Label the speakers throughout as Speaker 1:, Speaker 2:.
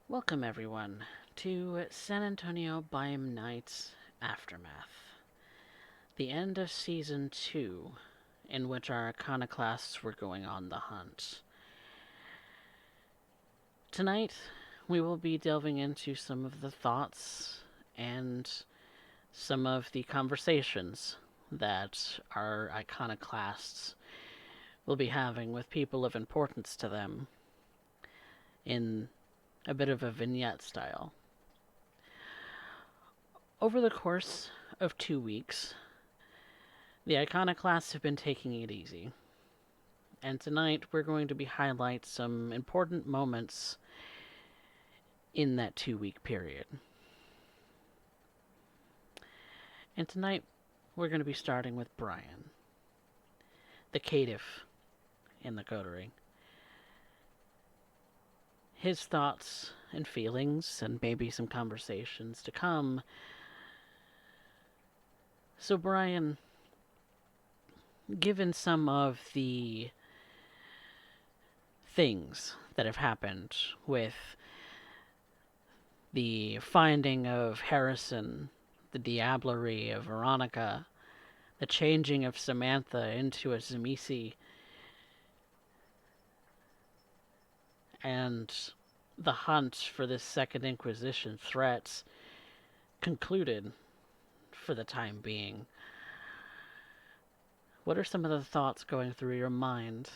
Speaker 1: Welcome, everyone, to San Antonio Biome Nights Aftermath, the end of Season 2, in which our iconoclasts were going on the hunt. Tonight, we will be delving into some of the thoughts and some of the conversations that our iconoclasts will be having with people of importance to them in a bit of a vignette style. Over the course of 2 weeks, the iconoclasts have been taking it easy. And tonight we're going to be highlight some important moments in that 2 week period. And tonight we're going to be starting with Bryan, the caitiff in the coterie. His thoughts and feelings, and maybe some conversations to come. So, Bryan, given some of the things that have happened with the finding of Harrison, the diablerie of Veronica, the changing of Samantha into a Zamisi, and the hunt for this Second Inquisition threat concluded for the time being. What are some of the thoughts going through your mind?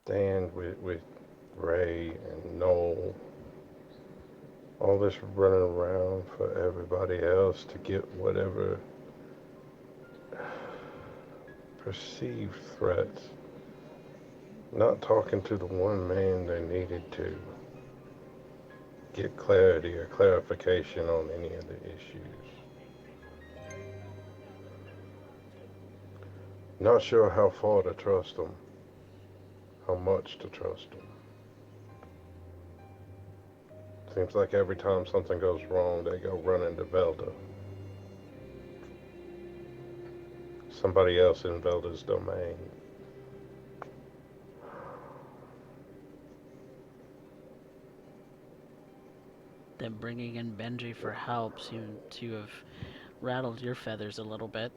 Speaker 2: Dan with Ray and Noel, all this running around for everybody else to get whatever perceived threats, not talking to the one man they needed to get clarity or clarification on any of the issues. Not sure how far to trust them, how much to trust them. Seems like every time something goes wrong, they go running to Velda. Somebody else in Velda's domain.
Speaker 1: Them bringing in Benji for help seem to have rattled your feathers a little bit.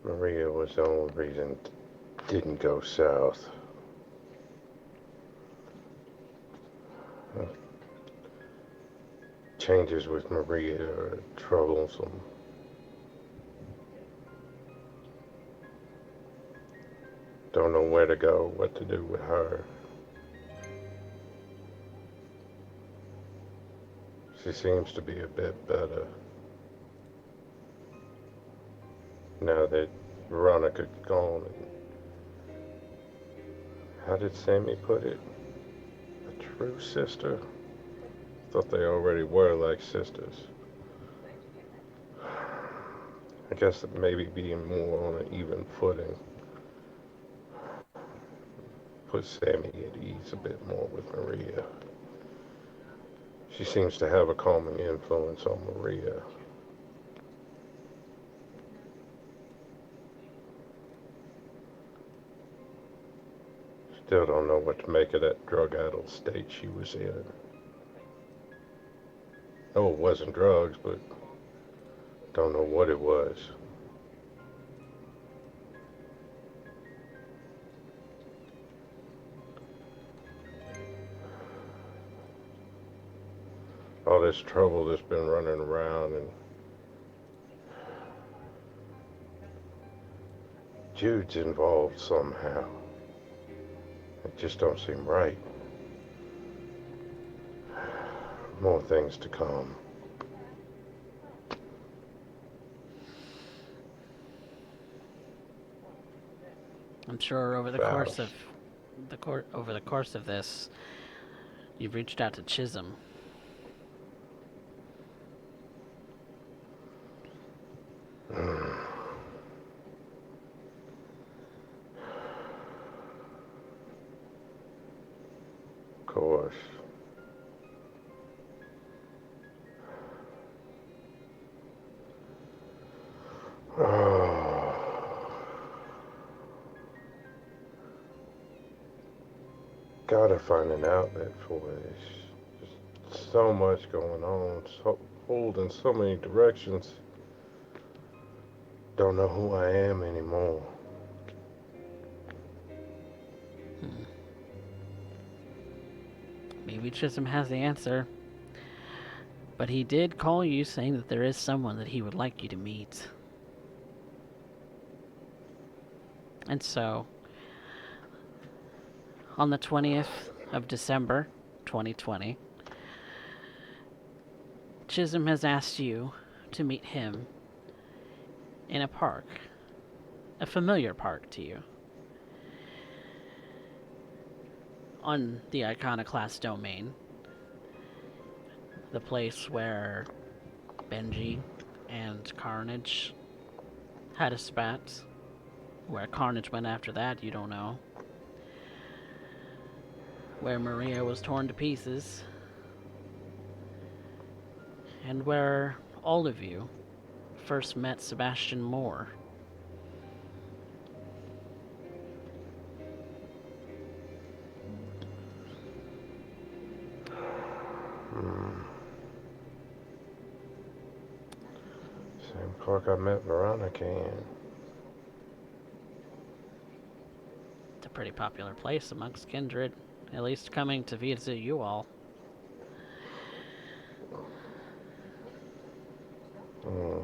Speaker 2: Maria was the only reason it didn't go south. Changes with Maria are troublesome. Don't know where to go, what to do with her. She seems to be a bit better now that Veronica's gone. And how did Sammy put it? A true sister? Thought they already were like sisters. I guess that maybe being more on an even footing put Sammy at ease a bit more with Maria. She seems to have a calming influence on Maria. Still don't know what to make of that drug-addled state she was in. No, it wasn't drugs, but don't know what it was. All this trouble that's been running around, and Jude's involved somehow. It just don't seem right. More things to come.
Speaker 1: I'm sure over the course of
Speaker 2: Faust.
Speaker 1: this, you've reached out to Chisholm.
Speaker 2: course. Gotta find an outlet for this. Just so much going on, so pulled in so many directions. Don't know who I am anymore.
Speaker 1: Hmm. Maybe Chisholm has the answer. But he did call you saying that there is someone that he would like you to meet. And so, on the 20th of December, 2020, Chisholm has asked you to meet him in a park. A familiar park to you. On the Iconoclast domain. The place where Benji and Carnage had a spat. Where Carnage went after that, you don't know. Where Maria was torn to pieces. And where all of you first met Sebastian Moore.
Speaker 2: Same park I met Veronica in.
Speaker 1: It's a pretty popular place amongst kindred, at least coming to visit you all.
Speaker 2: Hmm.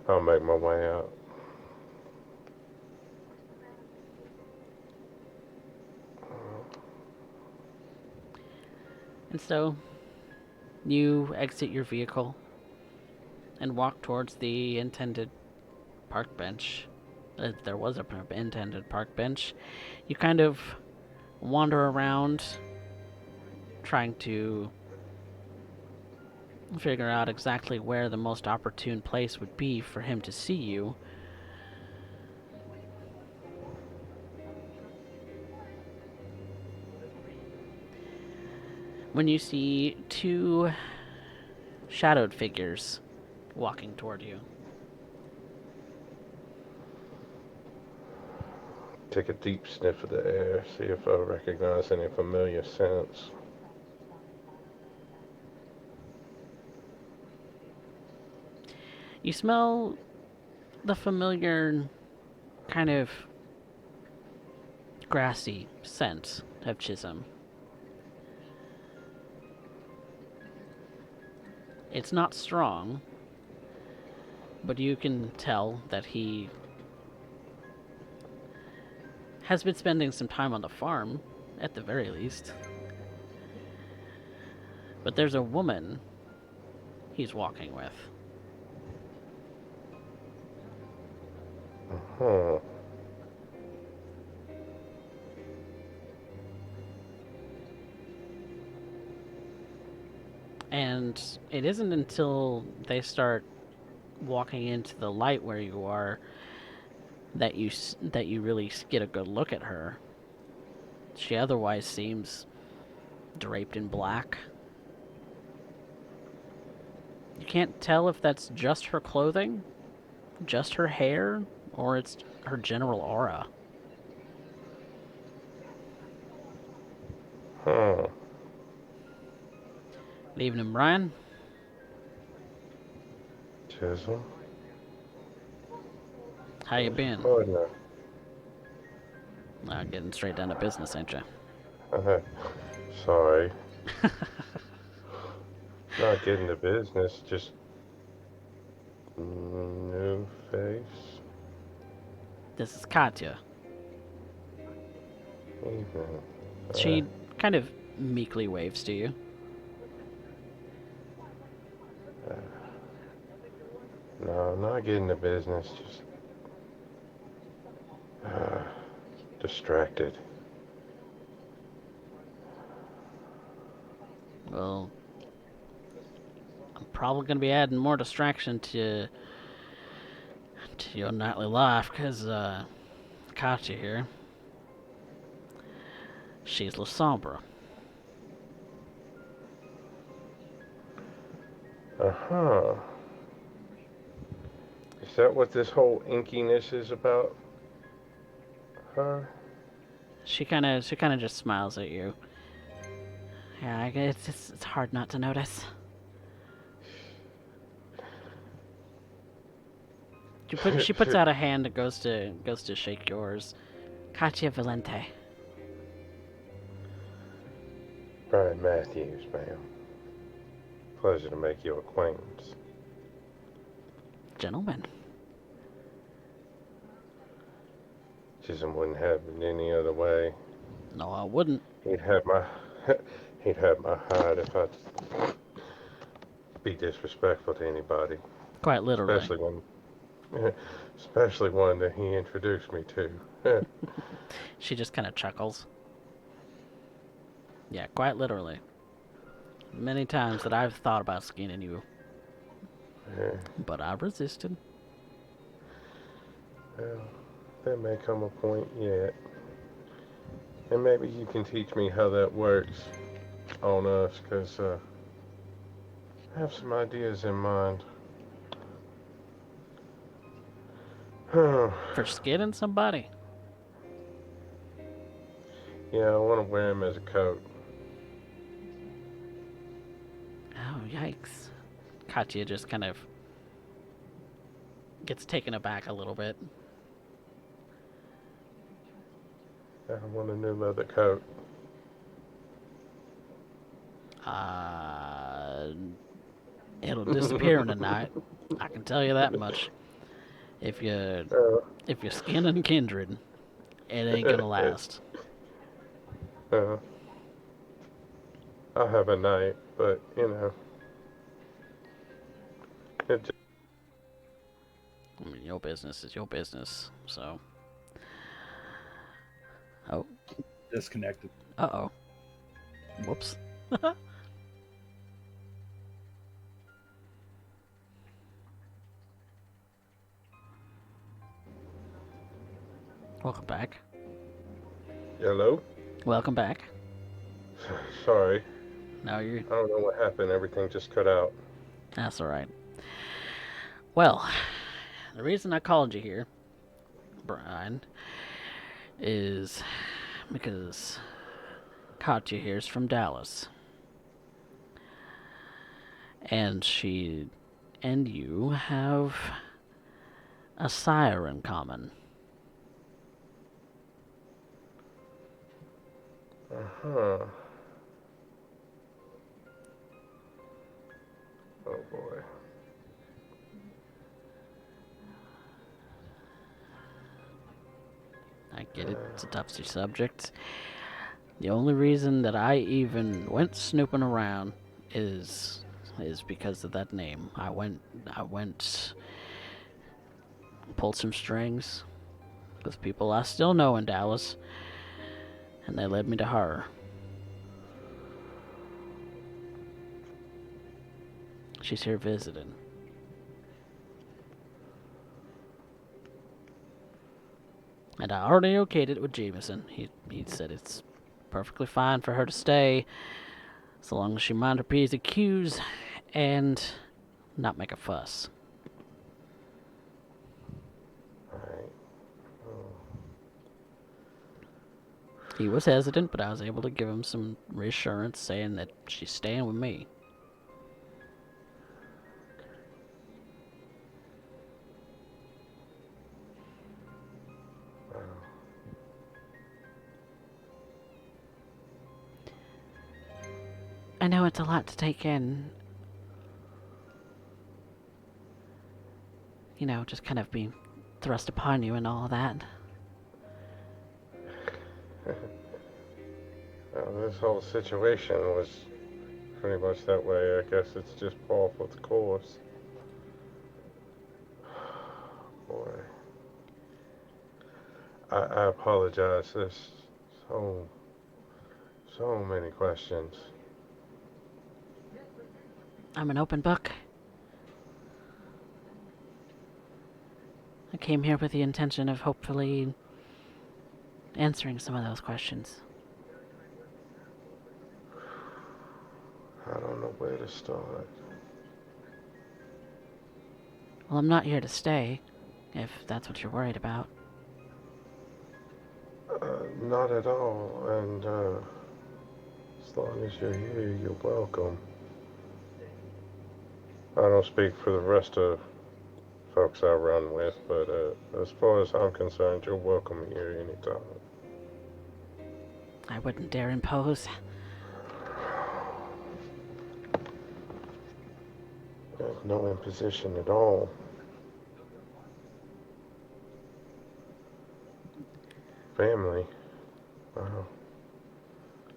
Speaker 2: I'll make my way out.
Speaker 1: And so, you exit your vehicle and walk towards the intended park bench. If there was a intended park bench. You kind of wander around, trying to figure out exactly where the most opportune place would be for him to see you. When you see two shadowed figures walking toward you.
Speaker 2: Take a deep sniff of the air, see if I recognize any familiar scents.
Speaker 1: You smell the familiar kind of grassy scent of Chisholm. It's not strong, but you can tell that he has been spending some time on the farm, at the very least. But there's a woman he's walking with.
Speaker 2: Hmm.
Speaker 1: And it isn't until they start walking into the light where you are that you really get a good look at her. She otherwise seems draped in black. You can't tell if that's just her clothing, just her hair, or it's her general aura.
Speaker 2: Hmm.
Speaker 1: Good evening, Bryan.
Speaker 2: Chisholm?
Speaker 1: How you been?
Speaker 2: Partner.
Speaker 1: Getting straight down to business, ain't you?
Speaker 2: Sorry. Not getting to business, just new face.
Speaker 1: This is Katya.
Speaker 2: Evening.
Speaker 1: She kind of meekly waves to you.
Speaker 2: No, not getting to business, just distracted.
Speaker 1: Well, I'm probably going to be adding more distraction to your nightly life, because, Katya here, she's La Sombra.
Speaker 2: Uh-huh. Is that what this whole inkiness is about? Huh?
Speaker 1: She kind of just smiles at you. Yeah, it's hard not to notice. She puts out a hand and goes to shake yours. Katia Valente.
Speaker 2: Bryan Matthews, ma'am. Pleasure to make your acquaintance.
Speaker 1: Gentlemen.
Speaker 2: Chisholm wouldn't have it any other way.
Speaker 1: No, I wouldn't.
Speaker 2: He'd have my he'd have my hide if I'd be disrespectful to anybody,
Speaker 1: Quite literally.
Speaker 2: especially one especially one that he introduced me to.
Speaker 1: She just kind of chuckles. Yeah, quite literally. Many times that I've thought about skinning you, but I resisted.
Speaker 2: Well, there may come a point yet. And maybe you can teach me how that works on us, because I have some ideas in mind. Yeah,
Speaker 1: For skinning somebody?
Speaker 2: I want to wear him as a coat.
Speaker 1: Oh, yikes. Katya just kind of gets taken aback a little bit.
Speaker 2: I want a new leather coat.
Speaker 1: Uh, it'll disappear in a night. I can tell you that much. If you
Speaker 2: uh,
Speaker 1: if you're skinning kindred, it ain't gonna last.
Speaker 2: uh, I'll have a night, but it just,
Speaker 1: I mean, your business is your business. So, oh,
Speaker 3: Disconnected.
Speaker 1: oh, whoops. Welcome back.
Speaker 2: hello.
Speaker 1: Welcome back.
Speaker 2: Sorry,
Speaker 1: Now you're.
Speaker 2: I don't know what happened. Everything just cut out.
Speaker 1: That's all right. Well, the reason I called you here, Bryan, is because Katya here's from Dallas. And she and you have a sire in common.
Speaker 2: Uh-huh. Oh boy.
Speaker 1: I get it, it's a touchy subject. The only reason that I even went snooping around is because of that name. I went pulled some strings with people I still know in Dallas, and they led me to her. She's here visiting. And I already okayed it with Jameson. He said it's perfectly fine for her to stay, so long as she mind her P's and Q's and not make a fuss.
Speaker 2: Alright.
Speaker 1: He was hesitant, but I was able to give him some reassurance, saying that she's staying with me.
Speaker 2: Wow.
Speaker 1: I know it's a lot to take in. You know, just kind of being thrust upon you and all that.
Speaker 2: Well, this whole situation was pretty much that way. I guess it's just par for the course. Boy. I apologize. There's so many questions.
Speaker 1: I'm an open book. I came here with the intention of hopefully answering some of those questions.
Speaker 2: I don't know where to start.
Speaker 1: Well, I'm not here to stay, if that's what you're worried about.
Speaker 2: Not at all, and as long as you're here, you're welcome. I don't speak for the rest of folks I run with, but as far as I'm concerned, you're welcome here anytime.
Speaker 1: I wouldn't dare impose.
Speaker 2: There's no imposition at all. Family. Wow.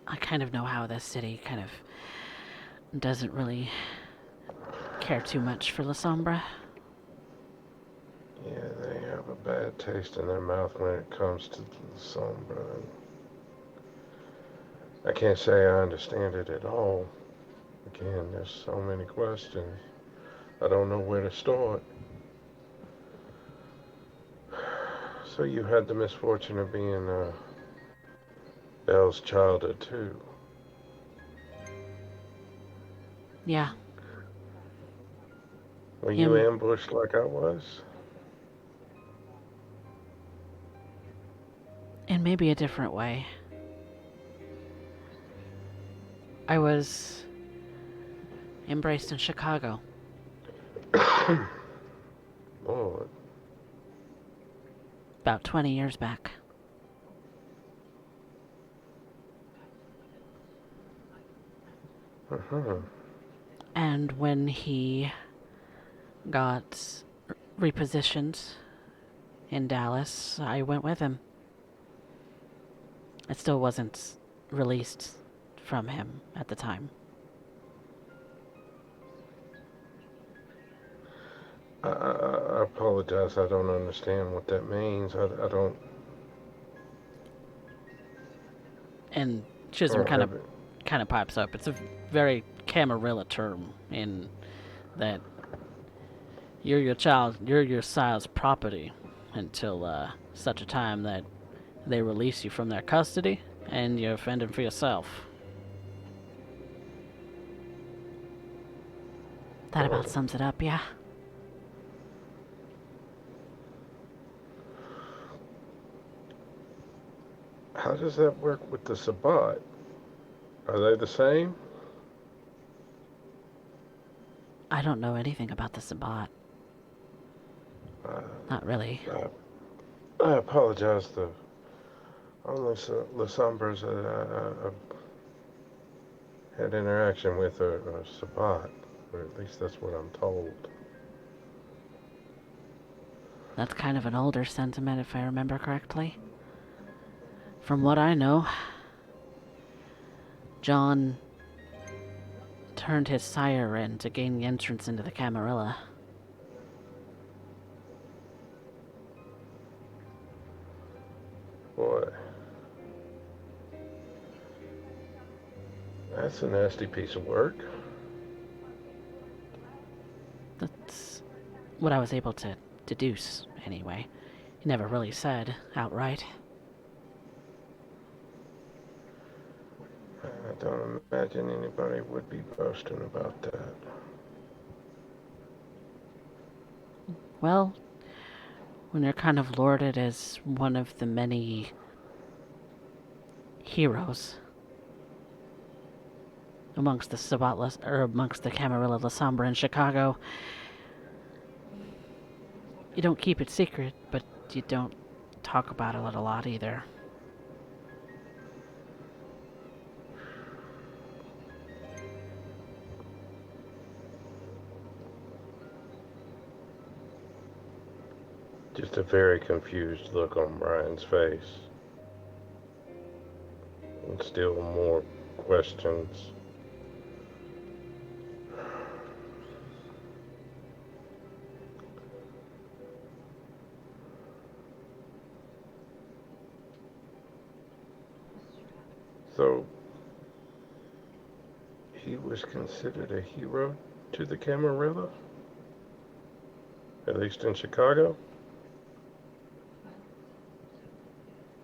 Speaker 1: I kind of know how this city kind of doesn't really care too much for La Sombra.
Speaker 2: Yeah, they have a bad taste in their mouth when it comes to the Sombra. I can't say I understand it at all. Again, there's so many questions. I don't know where to start. So you had the misfortune of being Belle's childhood too.
Speaker 1: Yeah,
Speaker 2: Were you
Speaker 1: him
Speaker 2: ambushed like I was?
Speaker 1: in maybe a different way. I was embraced in Chicago
Speaker 2: Lord.
Speaker 1: about 20 years back.
Speaker 2: Uh-huh.
Speaker 1: And when he got repositioned in Dallas, I went with him. It still wasn't released from him at the time.
Speaker 2: I apologize. I don't understand what that means. I don't.
Speaker 1: And
Speaker 2: I
Speaker 1: Chisholm
Speaker 2: don't
Speaker 1: kind of
Speaker 2: have it.
Speaker 1: pops up. It's a very Camarilla term in that you're your child's property until such a time that they release you from their custody and you're fending for yourself. That about
Speaker 2: Oh,
Speaker 1: sums it up, yeah?
Speaker 2: how does that work with the Sabbat? Are they the same?
Speaker 1: I don't know anything about the Sabbat.
Speaker 2: Uh,
Speaker 1: Not really.
Speaker 2: I apologize. The only Lasombras I've had interaction with are Sabbat, or at least that's what I'm told.
Speaker 1: That's kind of an older sentiment, if I remember correctly. From what I know, John turned his sire in to gain the entrance into the Camarilla.
Speaker 2: Boy, that's a nasty piece of work.
Speaker 1: That's what I was able to deduce, anyway. He never really said outright.
Speaker 2: I don't imagine anybody would be boasting about that.
Speaker 1: Well, when you're kind of lauded as one of the many heroes amongst the amongst the Camarilla La Sombra in Chicago, you don't keep it secret, but you don't talk about it a lot either.
Speaker 2: Just a very confused look on Bryan's face. And still more questions. So, he was considered a hero to the Camarilla? At least in Chicago?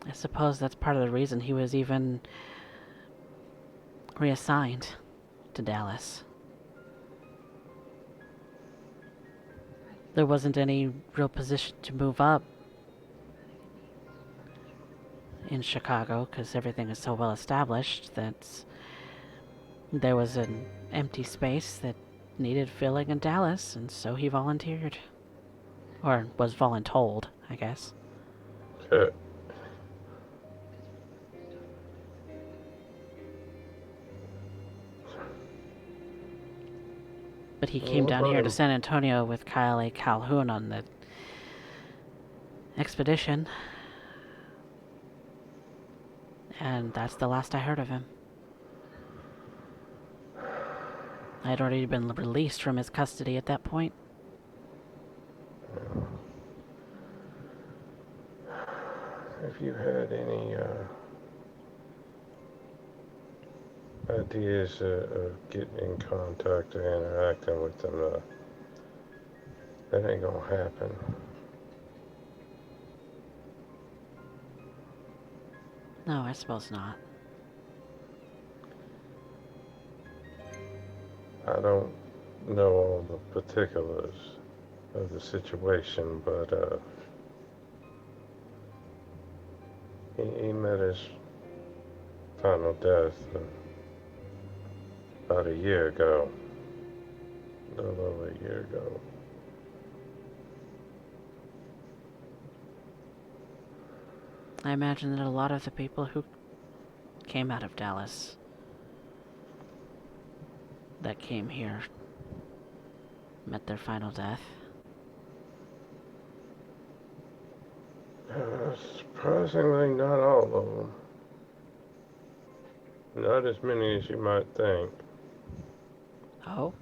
Speaker 1: I suppose that's part of the reason he was even reassigned to Dallas. There wasn't any real position to move up in Chicago because everything is so well established that there was an empty space that needed filling in Dallas, and so he volunteered. Or was voluntold, I guess.
Speaker 2: Yeah.
Speaker 1: But he came
Speaker 2: What
Speaker 1: down
Speaker 2: about
Speaker 1: here to
Speaker 2: him?
Speaker 1: San Antonio with Kyle A. Calhoun on the expedition, and that's the last I heard of him. I had already been released from his custody at that point.
Speaker 2: Have you had any ideas of getting in contact or interacting with them? That ain't gonna happen.
Speaker 1: No, I suppose not.
Speaker 2: I don't know all the particulars of the situation, but he met his final death about a year ago, a little over a year ago.
Speaker 1: I imagine that a lot of the people who came out of Dallas that came here met their final death.
Speaker 2: Surprisingly, not all of them. Not as many as you might think.
Speaker 1: Oh?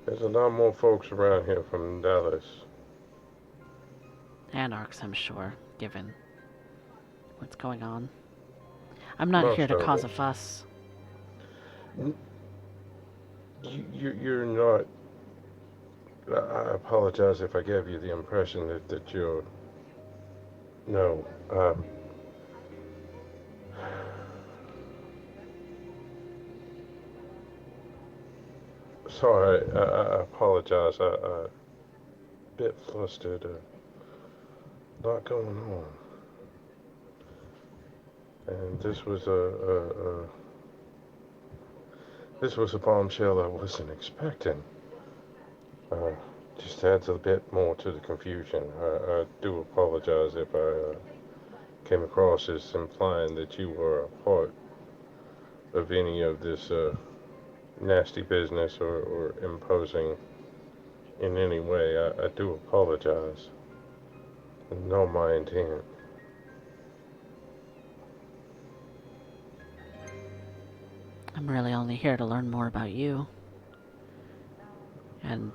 Speaker 2: There's a lot more folks around here from Dallas.
Speaker 1: Anarchs, I'm sure, given what's going on. I'm not here
Speaker 2: Most
Speaker 1: to
Speaker 2: of
Speaker 1: cause
Speaker 2: them.
Speaker 1: a fuss.
Speaker 2: You're not. I apologize if I gave you the impression that you're. No. Sorry, I apologize. I a bit flustered. A lot going on. And this was a bombshell I wasn't expecting. Uh, just adds a bit more to the confusion. I do apologize if I came across as implying that you were a part of any of this nasty business or imposing in any way. I do apologize. No, my intent.
Speaker 1: I'm really only here to learn more about you. And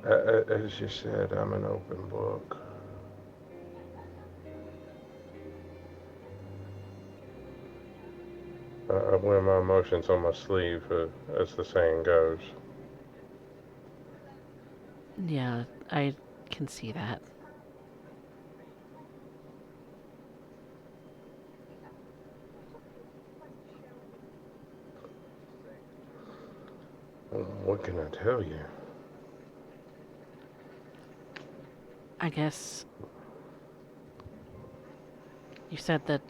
Speaker 2: As you said, I'm an open book. I wear my emotions on my sleeve, as the saying goes.
Speaker 1: yeah, I can see that.
Speaker 2: What can I tell you?
Speaker 1: I guess you said that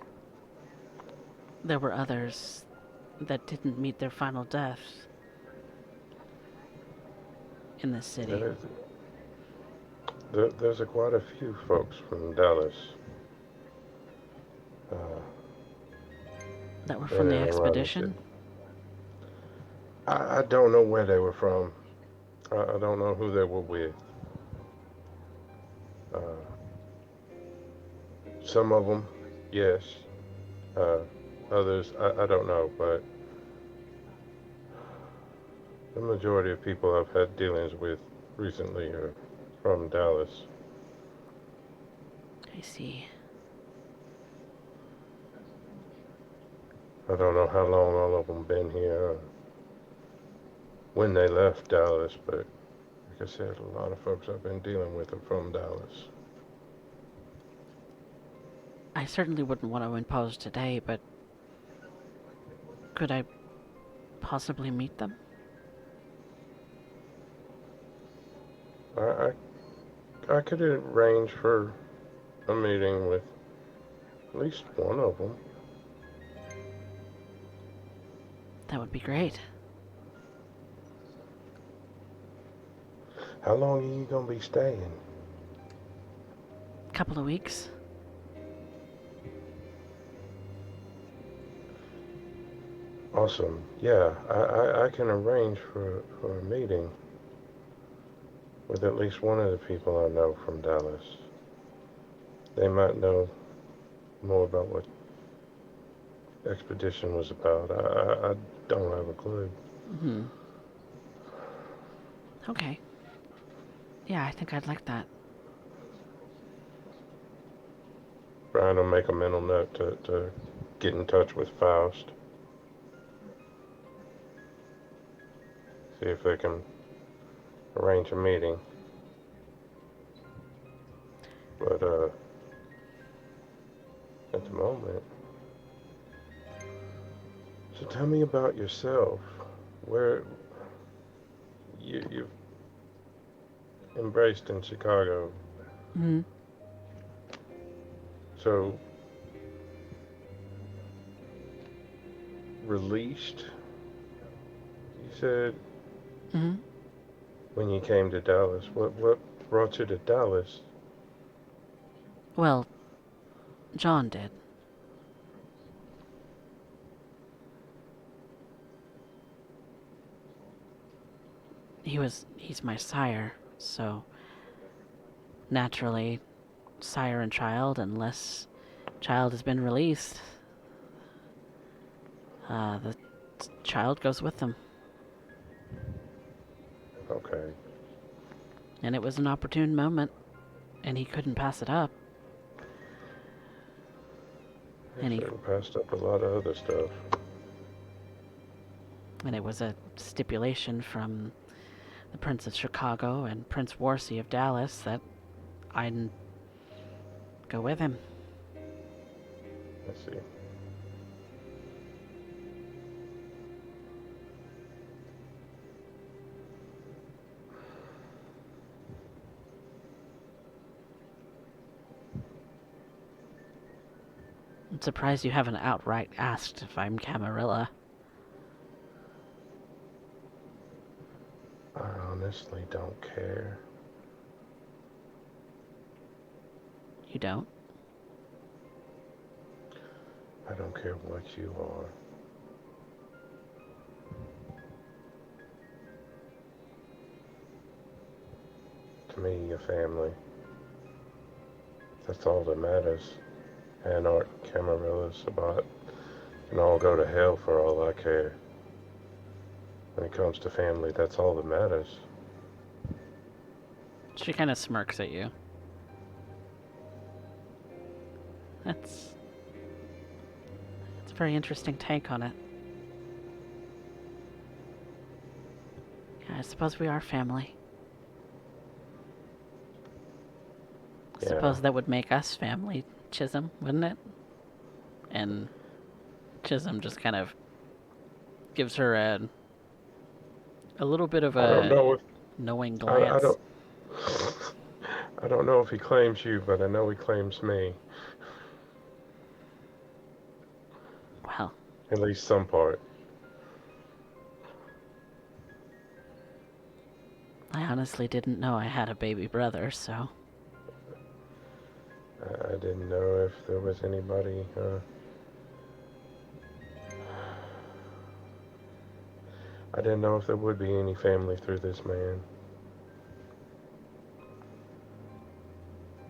Speaker 1: there were others that didn't meet their final death in this city
Speaker 2: There's, there's quite a few folks from Dallas uh,
Speaker 1: that were
Speaker 2: in
Speaker 1: from the
Speaker 2: and around the
Speaker 1: expedition.
Speaker 2: city. I don't know where they were from. I don't know who they were with. Uh, some of them, yes. Uh, Others, I don't know. But the majority of people I've had dealings with recently are from Dallas.
Speaker 1: I see.
Speaker 2: I don't know how long all of them been here, or when they left Dallas, but like I said, a lot of folks I've been dealing with are from Dallas.
Speaker 1: I certainly wouldn't want to impose today, but could I possibly meet them?
Speaker 2: I, I could arrange for a meeting with at least one of them.
Speaker 1: That would be great.
Speaker 2: How long are you gonna be staying?
Speaker 1: Couple of weeks.
Speaker 2: Awesome. Yeah, I can arrange for a meeting with at least one of the people I know from Dallas. They might know more about what expedition was about. I don't have a clue.
Speaker 1: Hmm. Okay. Yeah, I think I'd like that.
Speaker 2: Bryan will make a mental note to get in touch with Faust. See if they can arrange a meeting. But at the moment, so tell me about yourself. Where you've embraced in Chicago.
Speaker 1: Hmm.
Speaker 2: So released, you said
Speaker 1: Hmm.
Speaker 2: when you came to Dallas. What brought you to Dallas?
Speaker 1: Well, John did. He's my sire, so naturally, sire and child, unless child has been released, the child goes with them.
Speaker 2: Okay.
Speaker 1: And it was an opportune moment, and he couldn't pass it up.
Speaker 2: You
Speaker 1: And he
Speaker 2: should have passed up a lot of other stuff.
Speaker 1: and it was a stipulation from the Prince of Chicago and Prince Warsi of Dallas that I'd go with him.
Speaker 2: I see.
Speaker 1: I'm surprised you haven't outright asked if I'm Camarilla.
Speaker 2: I honestly don't care.
Speaker 1: You don't?
Speaker 2: I don't care what you are. To me, your family. That's all that matters. Anarch, Camarillas, Sabat can all go to hell for all I care. When it comes to family, that's all that matters.
Speaker 1: She kind of smirks at you. That's a very interesting take on it. Yeah, I suppose we are family. I
Speaker 2: Yeah,
Speaker 1: suppose that would make us family, Chisholm, wouldn't it? And Chisholm just kind of gives her a little bit of
Speaker 2: I don't
Speaker 1: a
Speaker 2: know if
Speaker 1: knowing
Speaker 2: I
Speaker 1: glance.
Speaker 2: don't I don't know if he claims you, but I know he claims me.
Speaker 1: Well,
Speaker 2: At least some part.
Speaker 1: I honestly didn't know I had a baby brother, so
Speaker 2: I didn't know if there was anybody. I didn't know if there would be any family through this man.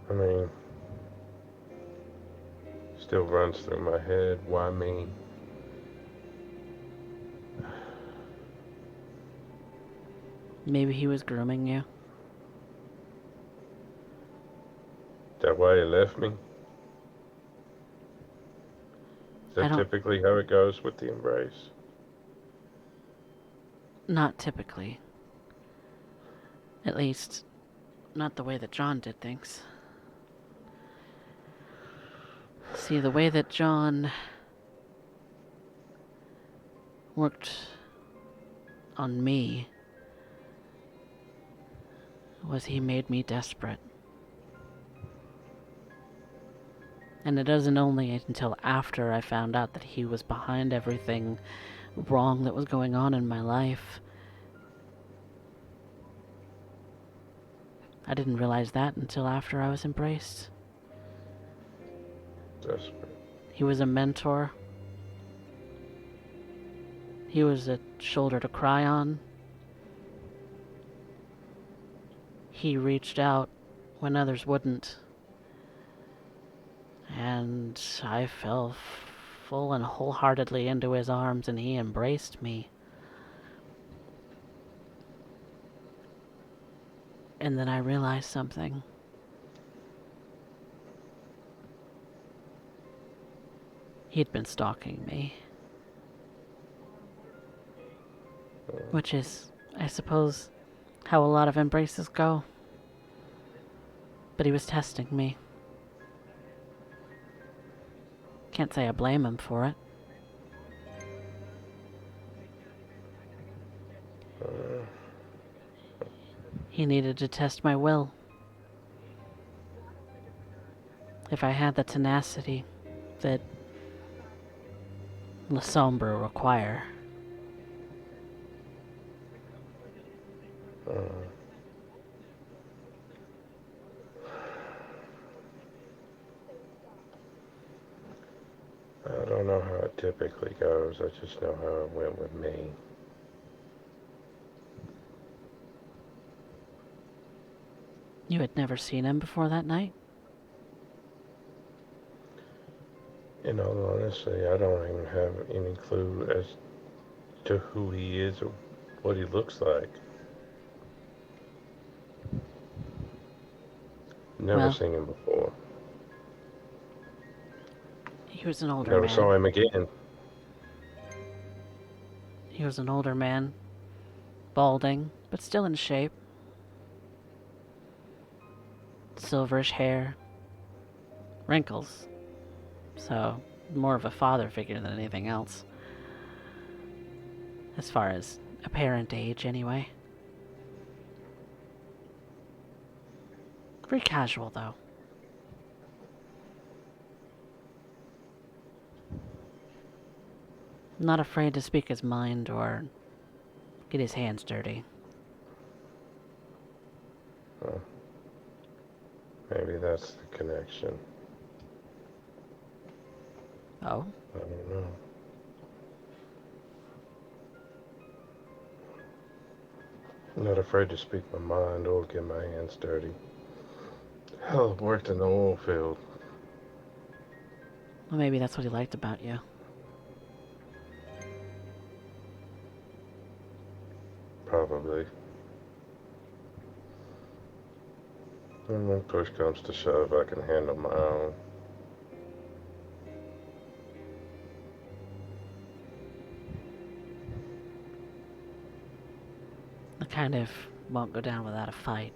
Speaker 2: I mean, still runs through my head. Why me?
Speaker 1: maybe he was grooming you.
Speaker 2: That why he left me? Is
Speaker 1: I
Speaker 2: that
Speaker 1: don't,
Speaker 2: typically how it goes with the embrace?
Speaker 1: not typically. At least, not the way that John did things. See, the way that John worked on me was he made me desperate. And it isn't only until after I found out that he was behind everything wrong that was going on in my life. I didn't realize that until after I was embraced.
Speaker 2: Desperate.
Speaker 1: He was a mentor. He was a shoulder to cry on. He reached out when others wouldn't. And I fell full and wholeheartedly into his arms, and he embraced me. And then I realized something. He'd been stalking me. Which is, I suppose, how a lot of embraces go. But he was testing me. Can't say I blame him for it. He needed to test my will. If I had the tenacity that La Sombre require.
Speaker 2: I don't know how it typically goes. I just know how it went with me.
Speaker 1: You had never seen him before that night?
Speaker 2: In all honesty, I don't even have any clue as to who he is or what he looks like. Never
Speaker 1: Well,
Speaker 2: seen him before.
Speaker 1: he was an older
Speaker 2: Never
Speaker 1: man.
Speaker 2: saw him again.
Speaker 1: He was an older man, balding, but still in shape. Silverish hair, wrinkles. So, more of a father figure than anything else. As far as apparent age, anyway. Very casual, though. Not afraid to speak his mind or get his hands dirty.
Speaker 2: Well, maybe that's the connection.
Speaker 1: Oh?
Speaker 2: I don't know. I'm not afraid to speak my mind or get my hands dirty. Hell, I've worked in the oil field.
Speaker 1: Well, maybe that's what he liked about you.
Speaker 2: Probably. And when push comes to shove, I can handle my own.
Speaker 1: The kind of won't go down without a fight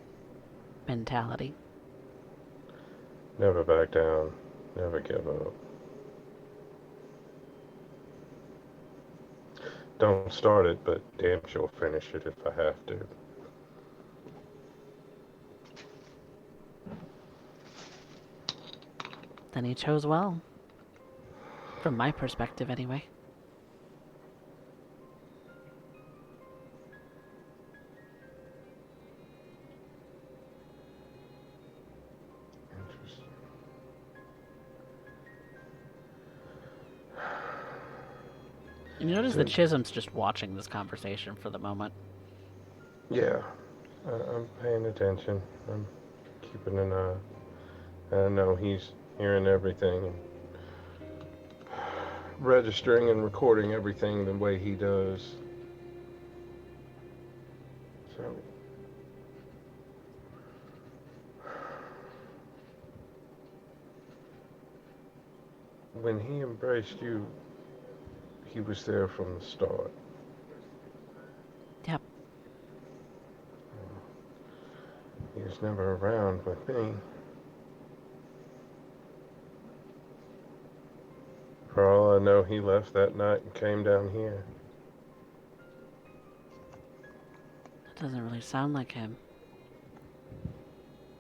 Speaker 1: mentality.
Speaker 2: Never back down. Never give up. Don't start it, but damn sure finish it if I have to.
Speaker 1: Then he chose well. From my perspective, anyway.
Speaker 2: Interesting.
Speaker 1: And you notice that Chisholm's just watching this conversation for the moment.
Speaker 2: Yeah, I'm paying attention. I'm keeping an eye. I know he's hearing everything and registering and recording everything the way he does. So, when he embraced you, he was there from the start.
Speaker 1: Yep.
Speaker 2: He was never around with me. For all I know, he left that night and came down here.
Speaker 1: That doesn't really sound like him.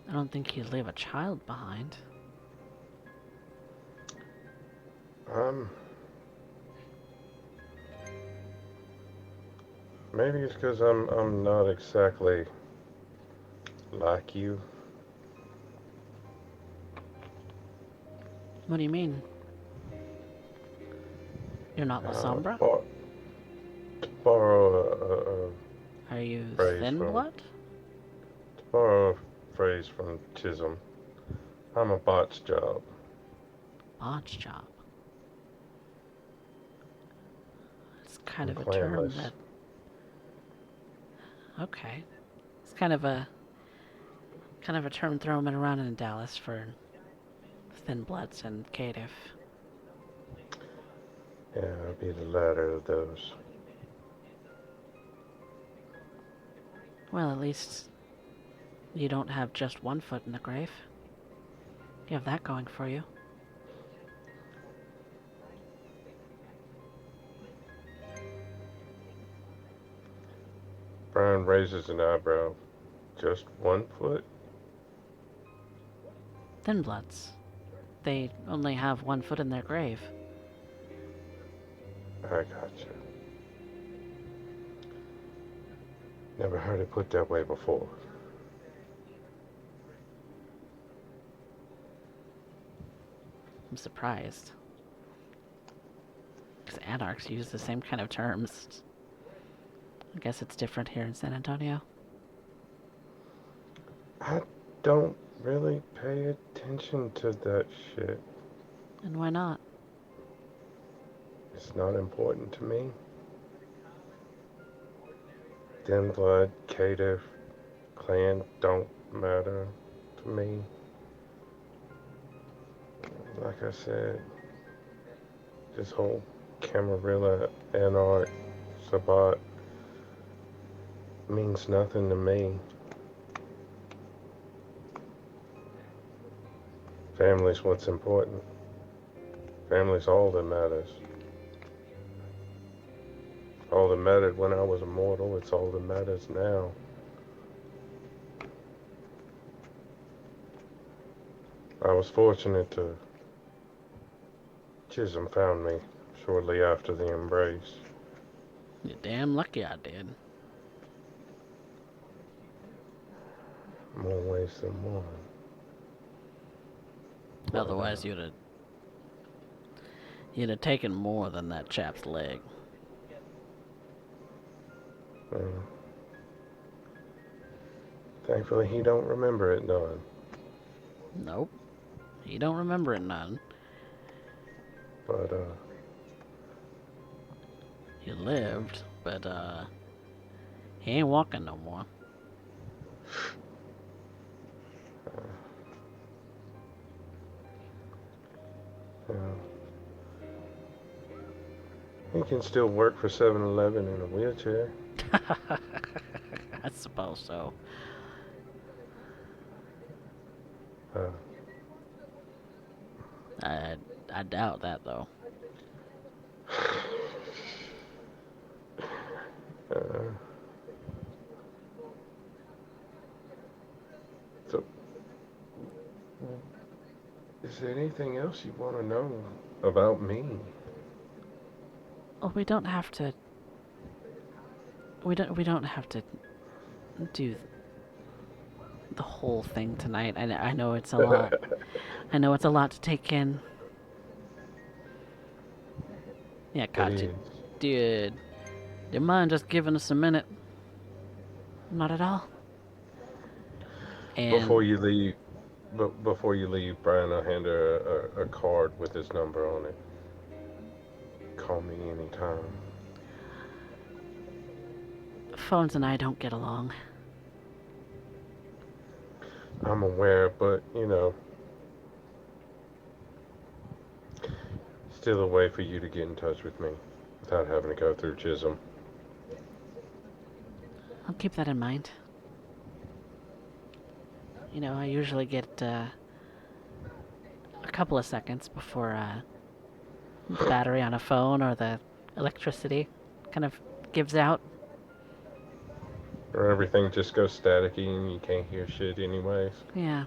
Speaker 1: I don't think he'd leave a child behind.
Speaker 2: Um, Maybe it's because I'm not exactly like you.
Speaker 1: What do you mean? You're not La
Speaker 2: Uh,
Speaker 1: Sombra?
Speaker 2: bar- to borrow
Speaker 1: Are you
Speaker 2: phrase
Speaker 1: thin
Speaker 2: from
Speaker 1: blood?
Speaker 2: to borrow a phrase from Chisholm, I'm a bot's job.
Speaker 1: Botch job. It's kind
Speaker 2: I'm
Speaker 1: of a term
Speaker 2: clanless.
Speaker 1: that. Okay. It's kind of a term thrown around in Dallas for thin bloods and caitiff.
Speaker 2: Yeah, I'll be the latter of those.
Speaker 1: Well, at least you don't have just one foot in the grave. You have that going for you.
Speaker 2: Bryan raises an eyebrow. Just 1 foot?
Speaker 1: Thin bloods. They only have one foot in their grave.
Speaker 2: I gotcha. Never heard it put that way before.
Speaker 1: I'm surprised. Because anarchs use the same kind of terms. I guess it's different here in San Antonio.
Speaker 2: I don't really pay attention to that shit.
Speaker 1: And why not?
Speaker 2: It's not important to me. Thin blood, caitiff, clan don't matter to me. Like I said, this whole Camarilla Anarch Sabat means nothing to me. Family's what's important. Family's all that matters. All that mattered when I was immortal, it's all that matters now. I was fortunate to Chisholm found me shortly after the embrace.
Speaker 1: You're damn lucky I did.
Speaker 2: More ways than one. But,
Speaker 1: Otherwise, you'd have taken more than that chap's leg.
Speaker 2: uh, thankfully, he don't remember it none.
Speaker 1: Nope. He don't remember it none.
Speaker 2: But,
Speaker 1: He lived, but he ain't walking no more.
Speaker 2: you know, he can still work for 7-Eleven in a wheelchair.
Speaker 1: I suppose so.
Speaker 2: Uh,
Speaker 1: I doubt that though.
Speaker 2: uh, so, is there anything else you want to know about me?
Speaker 1: Oh, we don't have to. We don't have to do the whole thing tonight. I know it's a lot. I know it's a lot to take in. Yeah,
Speaker 2: It
Speaker 1: God,
Speaker 2: is.
Speaker 1: dude, do you mind just giving us a minute? Not at all.
Speaker 2: Before
Speaker 1: And
Speaker 2: you leave, before you leave, Brian, I'll hand her a card with his number on it. Call me anytime.
Speaker 1: Phones and I don't get along.
Speaker 2: I'm aware, but still a way for you to get in touch with me without having to go through Chisholm.
Speaker 1: I'll keep that in mind. I usually get a couple of seconds before the battery on a phone or the electricity kind of gives out.
Speaker 2: Or everything just goes staticky and you can't hear shit anyways.
Speaker 1: Yeah,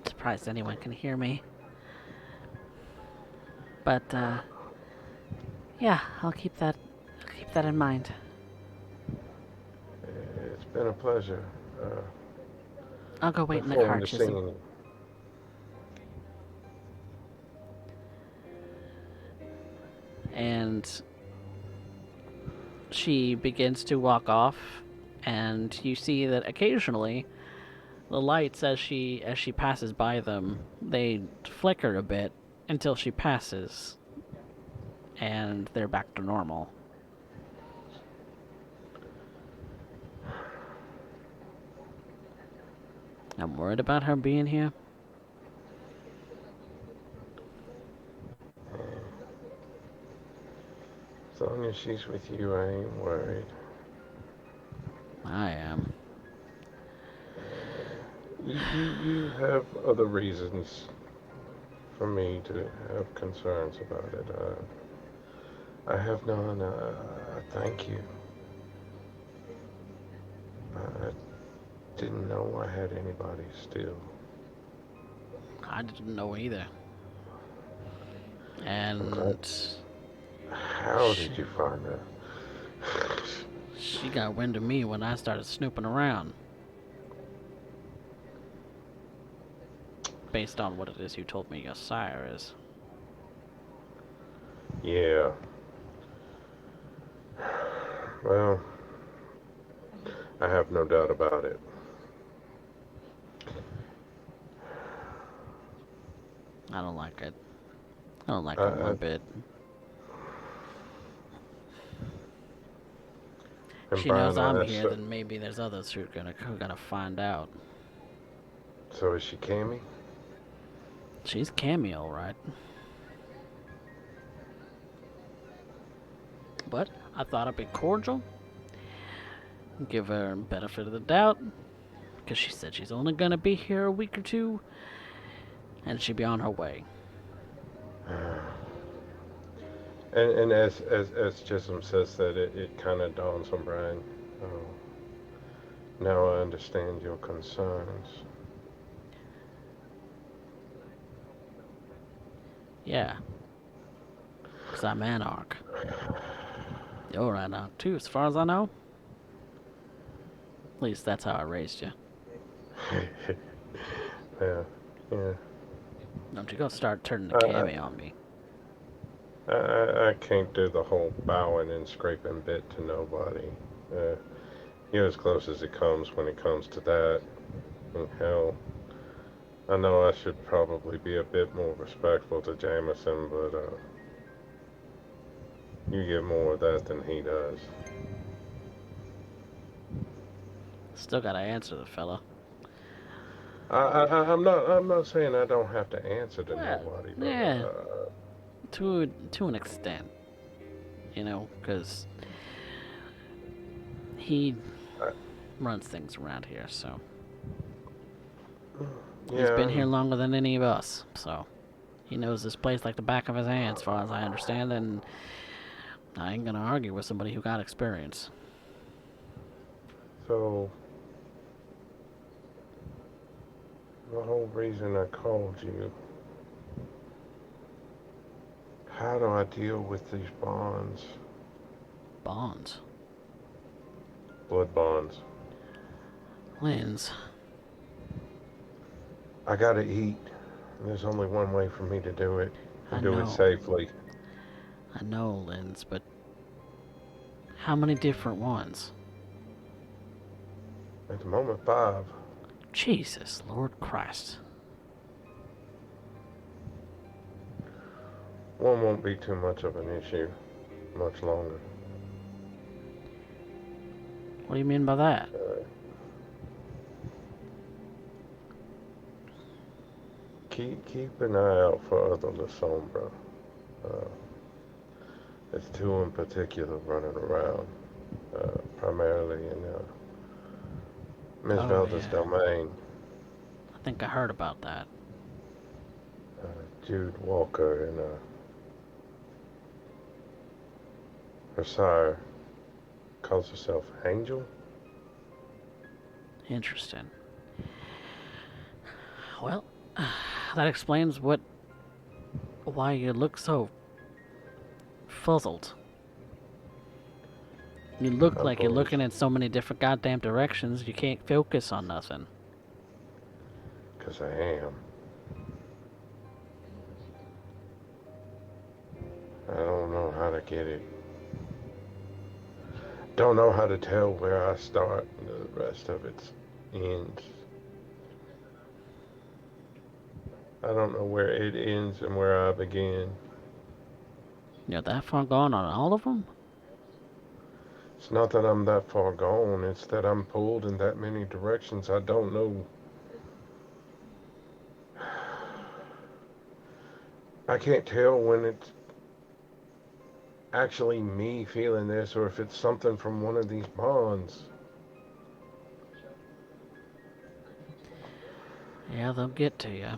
Speaker 1: surprised anyone can hear me. But yeah, I'll keep that in mind.
Speaker 2: It's been a pleasure. Uh,
Speaker 1: I'll go wait
Speaker 2: look
Speaker 1: in the car,
Speaker 2: forward to
Speaker 1: Chisholm.
Speaker 2: seeing you.
Speaker 1: And she begins to walk off, and you see that occasionally the lights as she passes by them, they flicker a bit until she passes, and they're back to normal. I'm worried about her being here.
Speaker 2: As long as she's with you, I ain't worried.
Speaker 1: I am.
Speaker 2: You have other reasons for me to have concerns about it. I have none. Thank you. I didn't know I had anybody still.
Speaker 1: I didn't know either.
Speaker 2: I'm glad.
Speaker 1: And
Speaker 2: How
Speaker 1: she,
Speaker 2: did you find her?
Speaker 1: she got wind of me when I started snooping around, based on what it is you told me your sire is.
Speaker 2: Yeah. Well, I have no doubt about it.
Speaker 1: I don't like it. I don't like
Speaker 2: I,
Speaker 1: her
Speaker 2: I,
Speaker 1: one bit.
Speaker 2: and
Speaker 1: She knows
Speaker 2: Bryan,
Speaker 1: I'm
Speaker 2: I
Speaker 1: here,
Speaker 2: asked.
Speaker 1: then maybe there's others who are gonna find out.
Speaker 2: So is she Cammy?
Speaker 1: She's Cameo, right? But I thought I'd be cordial, give her benefit of the doubt, because she said she's only gonna be here a week or two, and she'd be on her way.
Speaker 2: And as Chisholm says that, it kind of dawns on Bryan. Oh, now I understand your concerns.
Speaker 1: Yeah, because I'm Anarch. You're Anarch too, as far as I know. At least that's how I raised you.
Speaker 2: Yeah, yeah.
Speaker 1: Don't you go start turning the
Speaker 2: I, I
Speaker 1: cameo on me.
Speaker 2: I can't do the whole bowing and scraping bit to nobody. Uh, you're as close as it comes when it comes to that. And hell, I know I should probably be a bit more respectful to Jameson, but you get more of that than he does.
Speaker 1: Still gotta answer the fella.
Speaker 2: I'm not saying I don't have to answer to
Speaker 1: Well,
Speaker 2: nobody, but
Speaker 1: yeah, to an extent, because he
Speaker 2: I,
Speaker 1: runs things around here, so he's been
Speaker 2: yeah.
Speaker 1: here longer than any of us, so he knows this place like the back of his hand, as far as I understand, and I ain't gonna argue with somebody who got experience.
Speaker 2: So the whole reason I called you, how do I deal with these bonds?
Speaker 1: Bonds.
Speaker 2: Blood bonds.
Speaker 1: Lens.
Speaker 2: I gotta eat. There's only one way for me to do it,
Speaker 1: I
Speaker 2: and do it
Speaker 1: know.
Speaker 2: safely.
Speaker 1: I know, Lens, but how many different ones?
Speaker 2: At the moment, 5.
Speaker 1: Jesus, Lord Christ.
Speaker 2: One won't be too much of an issue much longer.
Speaker 1: What do you mean by that?
Speaker 2: Uh, keep an eye out for other La Sombra. Uh, there's 2 in particular running around, primarily in Ms.
Speaker 1: Oh,
Speaker 2: Velda's
Speaker 1: yeah.
Speaker 2: domain.
Speaker 1: I think I heard about that.
Speaker 2: Jude Walker and her sire calls herself Angel.
Speaker 1: Interesting. Well, that explains why you look so fuzzled. You look
Speaker 2: I've
Speaker 1: like you're
Speaker 2: always,
Speaker 1: looking in so many different goddamn directions, you can't focus on nothing.
Speaker 2: because I am. I don't know how to get it. Don't know how to tell where I start and the rest of it ends. I don't know where it ends and where I begin.
Speaker 1: You're that far gone on all of them?
Speaker 2: It's not that I'm that far gone, it's that I'm pulled in that many directions. I don't know. I can't tell when it's actually me feeling this or if it's something from one of these bonds.
Speaker 1: Yeah, they'll get to you.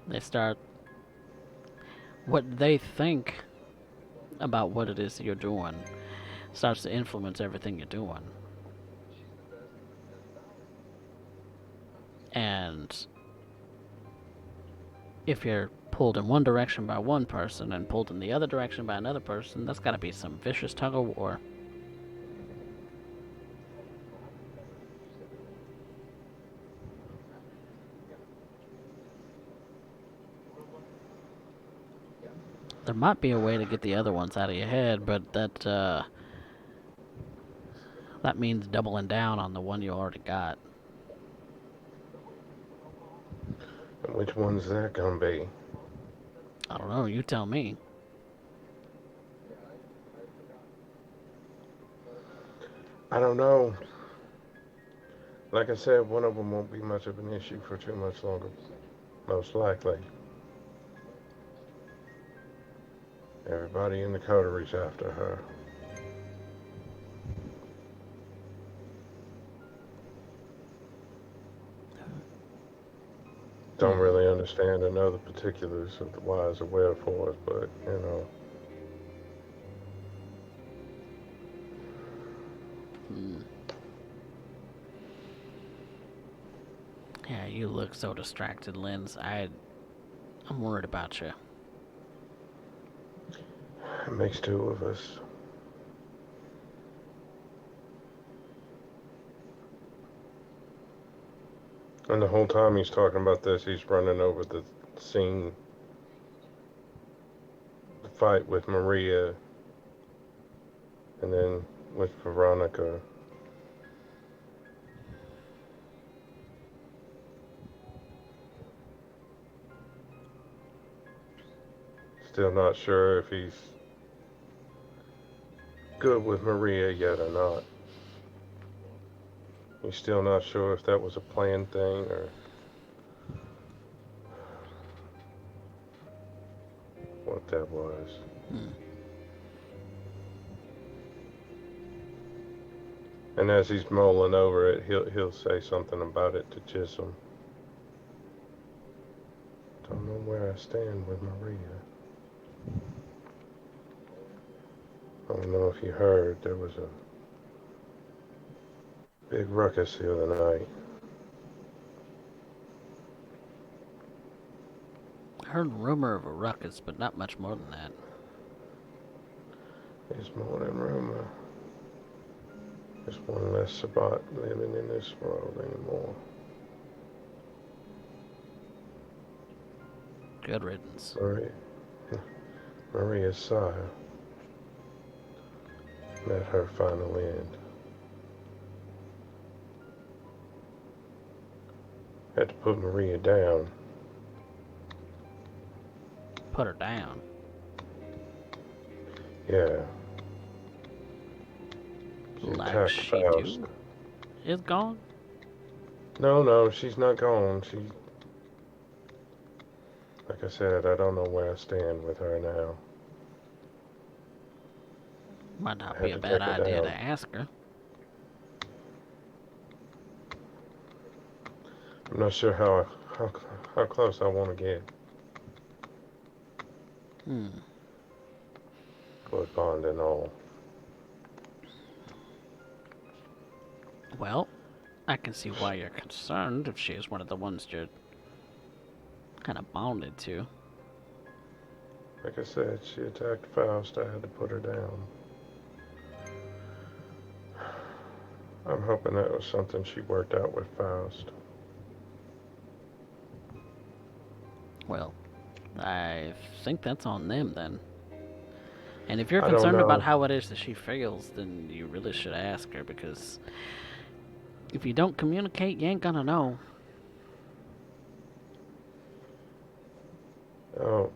Speaker 1: They start what they think about what it is you're doing starts to influence everything you're doing. And if you're pulled in one direction by one person and pulled in the other direction by another person, that's got to be some vicious tug of war. There might be a way to get the other ones out of your head, but that means doubling down on the one you already got.
Speaker 2: Which one's that gonna be?
Speaker 1: I don't know. You tell me.
Speaker 2: I don't know. Like I said, one of them won't be much of an issue for too much longer, most likely. Everybody in the coteries after her. Don't
Speaker 1: Hmm.
Speaker 2: really understand or know the particulars of the whys or wherefores, but
Speaker 1: Hmm. Yeah, you look so distracted, Linz. I'm worried about you.
Speaker 2: it makes two of us. And the whole time he's talking about this, he's running over the scene, the fight with Maria, and then with Veronica. Still not sure if he's good with Maria yet or not. He's still not sure if that was a planned thing or what that was.
Speaker 1: Hmm.
Speaker 2: And as he's mulling over it, he'll say something about it to Chisholm. Don't know where I stand with Maria. I don't know if you heard, there was a big ruckus the other night.
Speaker 1: I heard rumor of a ruckus, but not much more than that.
Speaker 2: There's more than rumor. There's one less Sabat living in this world anymore.
Speaker 1: Good riddance.
Speaker 2: Maria, Maria's sire met her final end. Had to put Maria down.
Speaker 1: Put her down.
Speaker 2: Yeah, she
Speaker 1: Like
Speaker 2: attacked
Speaker 1: she
Speaker 2: Faust.
Speaker 1: do? Is gone?
Speaker 2: No, she's not gone. Like I said, I don't know where I stand with her now.
Speaker 1: Might
Speaker 2: I
Speaker 1: not be
Speaker 2: had
Speaker 1: a
Speaker 2: to
Speaker 1: bad
Speaker 2: take her
Speaker 1: idea to
Speaker 2: down.
Speaker 1: ask her.
Speaker 2: I'm not sure how close I want to get.
Speaker 1: Hmm.
Speaker 2: Blood bond and all.
Speaker 1: Well, I can see why you're concerned if she is one of the ones you're kind of bonded to.
Speaker 2: Like I said, she attacked Faust. I had to put her down. I'm hoping that was something she worked out with Faust.
Speaker 1: Well, I think that's on them then. And if you're
Speaker 2: I don't
Speaker 1: concerned about
Speaker 2: know.
Speaker 1: how it is that she feels, then you really should ask her because if you don't communicate, you ain't gonna know.
Speaker 2: Oh,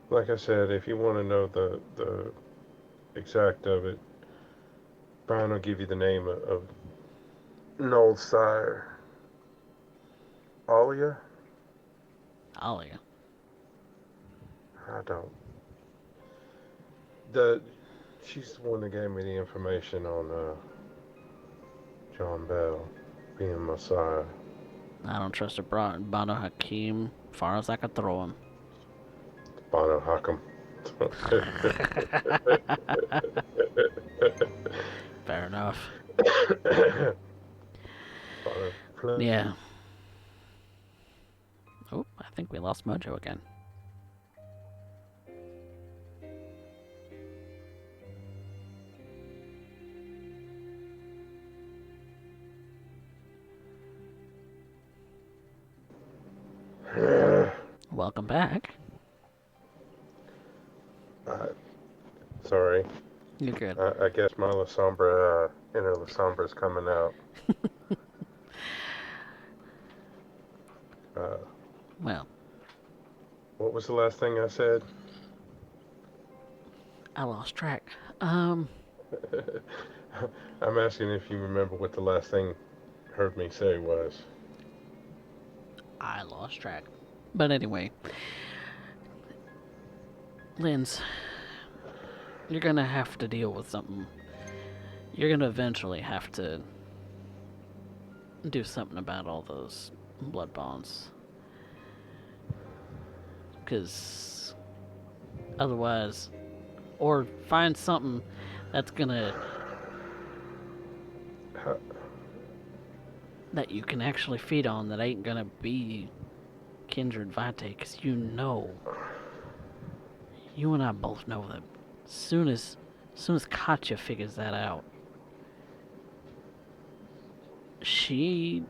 Speaker 2: like I said, if you want to know the exact of it, Bryan will give you the name of Noel's sire. Alia?
Speaker 1: Alia.
Speaker 2: I don't. The She's the one that gave me the information on John Bell being Messiah.
Speaker 1: I don't trust a Bano Hakim far as I could throw him.
Speaker 2: Banu Hakim.
Speaker 1: Fair enough.
Speaker 2: Banu
Speaker 1: Yeah. Oh, I think we lost Mojo again. Welcome back.
Speaker 2: Sorry.
Speaker 1: You're good.
Speaker 2: I guess my La Sombra, inner La Sombra is coming out. Uh,
Speaker 1: Well,
Speaker 2: what was the last thing I said?
Speaker 1: I lost track.
Speaker 2: I'm asking if you remember what the last thing heard me say was.
Speaker 1: I lost track. But anyway, Linz, you're gonna have to deal with something. You're gonna eventually have to do something about all those blood bonds. Because otherwise, or find something that's gonna, that you can actually feed on that ain't gonna be kindred vitae. Because you and I both know that as soon as Katya figures that out, she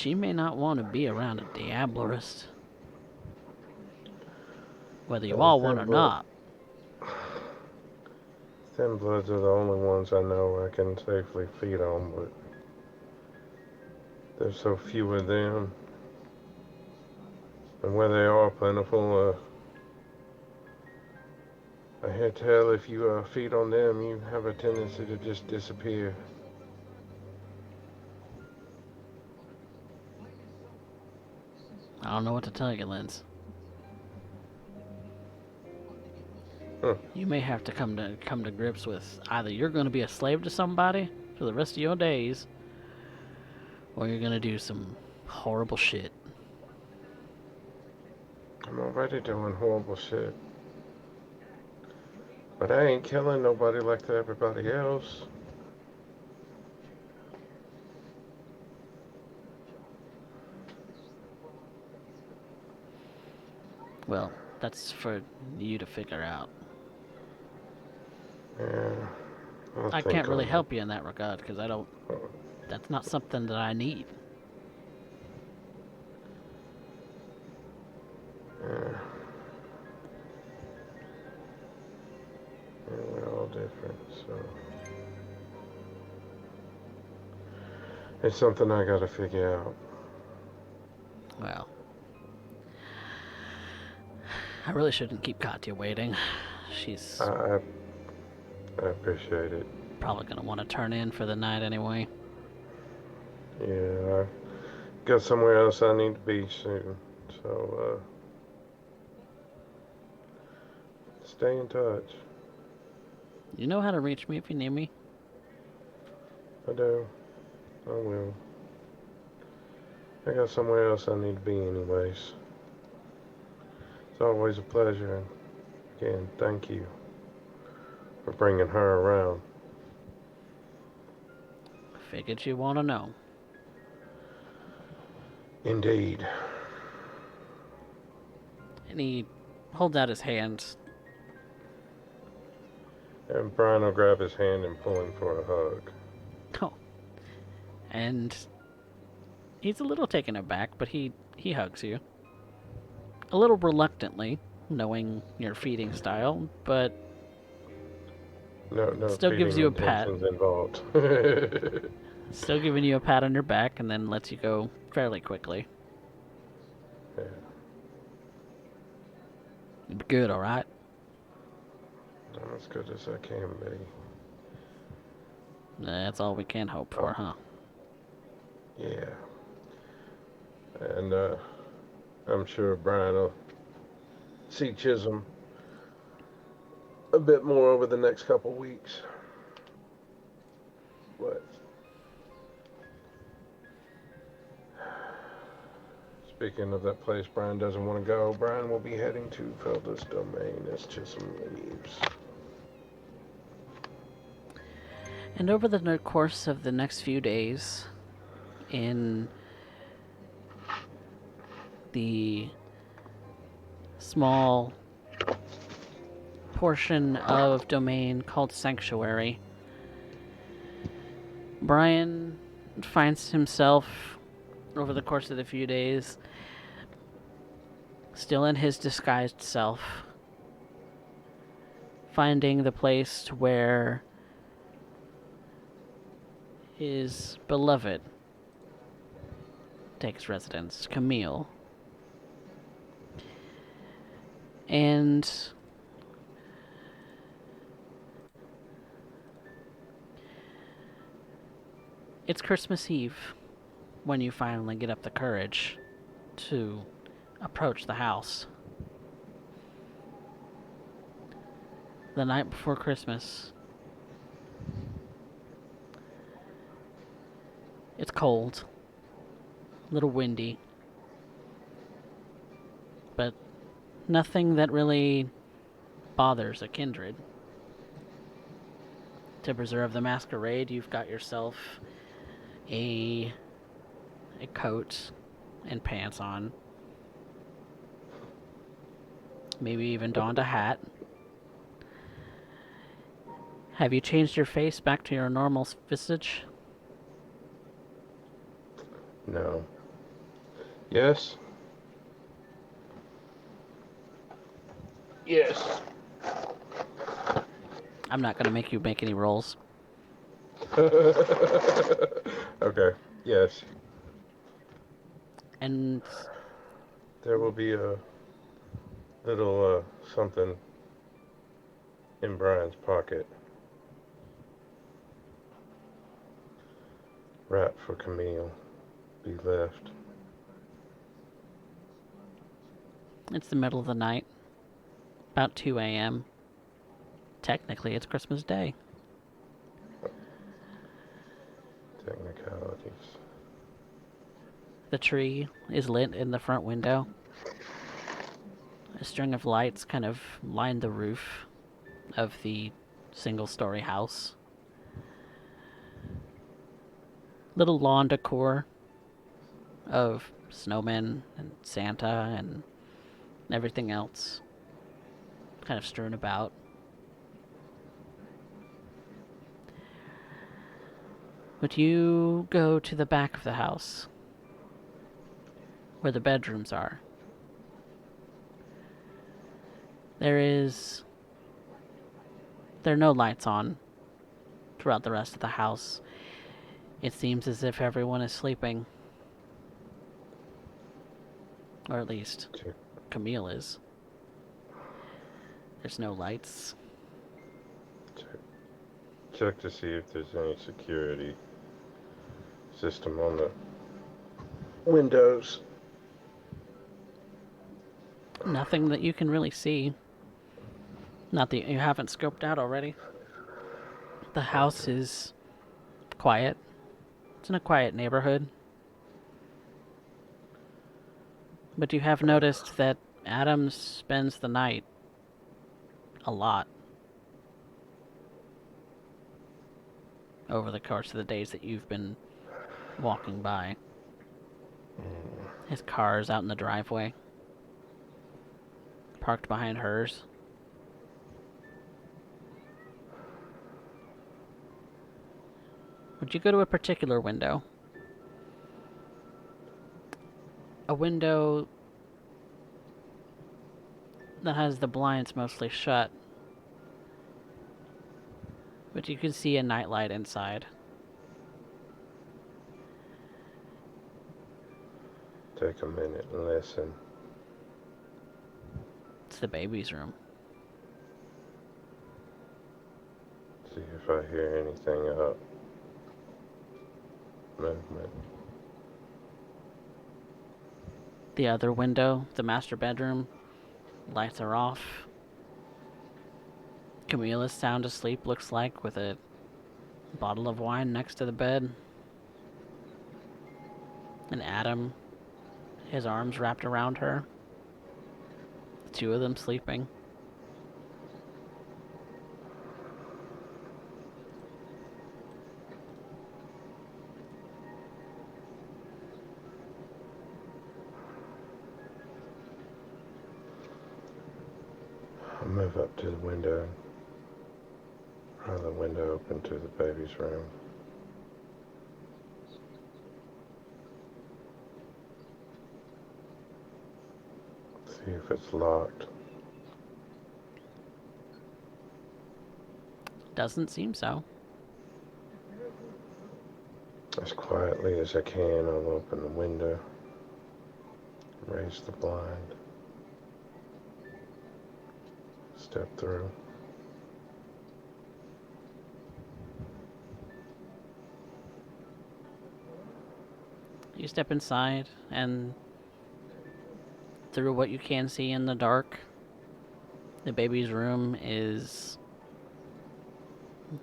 Speaker 1: may not want to be around a Diablerist, whether you all want or
Speaker 2: Thin blood.
Speaker 1: not.
Speaker 2: Thin bloods are the only ones I know I can safely feed on, but there's so few of them, and where they are plentiful, I can't tell if you feed on them, you have a tendency to just disappear.
Speaker 1: I don't know what to tell you, Linz.
Speaker 2: Huh.
Speaker 1: You may have to come to grips with either you're going to be a slave to somebody for the rest of your days, or you're going to do some horrible shit.
Speaker 2: I'm already doing horrible shit. But I ain't killing nobody like everybody else.
Speaker 1: Well, that's for you to figure out.
Speaker 2: Yeah, I'll
Speaker 1: I
Speaker 2: think
Speaker 1: can't really
Speaker 2: on it.
Speaker 1: help you in that regard because I don't. That's not something that I need.
Speaker 2: Yeah. Yeah, we're all different, so it's something I gotta figure out.
Speaker 1: Well, I really shouldn't keep Katya waiting. She's
Speaker 2: I I appreciate it.
Speaker 1: probably gonna want to turn in for the night anyway.
Speaker 2: Yeah, I got somewhere else I need to be soon. So stay in touch.
Speaker 1: You know how to reach me if you need me.
Speaker 2: I do. I will. I got somewhere else I need to be anyways. It's always a pleasure, and again, thank you for bringing her around.
Speaker 1: Figured you want to know.
Speaker 2: Indeed.
Speaker 1: And he holds out his hand.
Speaker 2: And Bryan will grab his hand and pull him for a hug.
Speaker 1: Oh, and he's a little taken aback, but he hugs you. A little reluctantly, knowing your feeding style, but
Speaker 2: No
Speaker 1: still gives
Speaker 2: feeding
Speaker 1: you a pat.
Speaker 2: intentions involved.
Speaker 1: Still giving you a pat on your back, and then lets you go fairly quickly.
Speaker 2: Yeah.
Speaker 1: You be good, alright?
Speaker 2: I'm as good as I can be.
Speaker 1: That's all we can hope
Speaker 2: Oh,
Speaker 1: for, huh?
Speaker 2: yeah. And I'm sure Bryan will see Chisholm a bit more over the next couple weeks. But speaking of that place Bryan doesn't want to go, Bryan will be heading to Felda's domain as Chisholm leaves.
Speaker 1: And over the course of the next few days, in the small portion of domain called Sanctuary, Bryan finds himself, over the course of the few days, still in his disguised self, finding the place where his beloved takes residence, Camille. And it's Christmas Eve when you finally get up the courage to approach the house. The night before Christmas. It's cold, a little windy, but nothing that really bothers a kindred. To preserve the masquerade, you've got yourself a coat and pants on. Maybe even donned a hat. Have you changed your face back to your normal visage?
Speaker 2: No. Yes? Yes.
Speaker 1: I'm not going to make you make any rolls.
Speaker 2: Okay. Yes.
Speaker 1: And
Speaker 2: There will be a little something in Bryan's pocket. Wrapped for Camille. Be left.
Speaker 1: it's the middle of the night, about 2 a.m. Technically, it's Christmas Day.
Speaker 2: Technicalities.
Speaker 1: The tree is lit in the front window. A string of lights kind of line the roof of the single-story house. Little lawn decor of snowmen and Santa and everything else kind of strewn about. But you go to the back of the house, where the bedrooms are. There are no lights on throughout the rest of the house. It seems as if everyone is sleeping. Or at least
Speaker 2: Check,
Speaker 1: Camille is. There's no lights.
Speaker 2: check, check to see if there's any security system on the windows.
Speaker 1: Nothing that you can really see. Not that you haven't scoped out already. The house is quiet. It's in a quiet neighborhood. But you have noticed that Adams spends the night a lot. over the course of the days that you've been walking by. His car's out in the driveway, parked behind hers. Would you go to a particular window? A window that has the blinds mostly shut, but you can see a nightlight inside.
Speaker 2: Take a minute and listen.
Speaker 1: It's the baby's room.
Speaker 2: See if I hear anything up. Movement.
Speaker 1: The other window, the master bedroom, lights are off. Camila's sound asleep, looks like, with a bottle of wine next to the bed. And Adam, his arms wrapped around her. The two of them sleeping.
Speaker 2: I'll move up to the window. Pry the window open to the baby's room. See if it's locked.
Speaker 1: Doesn't seem so.
Speaker 2: As quietly as I can, I'll open the window, raise the blind, step through.
Speaker 1: You step inside, and through what you can see in the dark, the baby's room is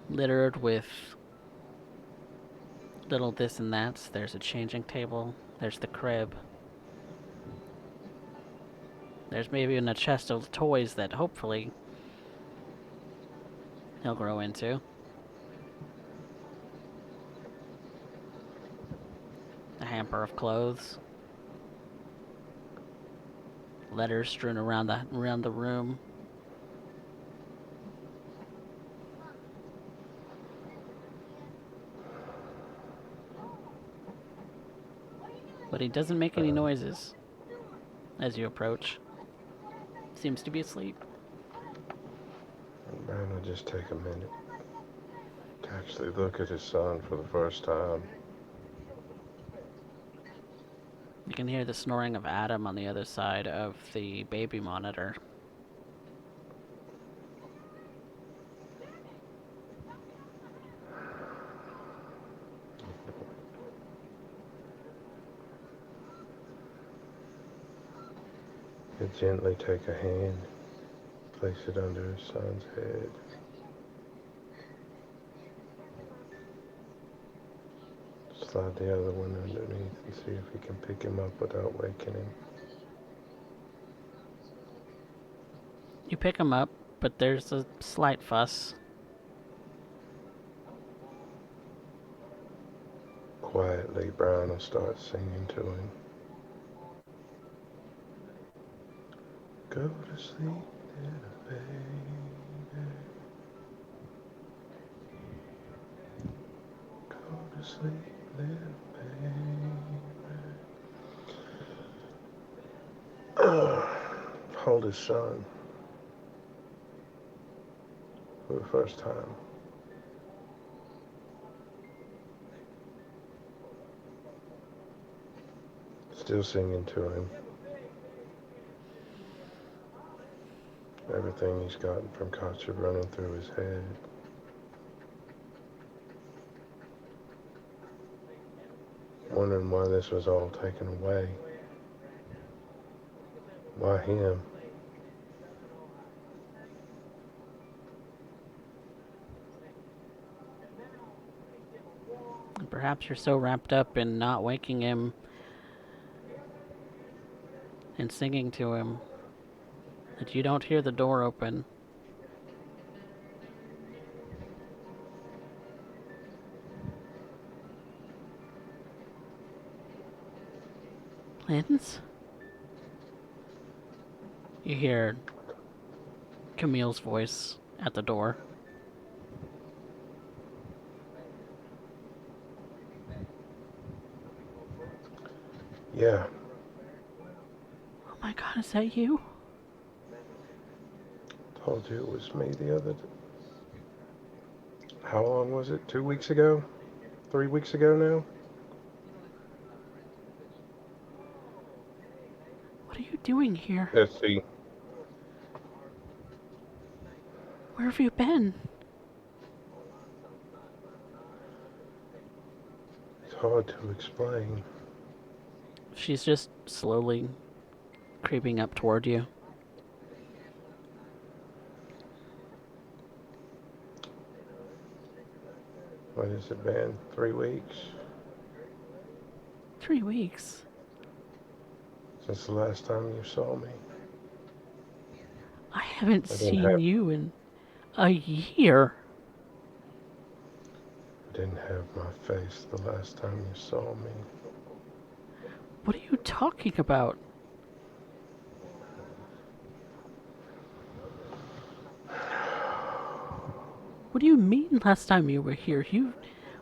Speaker 1: littered with little this and that. There's a changing table. There's the crib. There's maybe even a chest of toys that hopefully he'll grow into. A hamper of clothes. Letters strewn around the room. But he doesn't make any noises as you approach. Seems to be asleep.
Speaker 2: Bryan will just take a minute to actually look at his son for the first time.
Speaker 1: You can hear the snoring of Adam on the other side of the baby monitor.
Speaker 2: He'll gently take a hand, place it under his son's head. Slide the other one underneath and see if he can pick him up without waking him.
Speaker 1: You pick him up, but there's a slight fuss.
Speaker 2: Quietly, Bryan will start singing to him. Go to sleep, little baby. Go to sleep, little baby. Hold his son for the first time. Still singing to him. Everything he's gotten from Katja running through his head. Wondering why this was all taken away. Why him?
Speaker 1: Perhaps you're so wrapped up in not waking him and singing to him that you don't hear the door open. Linz? You hear Camille's voice at the door.
Speaker 2: Yeah,
Speaker 1: Oh my god, is that you?
Speaker 2: told you it was me the other day. How long was it? 2 weeks ago? 3 weeks ago now?
Speaker 1: What are you doing here?
Speaker 2: Let's see.
Speaker 1: Where have you been?
Speaker 2: It's hard to explain.
Speaker 1: She's just slowly creeping up toward you.
Speaker 2: What has it been? 3 weeks?
Speaker 1: 3 weeks?
Speaker 2: Since the last time you saw me.
Speaker 1: I haven't
Speaker 2: I didn't
Speaker 1: seen
Speaker 2: have
Speaker 1: you in a year.
Speaker 2: I didn't have my face the last time you saw me.
Speaker 1: What are you talking about? What do you mean last time you were here?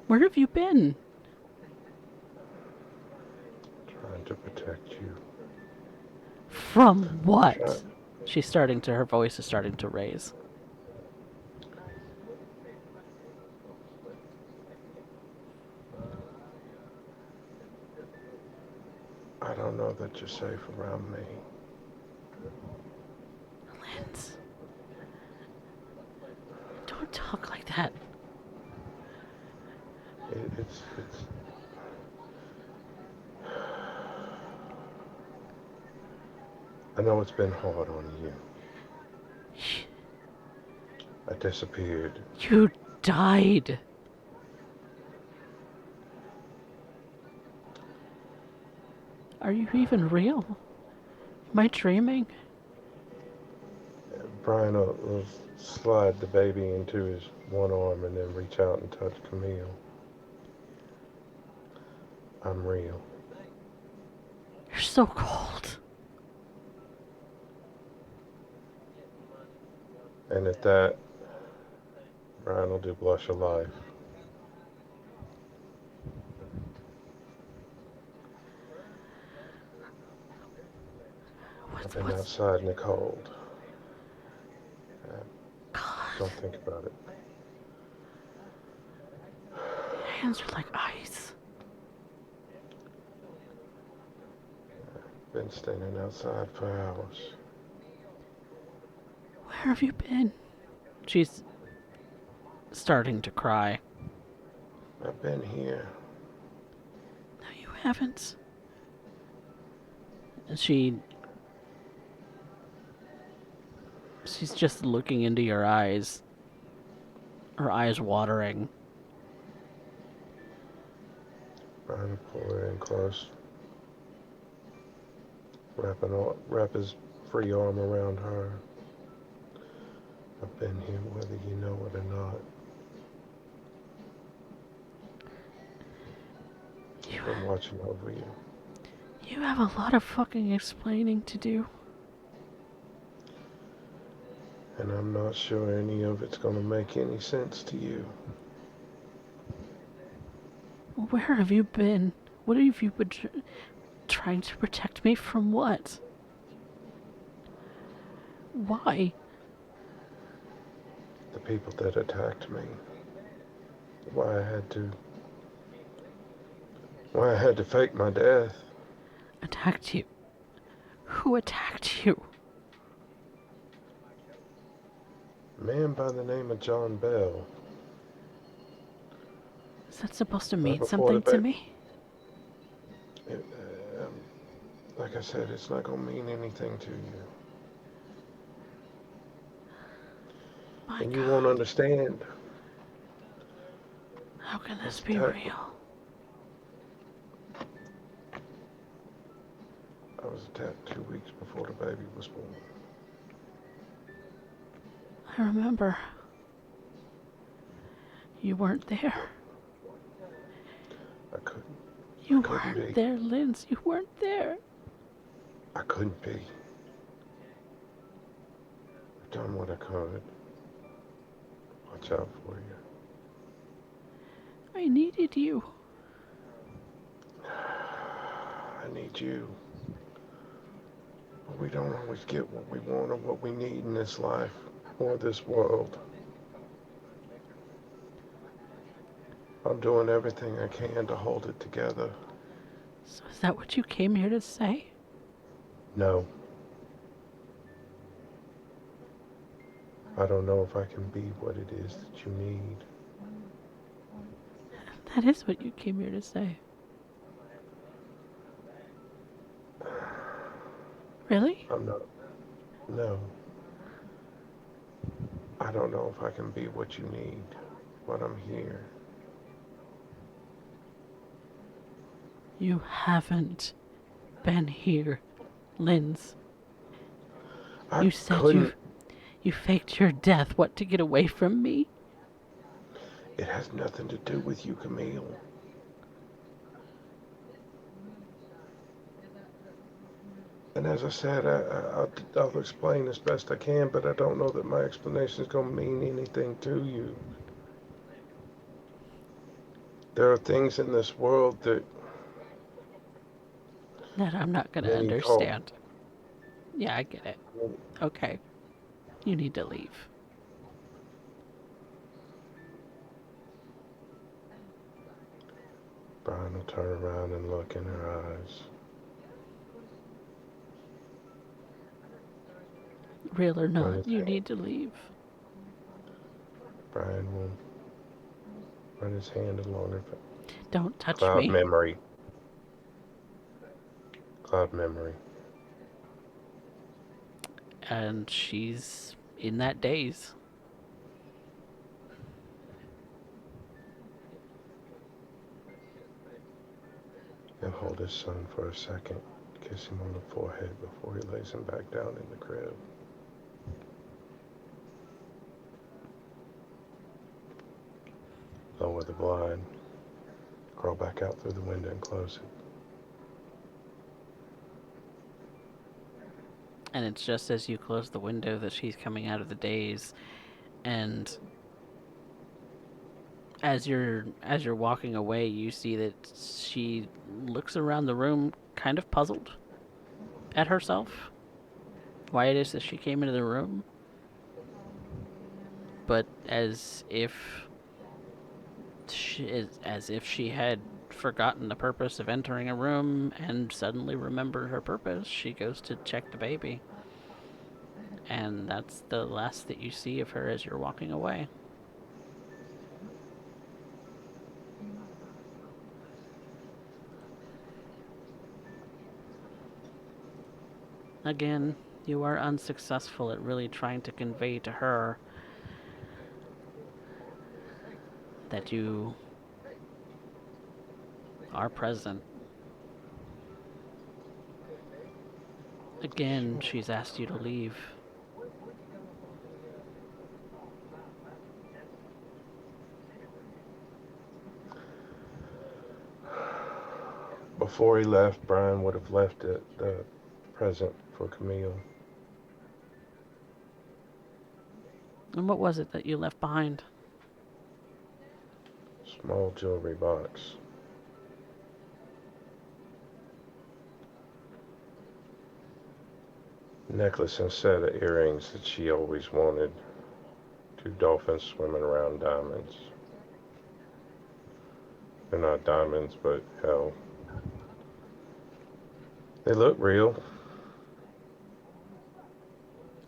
Speaker 1: Where have you been?
Speaker 2: Trying to protect you.
Speaker 1: From what?
Speaker 2: Try-
Speaker 1: Her voice is starting to raise.
Speaker 2: I don't know that you're safe around me.
Speaker 1: Linz, don't talk like that.
Speaker 2: It's. I know it's been hard on you. I disappeared.
Speaker 1: You died. Are you even real? Am I dreaming?
Speaker 2: Bryan will slide the baby into his one arm and then reach out and touch Camille. I'm real.
Speaker 1: You're so cold.
Speaker 2: And at that, Bryan will do blush of life. I've been
Speaker 1: What's
Speaker 2: outside in the cold.
Speaker 1: God?
Speaker 2: Don't think about it.
Speaker 1: Your hands are like ice.
Speaker 2: Been standing outside for hours.
Speaker 1: Where have you been? She's starting to cry.
Speaker 2: I've been here.
Speaker 1: No, you haven't. And she's just looking into your eyes. Her eyes watering.
Speaker 2: Bryan will pull her in close. Wrap his free arm around her. I've been here whether you know it or not. Been watching over you.
Speaker 1: You have a lot of fucking explaining to do.
Speaker 2: And I'm not sure any of it's gonna make any sense to you.
Speaker 1: Where have you been? What have you been trying to protect me from what? Why?
Speaker 2: The people that attacked me. Why I had to fake my death.
Speaker 1: Attacked you? Who attacked you?
Speaker 2: A man by the name of John Bell.
Speaker 1: Is that supposed to
Speaker 2: Right
Speaker 1: mean
Speaker 2: before the
Speaker 1: something to
Speaker 2: baby.
Speaker 1: me?
Speaker 2: Like I said, it's not gonna mean anything to you.
Speaker 1: My
Speaker 2: And you won't
Speaker 1: God.
Speaker 2: understand.
Speaker 1: How can
Speaker 2: I
Speaker 1: this
Speaker 2: was
Speaker 1: be
Speaker 2: attacked.
Speaker 1: real?
Speaker 2: I was attacked 2 weeks before the baby was born.
Speaker 1: I remember. You weren't there.
Speaker 2: I couldn't.
Speaker 1: You
Speaker 2: Couldn't
Speaker 1: weren't
Speaker 2: be.
Speaker 1: there, Linz. You weren't there.
Speaker 2: I couldn't be. I've done what I could. Watch out for you.
Speaker 1: I needed you.
Speaker 2: I need you. But we don't always get what we want or what we need in this life or this world. I'm doing everything I can to hold it together.
Speaker 1: So is that what you came here to say?
Speaker 2: No, I don't know if I can be what it is that you need.
Speaker 1: That is what you came here to say. Really?
Speaker 2: I'm not. No, I don't know if I can be what you need, but I'm here.
Speaker 1: You haven't been here, Linz.
Speaker 2: I
Speaker 1: You said
Speaker 2: couldn't.
Speaker 1: you faked your death, what, to get away from me?
Speaker 2: It has nothing to do with you, Camille. And as I said, I'll explain as best I can, but I don't know that my explanation is going to mean anything to you. There are things in this world that
Speaker 1: That I'm not gonna
Speaker 2: many call.
Speaker 1: understand. Yeah, I get it. Okay. You need to leave.
Speaker 2: Bryan will turn around and look in her eyes.
Speaker 1: Real or
Speaker 2: Run
Speaker 1: not,
Speaker 2: his
Speaker 1: you
Speaker 2: hand.
Speaker 1: need to leave.
Speaker 2: Bryan will run his hand along her
Speaker 1: Don't touch
Speaker 2: cloud
Speaker 1: me.
Speaker 2: memory. Cloud memory.
Speaker 1: And she's in that daze.
Speaker 2: He'll hold his son for a second, kiss him on the forehead before he lays him back down in the crib. Lower the blind, crawl back out through the window and close it.
Speaker 1: And it's just as you close the window that she's coming out of the daze. And as you're walking away, you see that she looks around the room kind of puzzled at herself. Why it is that she came into the room. But as if she had forgotten the purpose of entering a room and suddenly remembered her purpose, she goes to check the baby. And that's the last that you see of her as you're walking away. Again, you are unsuccessful at really trying to convey to her that you are present. Again, she's asked you to leave.
Speaker 2: Before he left, Bryan would have left the present for Camille.
Speaker 1: And what was it that you left behind?
Speaker 2: Small jewelry box. Necklace and set of earrings that she always wanted. Two dolphins swimming around diamonds. They're not diamonds, but hell, they look real.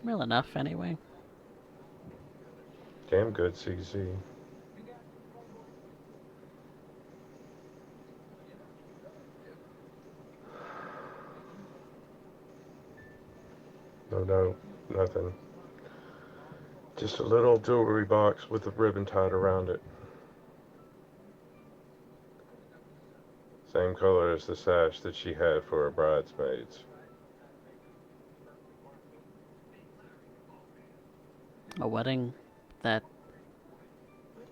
Speaker 1: Real enough, anyway.
Speaker 2: Damn good CZ. No, nothing. Just a little jewelry box with a ribbon tied around it. Same color as the sash that she had for her bridesmaids.
Speaker 1: A wedding that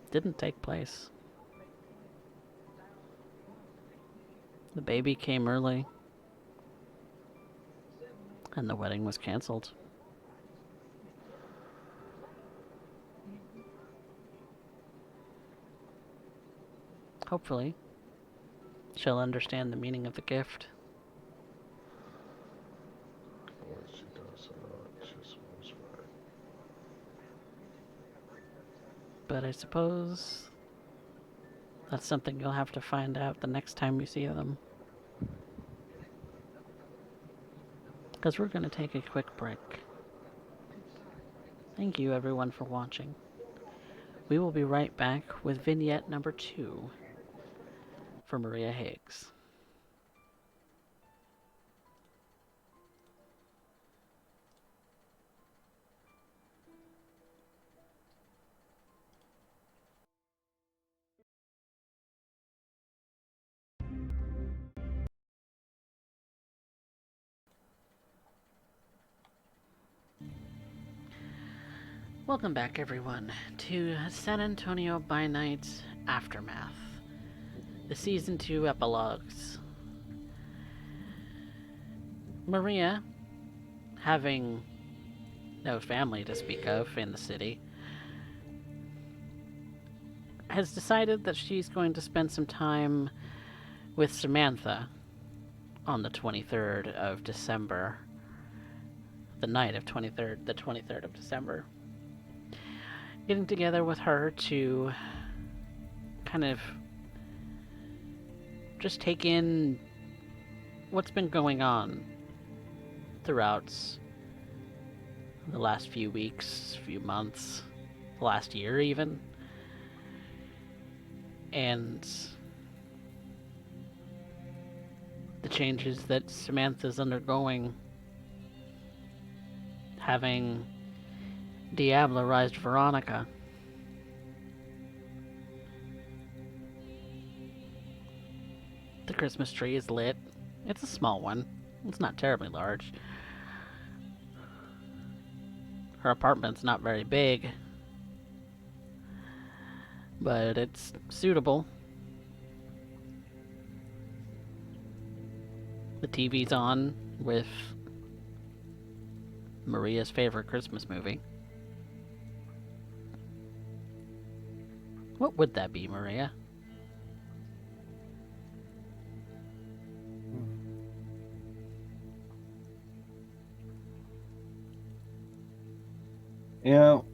Speaker 1: didn't take place. The baby came early. And the wedding was canceled. Hopefully, she'll understand the meaning of the gift.
Speaker 2: What she does or not, just was right.
Speaker 1: But I suppose that's something you'll have to find out the next time you see them. Because we're going to take a quick break. Thank you, everyone, for watching. We will be right back with vignette number 2 for Maria Higgs. Welcome back, everyone, to San Antonio by Night Aftermath, the Season 2 Epilogues. Maria, having no family to speak of in the city, has decided that she's going to spend some time with Samantha on the 23rd of December, the night of the 23rd of December. Getting together with her to kind of just take in what's been going on throughout the last few weeks, few months, last year even. And the changes that Samantha's undergoing, having diablerized Veronica. The Christmas tree is lit. It's a small one. It's not terribly large. Her apartment's not very big, but it's suitable. The TV's on with Maria's favorite Christmas movie. What would that be, Maria?
Speaker 3: You know,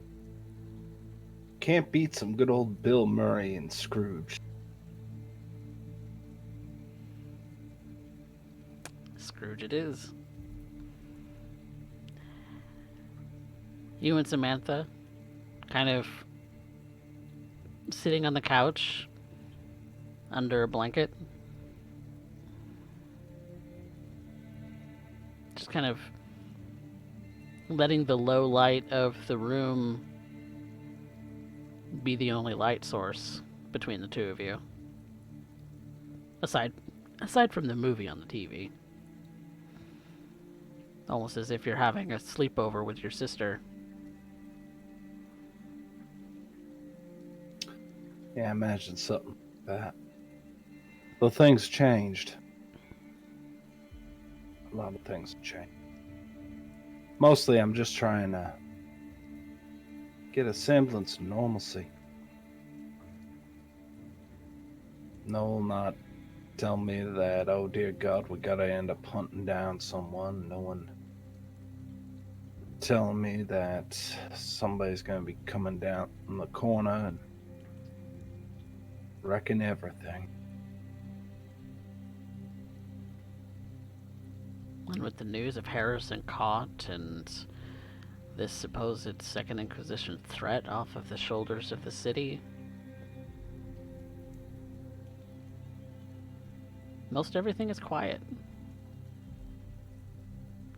Speaker 3: can't beat some good old Bill Murray and Scrooge.
Speaker 1: Scrooge it is. You and Samantha kind of sitting on the couch under a blanket. Just kind of letting the low light of the room be the only light source between the two of you. Aside from the movie on the TV. Almost as if you're having a sleepover with your sister.
Speaker 3: Yeah, imagine something like that. Though things changed. A lot of things changed. Mostly I'm just trying to get a semblance of normalcy. No, not tell me that, oh dear God, we gotta end up hunting down someone. No one telling me that somebody's gonna be coming down in the corner and wrecking everything.
Speaker 1: And with the news of Harrison caught and this supposed Second Inquisition threat off of the shoulders of the city, most everything is quiet.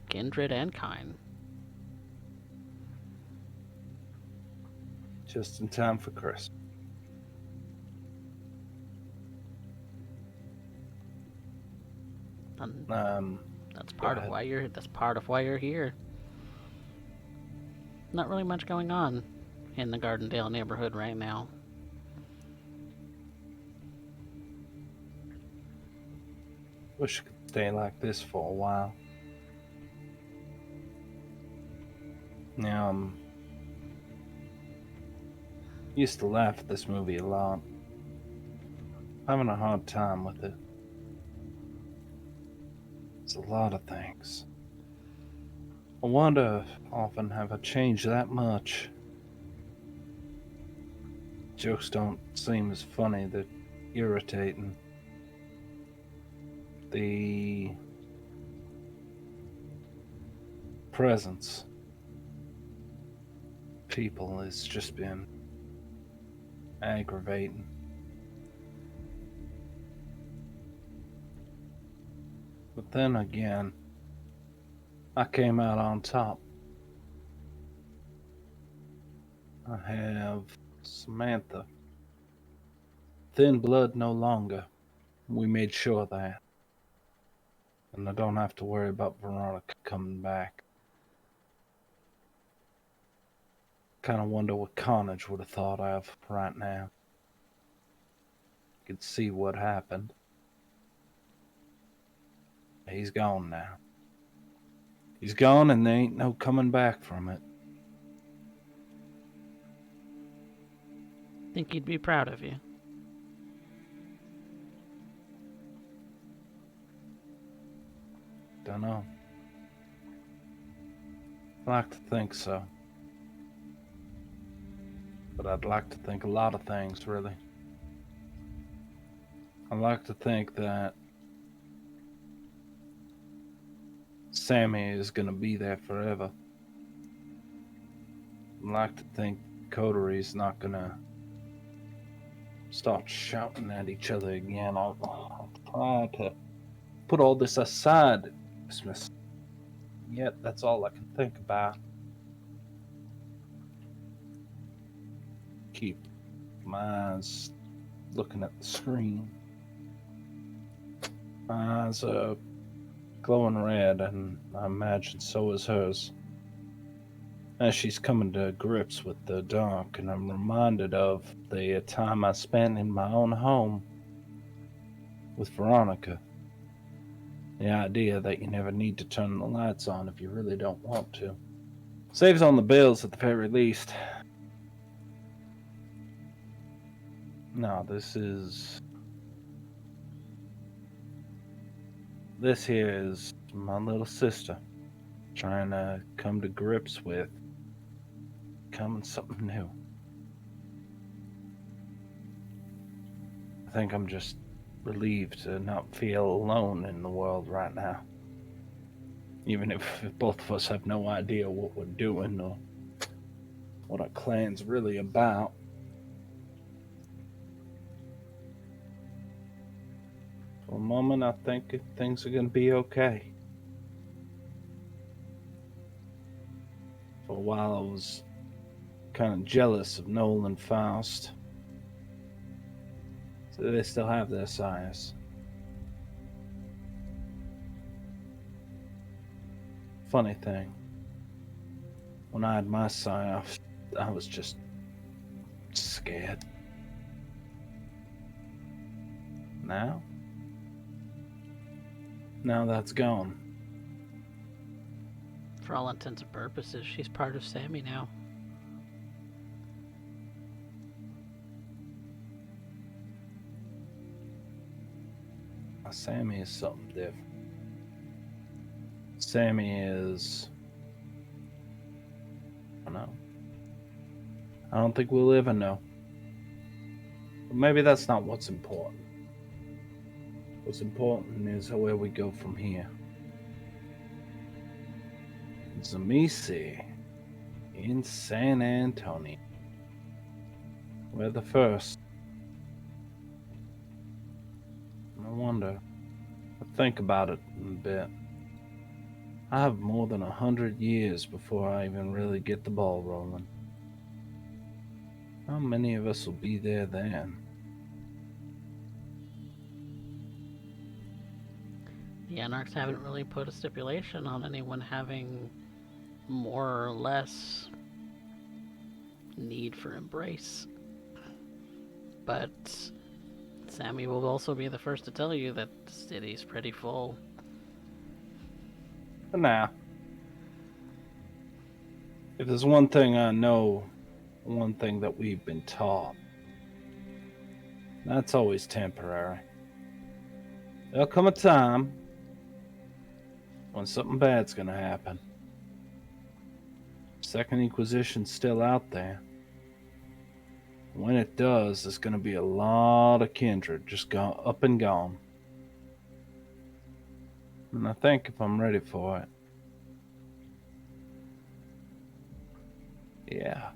Speaker 1: Kindred and kind.
Speaker 3: Just in time for Christmas.
Speaker 1: And that's
Speaker 3: Go
Speaker 1: part of
Speaker 3: ahead.
Speaker 1: why you're here. Not really much going on in the Gardendale neighborhood right now.
Speaker 3: Wish it could stay like this for a while. Used to laugh at this movie a lot. Having a hard time with it. It's a lot of things. I wonder if often have I changed that much. Jokes don't seem as funny, they're irritating. The presence people has just been aggravating. But then again, I came out on top. I have Samantha. Thin blood no longer. We made sure of that. And I don't have to worry about Veronica coming back. Kind of wonder what Carnage would have thought of right now. Could see what happened. He's gone now. He's gone and there ain't no coming back from it.
Speaker 1: Think he'd be proud of you.
Speaker 3: Dunno. I like to think so. But I'd like to think a lot of things, really. I like to think that Sammy is gonna be there forever. I like to think Coteries not gonna start shouting at each other again. I'll try to put all this aside at Christmas. Yet that's all I can think about. Keep my eyes looking at the screen. My eyes are glowing red, and I imagine so is hers. As she's coming to grips with the dark, and I'm reminded of the time I spent in my own home with Veronica. The idea that you never need to turn the lights on if you really don't want to. Saves on the bills at the very least. No, this here is my little sister trying to come to grips with becoming something new. I think I'm just relieved to not feel alone in the world right now. Even if both of us have no idea what we're doing or what our clan's really about. For a moment, I think things are going to be okay. For a while, I was kind of jealous of Noel and Faust. So they still have their sires. Funny thing, when I had my sire, I was just scared. Now that's gone.
Speaker 1: For all intents and purposes, she's part of Sammy now.
Speaker 3: Sammy is something different. Sammy is... I don't know. I don't think we'll ever know. But maybe that's not what's important. What's important is where we go from here. Zamisi in San Antonio. We're the first. I wonder. I think about it a bit. I have more than 100 years before I even really get the ball rolling. How many of us will be there then?
Speaker 1: The Anarchs haven't really put a stipulation on anyone having more or less need for embrace. But Sammy will also be the first to tell you that the city's pretty full.
Speaker 3: For now. If there's one thing I know, one thing that we've been taught, that's always temporary. There'll come a time when something bad's gonna happen. Second Inquisition's still out there. When it does, there's gonna be a lot of kindred just gone up and gone. And I think if I'm ready for it, yeah,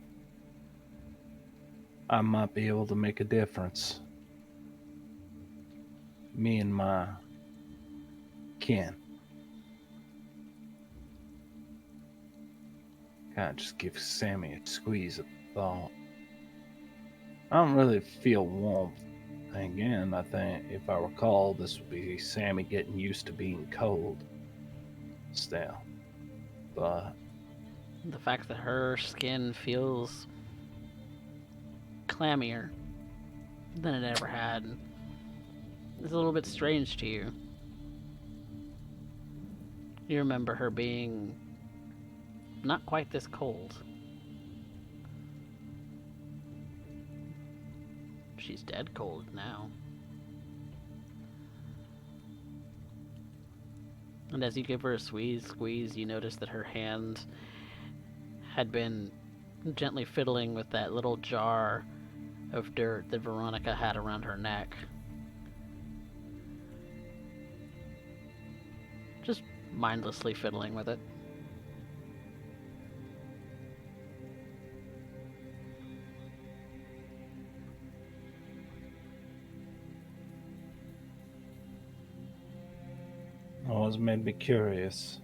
Speaker 3: I might be able to make a difference. Me and my kin. Can't just give Sammy a squeeze at the thought. I don't really feel warmth. Again, I think, if I recall, this would be Sammy getting used to being cold. Still. But
Speaker 1: The fact that her skin feels clammier than it ever had is a little bit strange to you. You remember her being not quite this cold. She's dead cold now. And as you give her a squeeze, you notice that her hand had been gently fiddling with that little jar of dirt that Veronica had around her neck. Just mindlessly fiddling with it.
Speaker 3: always made me curious.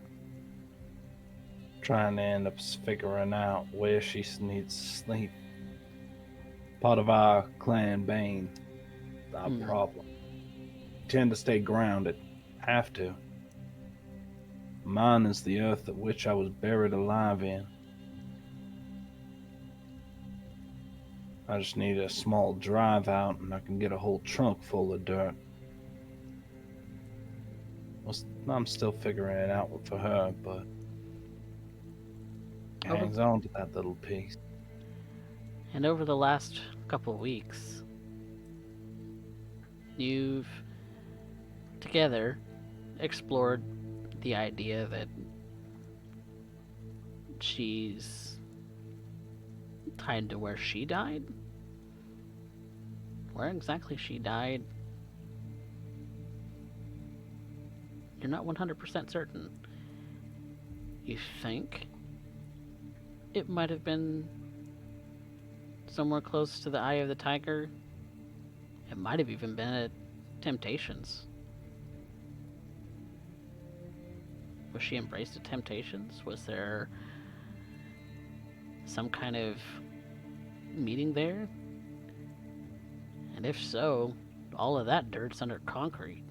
Speaker 3: Trying to end up figuring out where she needs to sleep. Part of our clan bane, our problem. Tend to stay grounded. Have to. Mine is the earth at which I was buried alive in. I just need a small drive out and I can get a whole trunk full of dirt. I'm still figuring it out for her, but hangs on to that little piece.
Speaker 1: And over the last couple weeks, you've together explored the idea that she's tied to where she died. Where exactly she died, you're not 100% certain. You think it might have been somewhere close to the Eye of the Tiger. It might have even been at Temptations. Was she embraced at Temptations? Was there some kind of meeting there? And if so, all of that dirt's under concrete.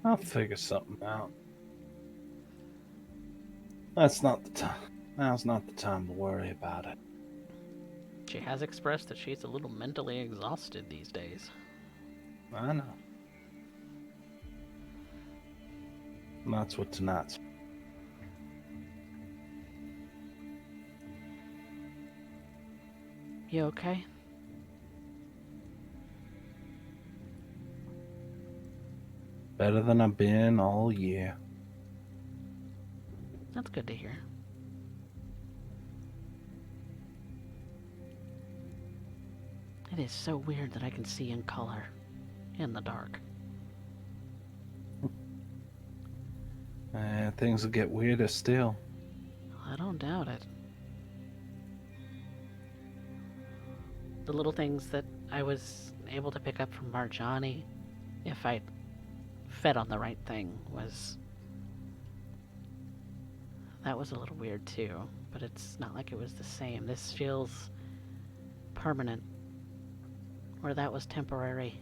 Speaker 3: I'll figure something out. That's not the time. Now's not the time to worry about it.
Speaker 1: She has expressed that she's a little mentally exhausted these days.
Speaker 3: I know. And that's what tonight's.
Speaker 1: You okay?
Speaker 3: Better than I've been all year.
Speaker 1: That's good to hear. It is so weird that I can see in color in the dark.
Speaker 3: Things will get weirder still.
Speaker 1: I don't doubt it. The little things that I was able to pick up from Marjani, if I fed on the right thing, that was a little weird too, but it's not like it was the same. This feels permanent, where that was temporary.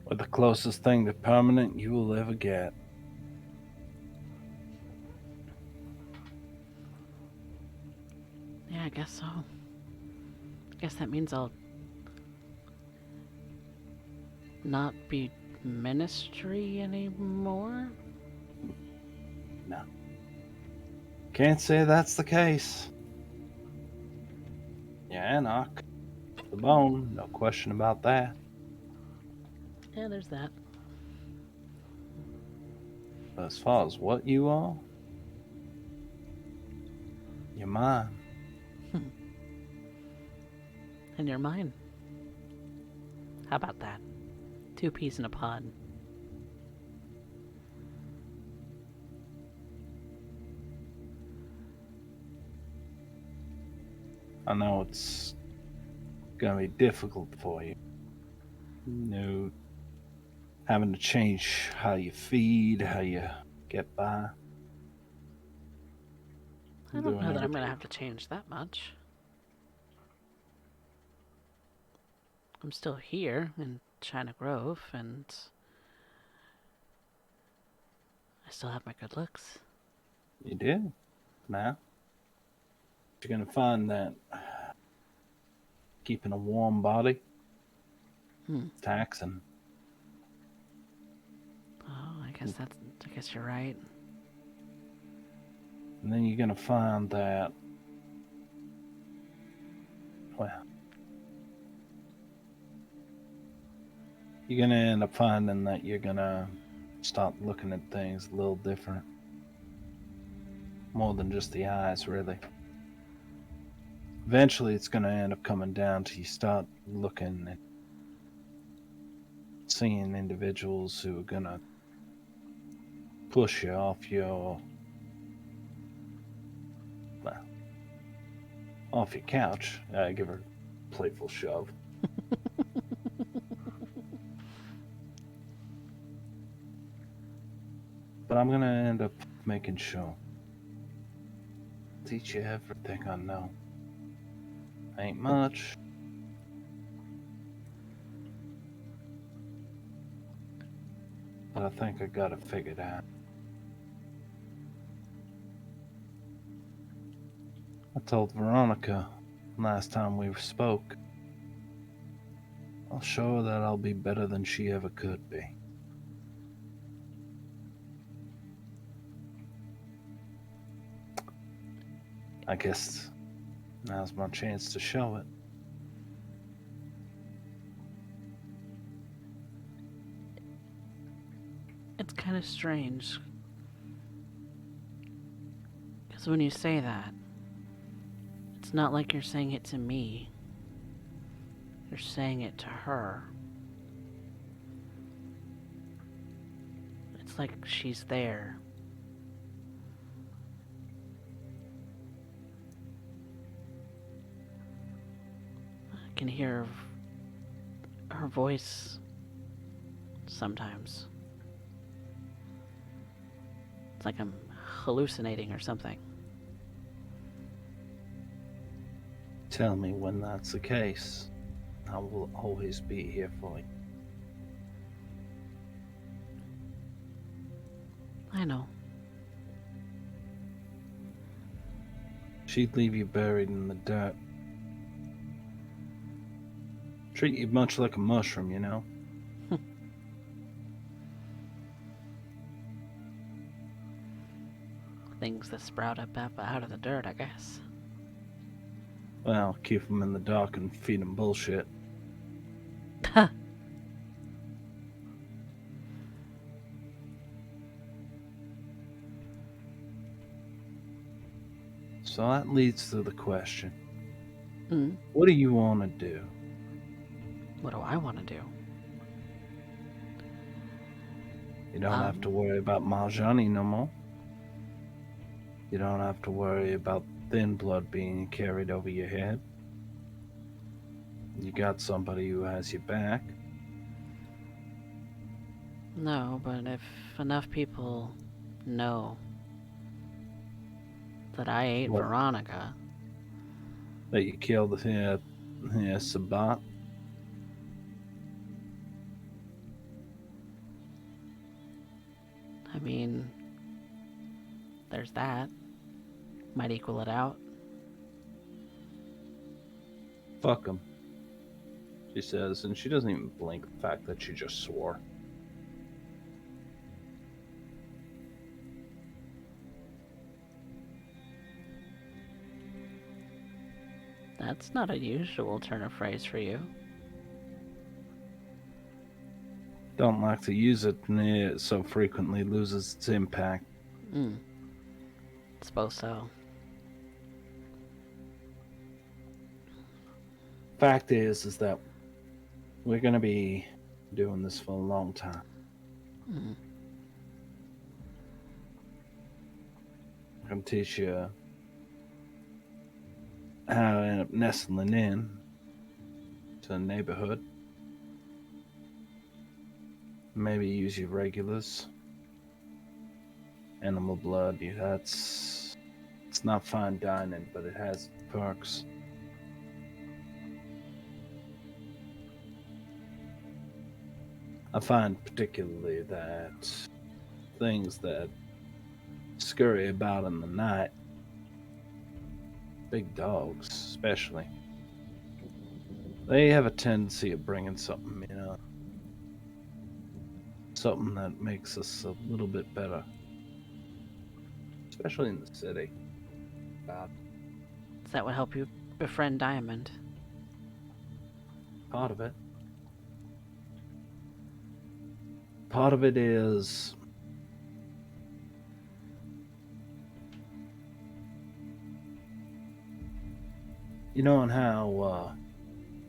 Speaker 3: We're the closest thing to permanent you will ever get.
Speaker 1: Yeah, I guess so. I guess that means I'll not be ministry anymore?
Speaker 3: No. Can't say that's the case. Yeah, knock the bone, no question about that.
Speaker 1: Yeah, there's that.
Speaker 3: But as far as what you are, you're mine.
Speaker 1: And you're mine. How about that? Two peas in a pod.
Speaker 3: I know it's gonna be difficult for you. No, having to change how you feed, how you get by.
Speaker 1: I don't
Speaker 3: Doing
Speaker 1: know that I'm going to
Speaker 3: everything.
Speaker 1: have to change that much. I'm still here in China Grove, and I still have my good looks.
Speaker 3: You do now. You're gonna find that keeping a warm body
Speaker 1: Hmm.
Speaker 3: is taxing.
Speaker 1: Oh, I guess you're right.
Speaker 3: And then you're gonna find that, well, you're gonna end up finding that you're gonna start looking at things a little different. More than just the eyes, really. Eventually, it's gonna end up coming down to you start looking and seeing individuals who are gonna push you off well, off your couch. Give her a playful shove. But I'm gonna end up making sure. Teach you everything I know. Ain't much. But I think I got it figured out. I told Veronica last time we spoke, I'll show her that I'll be better than she ever could be. I guess now's my chance to show it.
Speaker 1: It's kind of strange. Because when you say that, it's not like you're saying it to me. You're saying it to her. It's like she's there. I can hear her voice sometimes. It's like I'm hallucinating or something.
Speaker 3: Tell me when that's the case. I will always be here for you.
Speaker 1: I know.
Speaker 3: She'd leave you buried in the dirt. Treat you much like a mushroom, you know?
Speaker 1: Things that sprout up out of the dirt, I guess.
Speaker 3: Well, keep them in the dark and feed them bullshit. So that leads to the question. What do you want to do?
Speaker 1: What do I want to do?
Speaker 3: You don't have to worry about Marjani no more. You don't have to worry about thin blood being carried over your head. You got somebody who has your back.
Speaker 1: No, but if enough people know that I ate
Speaker 3: What?
Speaker 1: Veronica,
Speaker 3: That you killed Sabat.
Speaker 1: I mean, there's that. Might equal it out.
Speaker 3: Fuck him, she says, and she doesn't even blink the fact that she just swore.
Speaker 1: That's not a usual turn of phrase for you.
Speaker 3: Don't like to use it, and it so frequently loses its impact.
Speaker 1: Suppose so.
Speaker 3: Fact is that we're going to be doing this for a long time. I'm going to teach you how to end up nestling in to the neighborhood. Maybe use your regulars. Animal blood, it's not fine dining, but it has perks. I find particularly that things that scurry about in the night, big dogs especially, they have a tendency of bringing something, something that makes us a little bit better, especially in the city.
Speaker 1: Does that would help you befriend Diamond?
Speaker 3: Part of it. Part of it is you know on how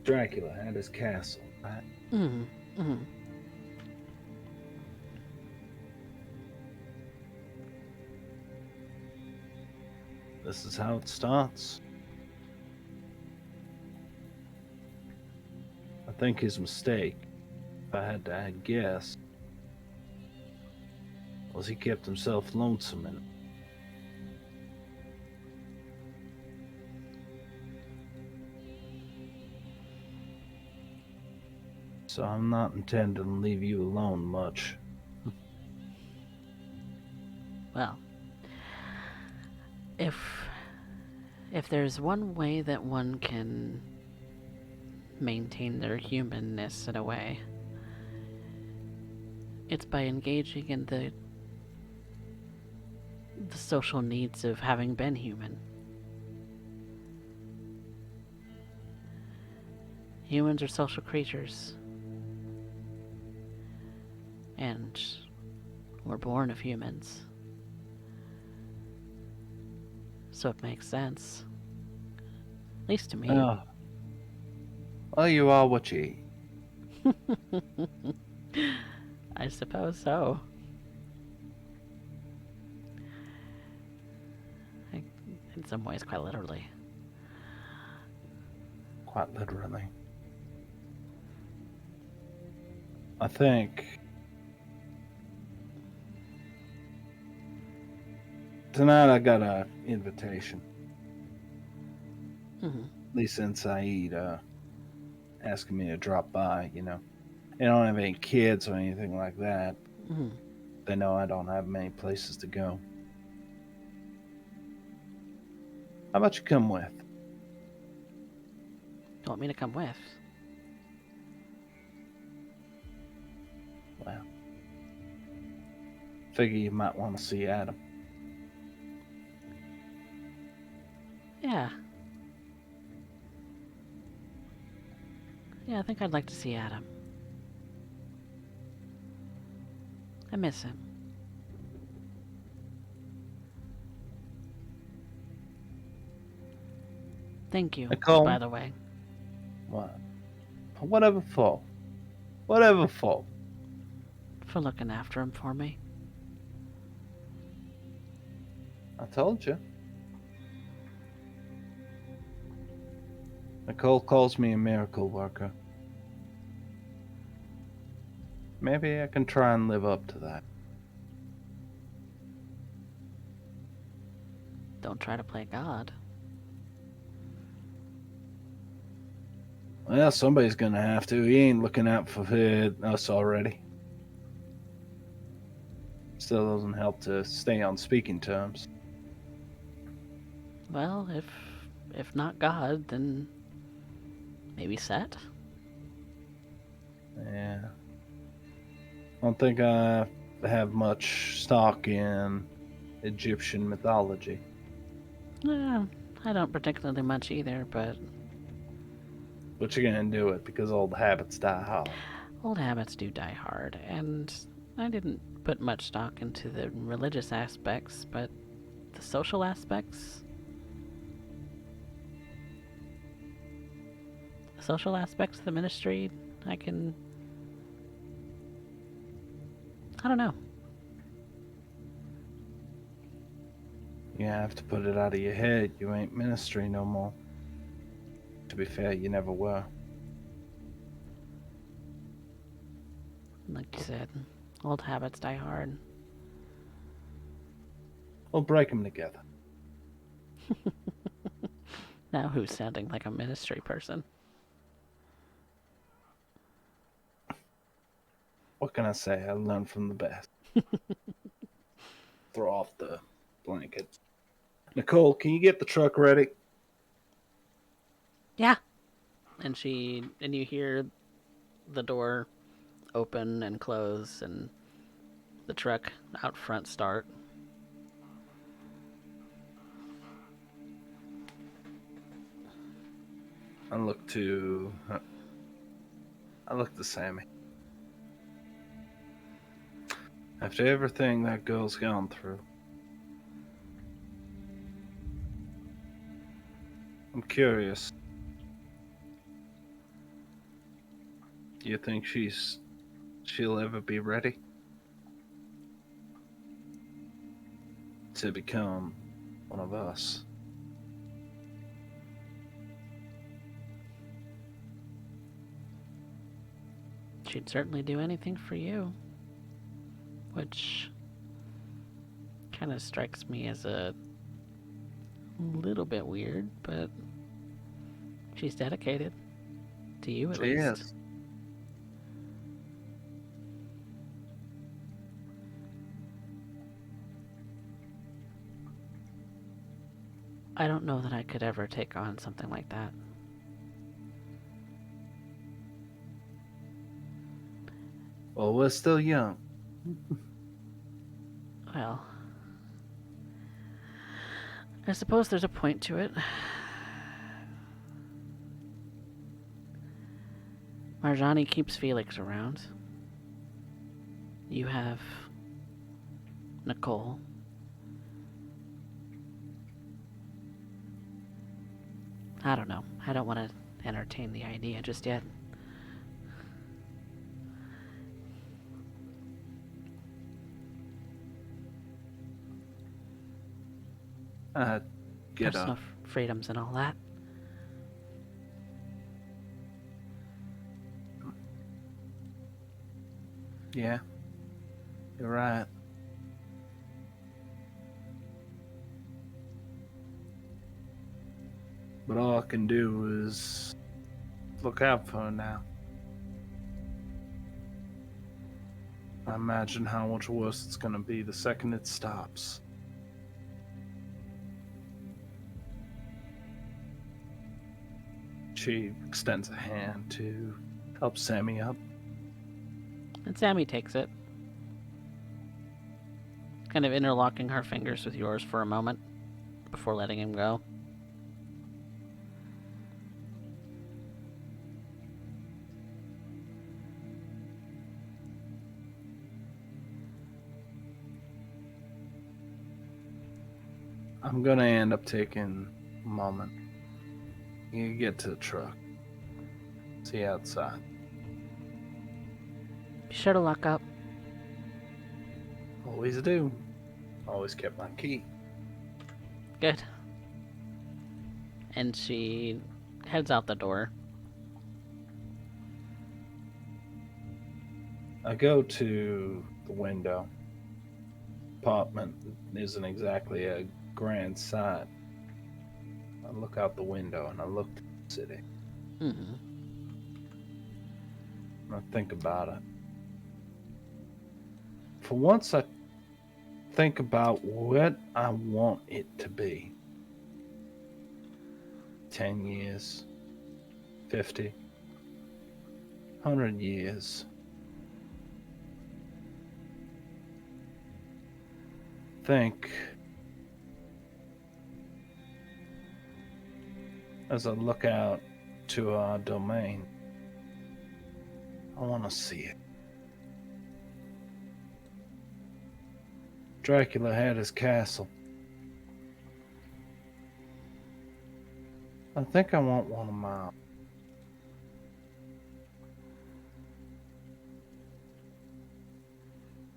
Speaker 3: Dracula had his castle, right? This is how it starts. I think his mistake, if I had to guess, was he kept himself lonesome in it. So I'm not intending to leave you alone much.
Speaker 1: Well, if there's one way that one can maintain their humanness in a way, it's by engaging in the social needs of having been human. Humans are social creatures. And we're born of humans. So it makes sense. At least to me.
Speaker 3: Well, you are what you eat.
Speaker 1: I suppose so. In some ways, quite literally.
Speaker 3: Quite literally. I think tonight I got an invitation. Lisa and Saeed asking me to drop by, They don't have any kids or anything like that. They know I don't have many places to go. How about you come with?
Speaker 1: You want me to come with?
Speaker 3: Well, figure you might want to see Adam.
Speaker 1: Yeah. Yeah, I think I'd like to see Adam. I miss him. Thank you,
Speaker 3: Nicole?
Speaker 1: by the way.
Speaker 3: What? Whatever for. Whatever for.
Speaker 1: For looking after him for me.
Speaker 3: I told you. Nicole calls me a miracle worker. Maybe I can try and live up to that.
Speaker 1: Don't try to play God.
Speaker 3: Well, somebody's gonna have to. He ain't looking out for us already. Still doesn't help to stay on speaking terms.
Speaker 1: Well, if not God, then maybe Set?
Speaker 3: Yeah. I don't think I have much stock in Egyptian mythology.
Speaker 1: I don't particularly much either, but
Speaker 3: But you're gonna do it because old habits die hard.
Speaker 1: Old habits do die hard, and I didn't put much stock into the religious aspects, but the social aspects. The social aspects of the ministry, I can. I don't know.
Speaker 3: You have to put it out of your head. You ain't ministry no more. To be fair, you never were.
Speaker 1: Like you said, old habits die hard.
Speaker 3: We'll break them together.
Speaker 1: Now who's sounding like a ministry person?
Speaker 3: What can I say? I learned from the best. Throw off the blanket. Nicole, can you get the truck ready?
Speaker 1: Yeah. And you hear the door open and close and the truck out front start.
Speaker 3: I look to Sammy. After everything that girl's gone through, I'm curious. Do you think she'll ever be ready to become one of us?
Speaker 1: She'd certainly do anything for you. Which kind of strikes me as a little bit weird, but she's dedicated. To you, at
Speaker 3: She
Speaker 1: least.
Speaker 3: is.
Speaker 1: I don't know that I could ever take on something like that.
Speaker 3: Well, we're still young.
Speaker 1: Well, I suppose there's a point to it. Marjani keeps Felix around. You have Nicole. I don't know. I don't want to entertain the idea just yet.
Speaker 3: Get
Speaker 1: Personal
Speaker 3: up.
Speaker 1: freedoms and all that.
Speaker 3: Yeah, you're right. But all I can do is look out for her now. I imagine how much worse it's gonna be the second it stops. She extends a hand to help Sammy up.
Speaker 1: And Sammy takes it, kind of interlocking her fingers with yours for a moment before letting him go.
Speaker 3: I'm gonna end up taking a moment. You get to the truck. See you outside.
Speaker 1: Be sure to lock up.
Speaker 3: Always do. Always kept my key.
Speaker 1: Good. And she heads out the door.
Speaker 3: I go to the window. Apartment isn't exactly a grand sight. I look out the window and I look to the city.
Speaker 1: Mm-hmm.
Speaker 3: And I think about it. For once, I think about what I want it to be. 10 years, 50, 100 years. Think as I look out to our domain. I want to see it. Dracula had his castle. I think I want one of my own.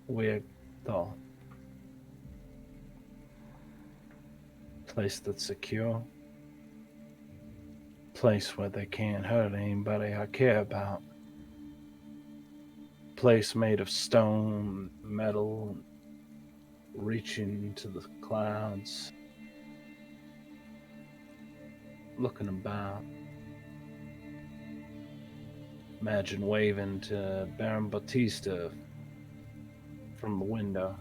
Speaker 3: Weird thought. Place that's secure. Place where they can't hurt anybody I care about. Place made of stone, metal, reaching into the clouds. Looking about. Imagine waving to Baron Batista from the window,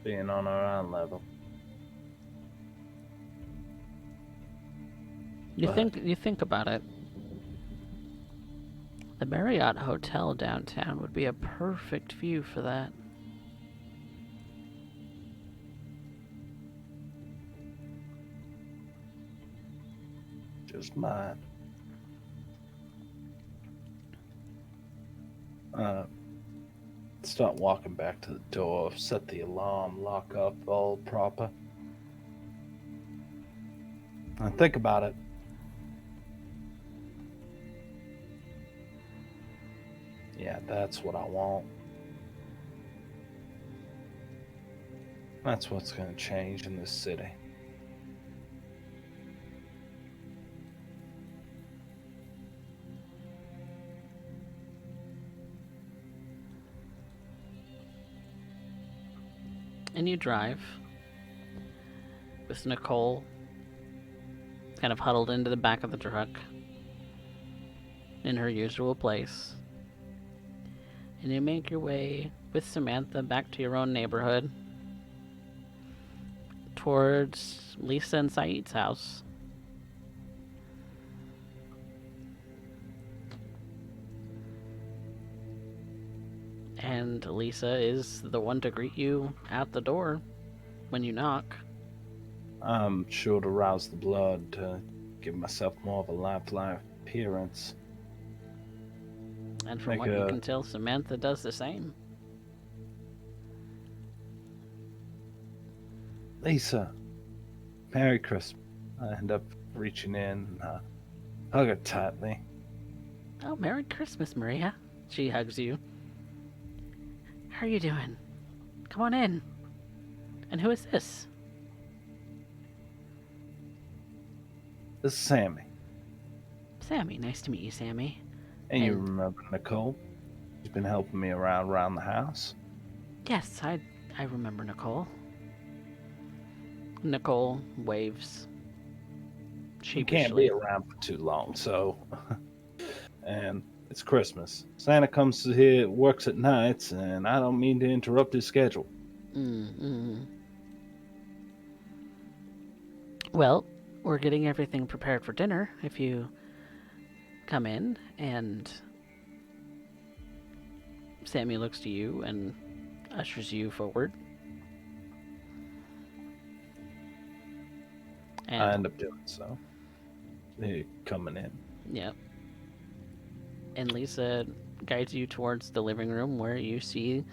Speaker 3: being on our eye level.
Speaker 1: You think about it. The Marriott Hotel downtown would be a perfect view for that.
Speaker 3: Just mine. Start walking back to the door, set the alarm, lock up all proper. And think about it. Yeah, that's what I want. That's what's going to change in this city.
Speaker 1: And you drive with Nicole kind of huddled into the back of the truck in her usual place. And you make your way with Samantha back to your own neighborhood towards Lisa and Saeed's house. And Lisa is the one to greet you out the door when you knock.
Speaker 3: I'm sure to rouse the blood to give myself more of a lifelike appearance.
Speaker 1: And from what you can tell, Samantha does the same.
Speaker 3: Lisa, Merry Christmas. I end up reaching in, hug her tightly.
Speaker 1: Oh, Merry Christmas, Maria. She hugs you. How are you doing? Come on in. And who is this?
Speaker 3: This is Sammy.
Speaker 1: Sammy. Nice to meet you, Sammy.
Speaker 3: And you remember Nicole? She's been helping me around the house.
Speaker 1: Yes, I remember Nicole. Nicole waves.
Speaker 3: She can't be around for too long, so... And it's Christmas. Santa comes here, works at nights, and I don't mean to interrupt his schedule.
Speaker 1: Well, we're getting everything prepared for dinner. If you come in, and Sammy looks to you and ushers you forward. And
Speaker 3: I end up doing so. They're coming in.
Speaker 1: Yep. And Lisa guides you towards the living room where you see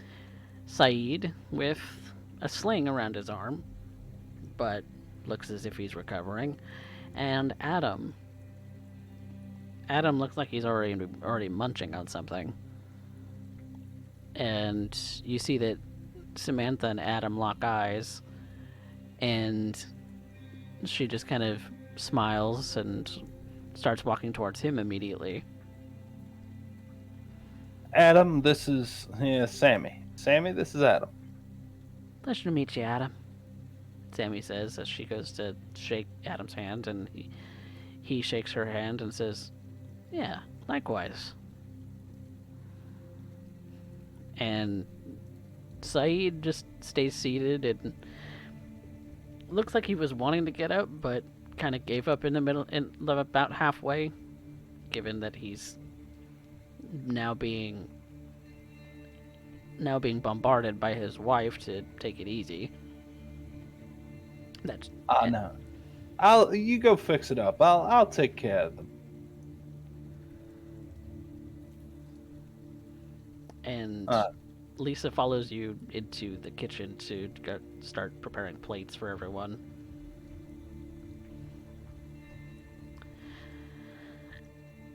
Speaker 1: Saeed with a sling around his arm, but looks as if he's recovering. And Adam. Adam looks like he's already munching on something. And you see that Samantha and Adam lock eyes, and she just kind of smiles and starts walking towards him immediately.
Speaker 3: Adam, this is Sammy. Sammy, this is Adam.
Speaker 1: Pleasure to meet you, Adam, Sammy says as she goes to shake Adam's hand, and he shakes her hand and says, yeah, likewise. And Saeed just stays seated and looks like he was wanting to get up, but kind of gave up in the middle, about halfway, given that he's now being bombarded by his wife to take it easy.
Speaker 3: No. You go fix it up. I'll take care of them.
Speaker 1: And
Speaker 3: Uh,
Speaker 1: Lisa follows you into the kitchen to start preparing plates for everyone.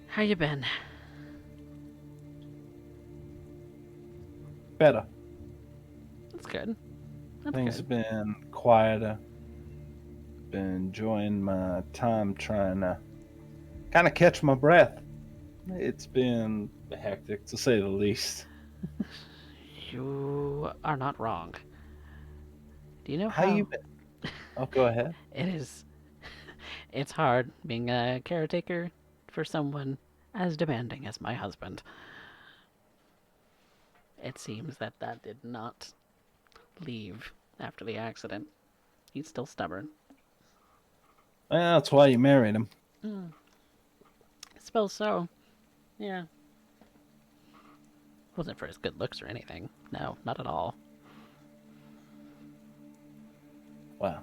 Speaker 1: How you been?
Speaker 3: better.
Speaker 1: That's good. That's
Speaker 3: Things
Speaker 1: good.
Speaker 3: have been quieter. Been enjoying my time trying to kind of catch my breath. It's been hectic to say the least.
Speaker 1: You are not wrong. Do you know
Speaker 3: How you
Speaker 1: how
Speaker 3: been? Oh, go ahead.
Speaker 1: it is? It's hard being a caretaker for someone as demanding as my husband. It seems that did not leave after the accident. He's still stubborn.
Speaker 3: Well, that's why you married him.
Speaker 1: Mm, I suppose so. Yeah. Wasn't for his good looks or anything. No, not at all.
Speaker 3: Well,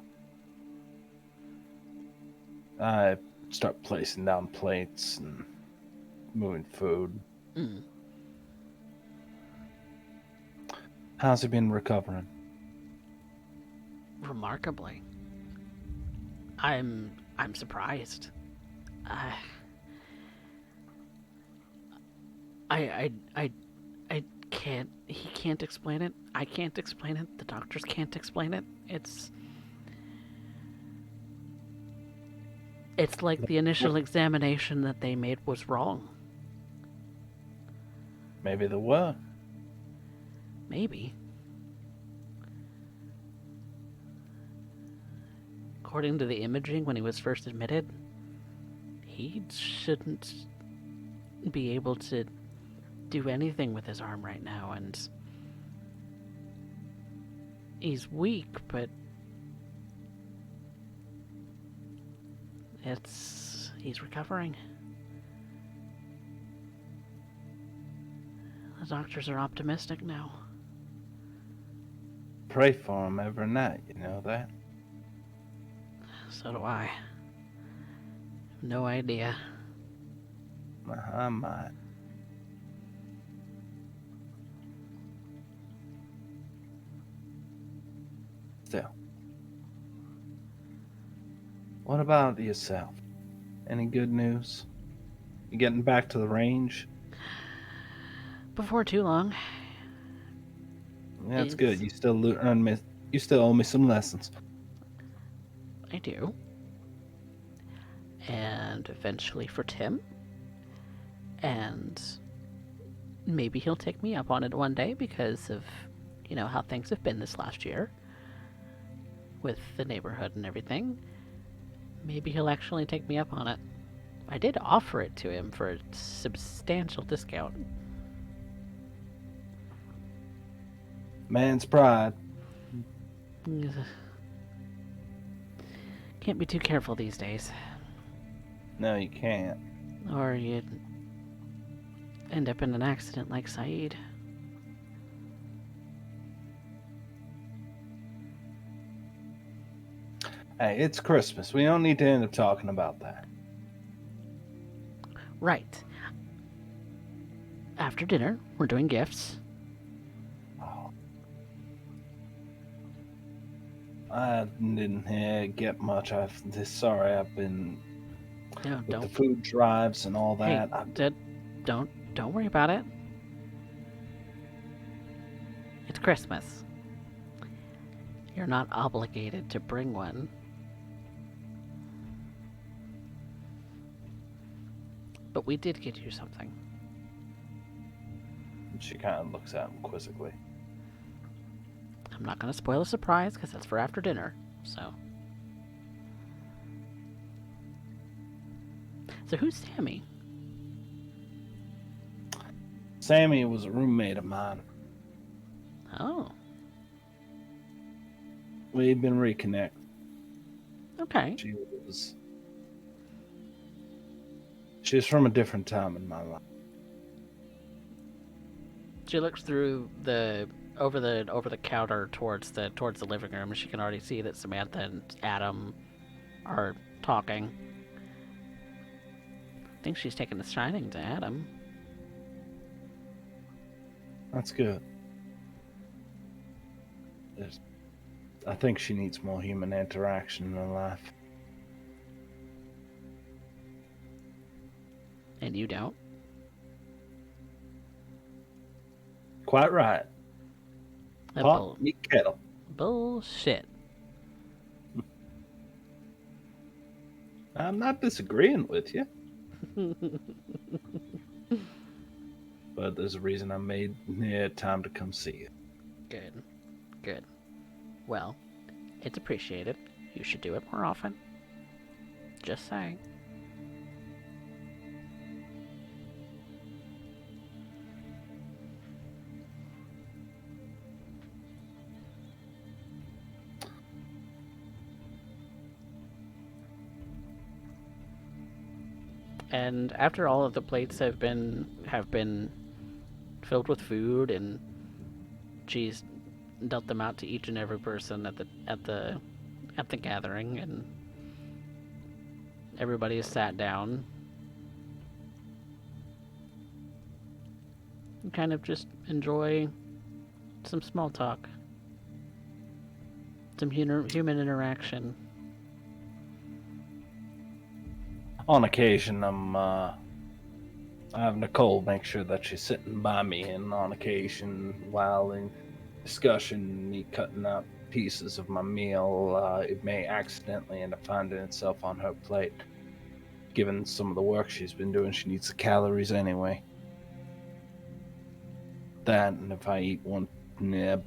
Speaker 3: I start placing down plates and moving food.
Speaker 1: Mm,
Speaker 3: How's he been recovering?
Speaker 1: remarkably. I'm surprised. I I I I can't. He can't explain it. I can't explain it. The doctors can't explain it. It's like the initial examination that they made was wrong.
Speaker 3: Maybe the what?
Speaker 1: Maybe. According to the imaging when he was first admitted, he shouldn't be able to do anything with his arm right now, and he's weak, but he's recovering. The doctors are optimistic now.
Speaker 3: Pray for him every night, you know that?
Speaker 1: So do I. No idea.
Speaker 3: I might. Still. What about yourself? Any good news? You getting back to the range?
Speaker 1: Before too long.
Speaker 3: That's good.
Speaker 1: It's
Speaker 3: You still earn me. You still owe me some lessons.
Speaker 1: I do. And eventually for Tim. And maybe he'll take me up on it one day because of, how things have been this last year with the neighborhood and everything. Maybe he'll actually take me up on it. I did offer it to him for a substantial discount.
Speaker 3: Man's pride.
Speaker 1: Can't be too careful these days,
Speaker 3: No, you can't.
Speaker 1: or you'd end up in an accident like Saeed.
Speaker 3: Hey, it's Christmas. We don't need to end up talking about that.
Speaker 1: Right. After dinner, we're doing gifts.
Speaker 3: Oh. I didn't get much. Sorry, I've been with the
Speaker 1: Don't.
Speaker 3: food drives and all
Speaker 1: Hey,
Speaker 3: that.
Speaker 1: don't worry about it. It's Christmas. You're not obligated to bring one. But we did get you something.
Speaker 3: She kind of looks at him quizzically.
Speaker 1: I'm not going to spoil a surprise because that's for after dinner. So who's Sammy?
Speaker 3: Sammy was a roommate of mine.
Speaker 1: Oh,
Speaker 3: We'd been reconnected.
Speaker 1: okay.
Speaker 3: She was from a different time in my life.
Speaker 1: She looks through the over the counter towards the living room, and she can already see that Samantha and Adam are talking. I think she's taking a shining to Adam.
Speaker 3: That's good. I think she needs more human interaction in her life.
Speaker 1: And you don't?
Speaker 3: Quite right. Pot, meat, kettle.
Speaker 1: Bullshit.
Speaker 3: I'm not disagreeing with you. But there's a reason I made time to come see you.
Speaker 1: Good. Good. Well, it's appreciated. You should do it more often. Just saying. And after all of the plates have been filled with food, and she's dealt them out to each and every person at the gathering, and everybody is sat down, and kind of just enjoy some small talk, some human interaction.
Speaker 3: On occasion, I have Nicole make sure that she's sitting by me, and on occasion, while in discussion, me cutting out pieces of my meal, it may accidentally end up finding itself on her plate. Given some of the work she's been doing, she needs the calories anyway. That, and if I eat one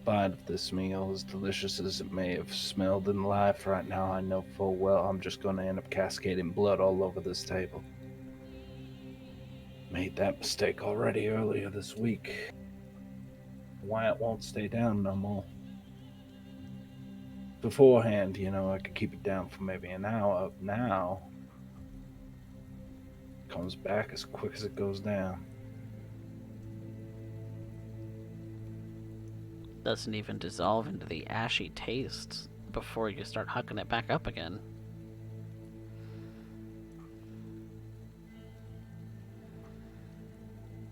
Speaker 3: bite of this meal, as delicious as it may have smelled in life right now, I know full well I'm just going to end up cascading blood all over this table. Made that mistake already earlier this week. Why it won't stay down no more. Beforehand, I could keep it down for maybe an hour. Now, it comes back as quick as it goes down.
Speaker 1: Doesn't even dissolve into the ashy taste before you start hucking it back up again.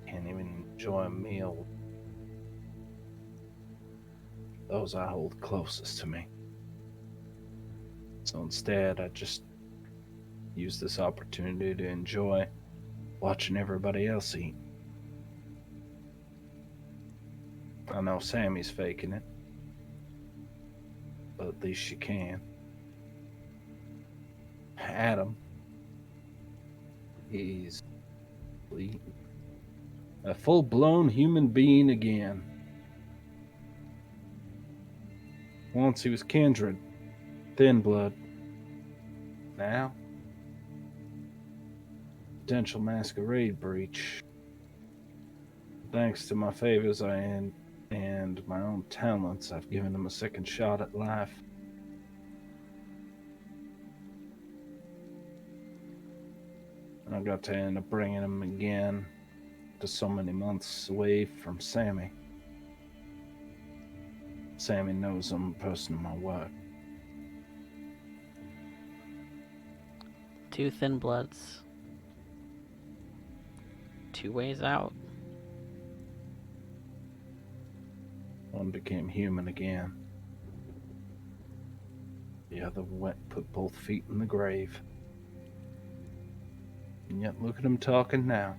Speaker 3: Can't even enjoy a meal. Those I hold closest to me. So instead, I just use this opportunity to enjoy watching everybody else eat. I know Sammy's faking it, but at least she can. Adam, he's a full-blown human being again. Once he was kindred, thin blood. Now, potential masquerade breach. Thanks to my favors and my own talents, I've given him a second shot at life. And I got to end up bringing him again to so many months away from Sammy. Sammy knows I'm a person of my word.
Speaker 1: 2 thin bloods. 2 ways out.
Speaker 3: One became human again. The other put both feet in the grave. And yet look at him talking now.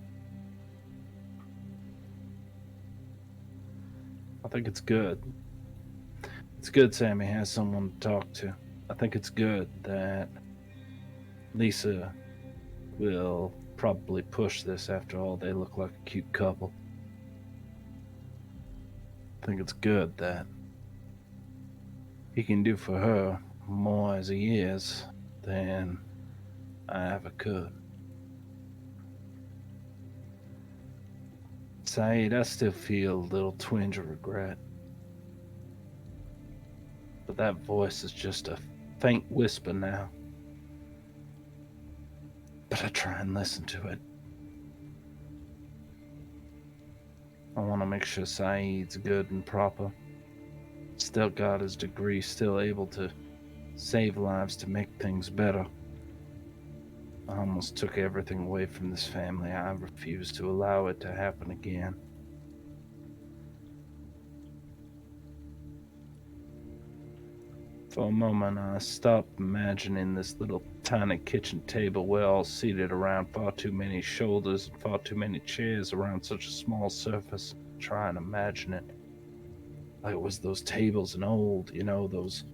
Speaker 3: I think it's good. It's good Sammy has someone to talk to. I think it's good that Lisa will probably push this. After all, they look like a cute couple. I think it's good that he can do for her more as he is than I ever could. Saeed, I still feel a little twinge of regret. But that voice is just a faint whisper now. But I try and listen to it. I want to make sure Saeed's good and proper. Still got his degree, still able to save lives to make things better. I almost took everything away from this family. I refuse to allow it to happen again. For a moment, I stopped imagining this little tiny kitchen table we're all seated around far too many shoulders and far too many chairs around such a small surface. Try and imagine it like it was those tables in old, those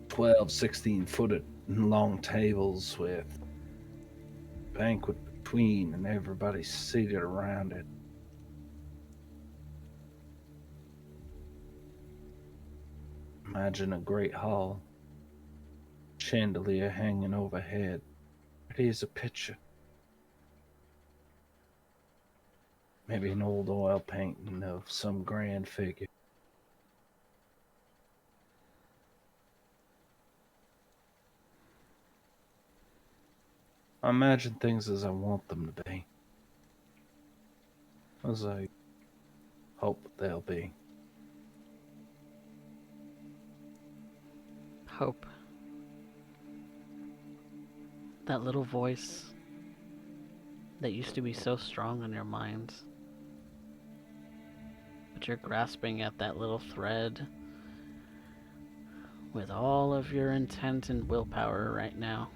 Speaker 3: 12, 16-footed long tables with banquet between and everybody seated around it. Imagine a great hall, chandelier hanging overhead. Here's a picture, maybe an old oil painting of some grand figure. I imagine things as I want them to be, as I hope they'll be.
Speaker 1: Hope. That little voice that used to be so strong in your mind. But you're grasping at that little thread with all of your intent and willpower right now.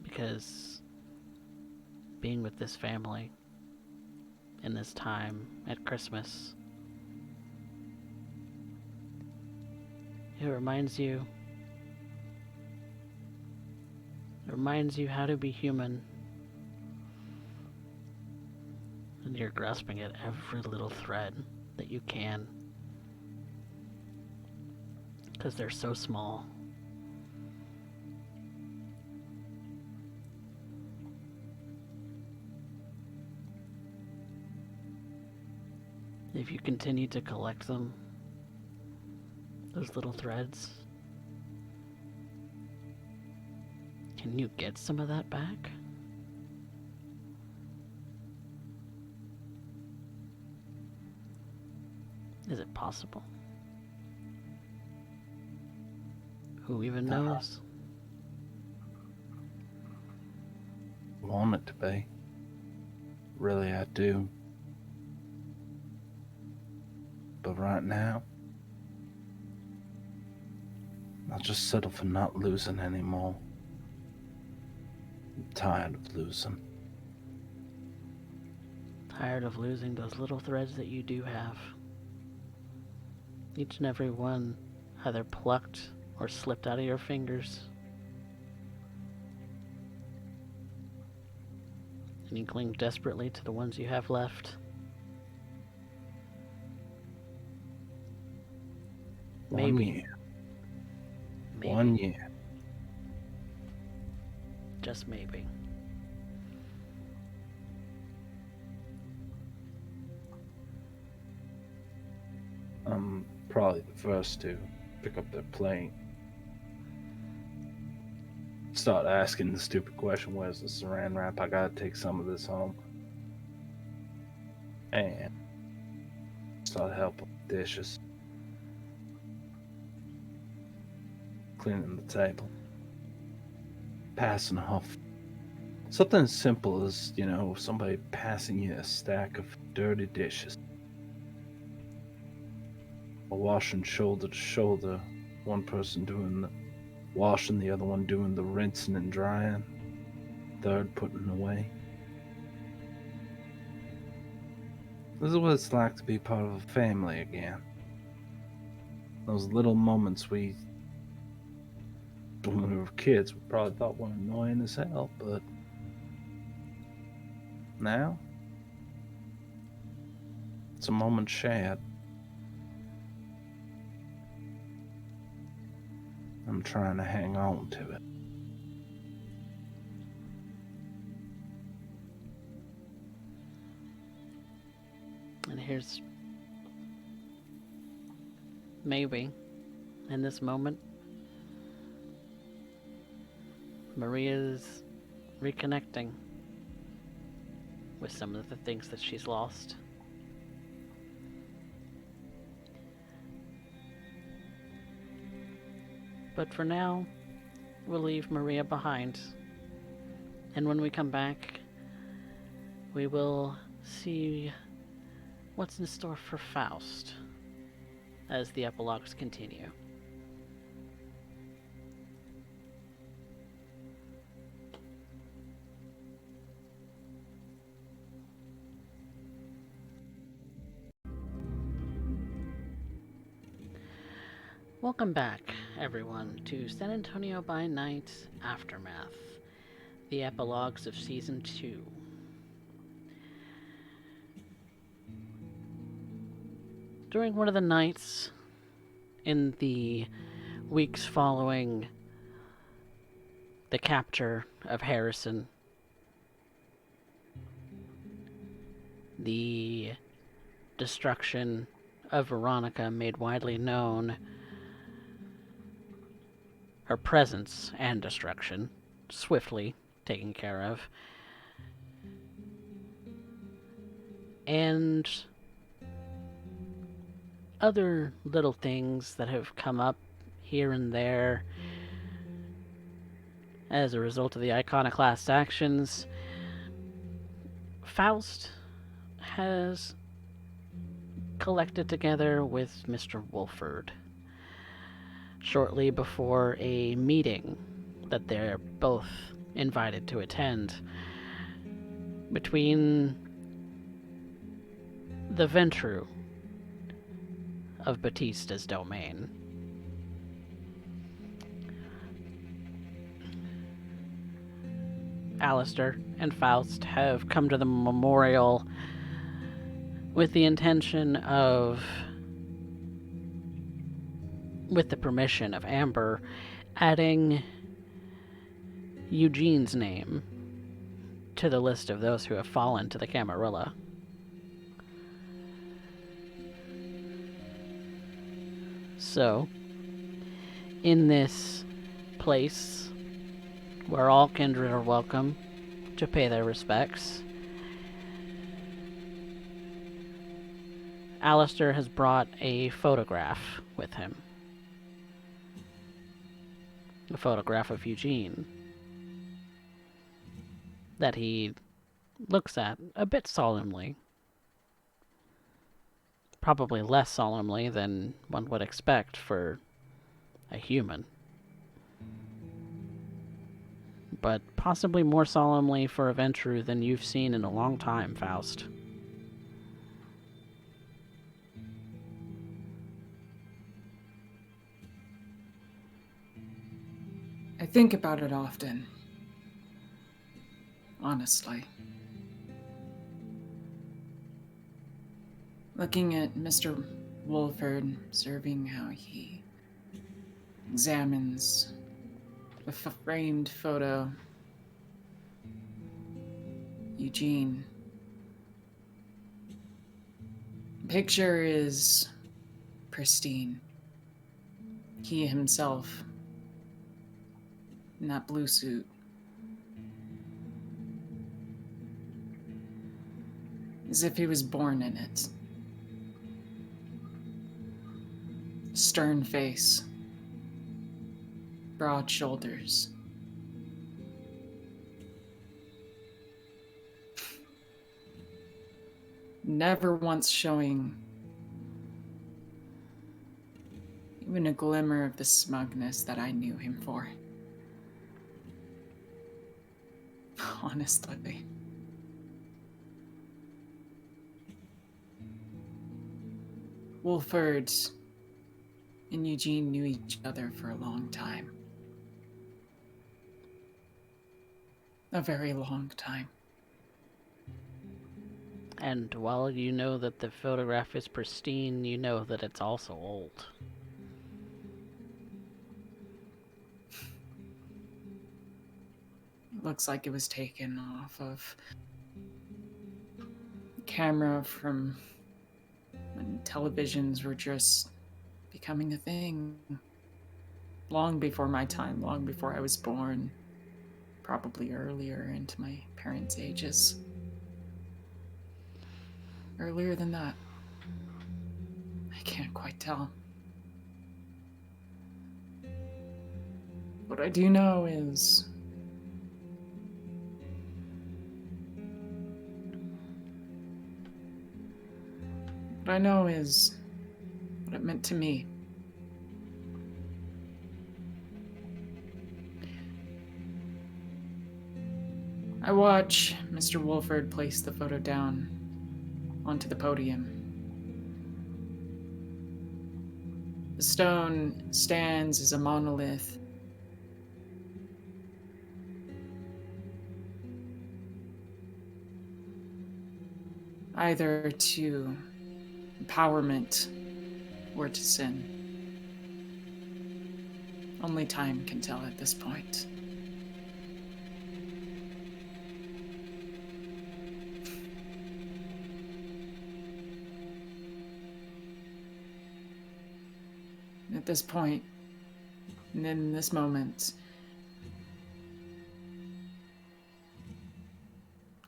Speaker 1: Because being with this family in this time at Christmas, it reminds you how to be human. And you're grasping at every little thread that you can. Because they're so small. If you continue to collect them, those little threads, can you get some of that back? Is it possible? Who even knows?
Speaker 3: I want it to be. Really, I do. But right now, I'll just settle for not losing anymore. I'm tired of losing.
Speaker 1: Tired of losing those little threads that you do have. Each and every one either plucked or slipped out of your fingers. And you cling desperately to the ones you have left. Maybe.
Speaker 3: 1 year.
Speaker 1: Maybe.
Speaker 3: 1 year.
Speaker 1: Just maybe.
Speaker 3: I'm probably the first to pick up their plane. Start asking the stupid question, where's the saran wrap? I gotta take some of this home. And start helping with dishes. Cleaning the table. Passing off. Something as simple as, somebody passing you a stack of dirty dishes. Or washing shoulder to shoulder. One person doing the washing, the other one doing the rinsing and drying. Third putting away. This is what it's like to be part of a family again. Those little moments when we were kids, we probably thought were annoying as hell, but now, it's a moment shared. I'm trying to hang on to it.
Speaker 1: And here's maybe in this moment, Maria's reconnecting with some of the things that she's lost. But for now, we'll leave Maria behind. And when we come back, we will see what's in store for Faust as the epilogues continue. Welcome back, everyone, to San Antonio by Night Aftermath, the epilogues of Season 2. During one of the nights in the weeks following the capture of Harrison, the destruction of Veronica made widely known, her presence and destruction swiftly taken care of, and other little things that have come up here and there as a result of the iconoclast actions. Faust has collected together with Mr. Wolford shortly before a meeting that they're both invited to attend between the Ventru of Batista's domain. Alistair and Faust have come to the memorial with the intention of, with the permission of Amber, adding Eugene's name to the list of those who have fallen to the Camarilla. So, in this place where all kindred are welcome to pay their respects, Alistair has brought a photograph with him. A photograph of Eugene that he looks at a bit solemnly. Probably less solemnly than one would expect for a human. But possibly more solemnly for a Ventru than you've seen in a long time, Faust.
Speaker 4: I think about it often. Honestly. Looking at Mr. Wolford, observing how he examines the framed photo. Eugene. The picture is pristine. He himself in that blue suit. As if he was born in it. Stern face. Broad shoulders. Never once showing even a glimmer of the smugness that I knew him for. Honestly. Wolford and Eugene knew each other for a long time. A very long time.
Speaker 1: And while you know that the photograph is pristine, you know that it's also old.
Speaker 4: It looks like it was taken off of camera from when televisions were just becoming a thing. Long before my time, long before I was born. Probably earlier into my parents' ages. Earlier than that. I can't quite tell. What I do know is what it meant to me. I watch Mr. Wolford place the photo down onto the podium. The stone stands as a monolith. Either to empowerment or to sin. Only time can tell at this point. At this point, and in this moment,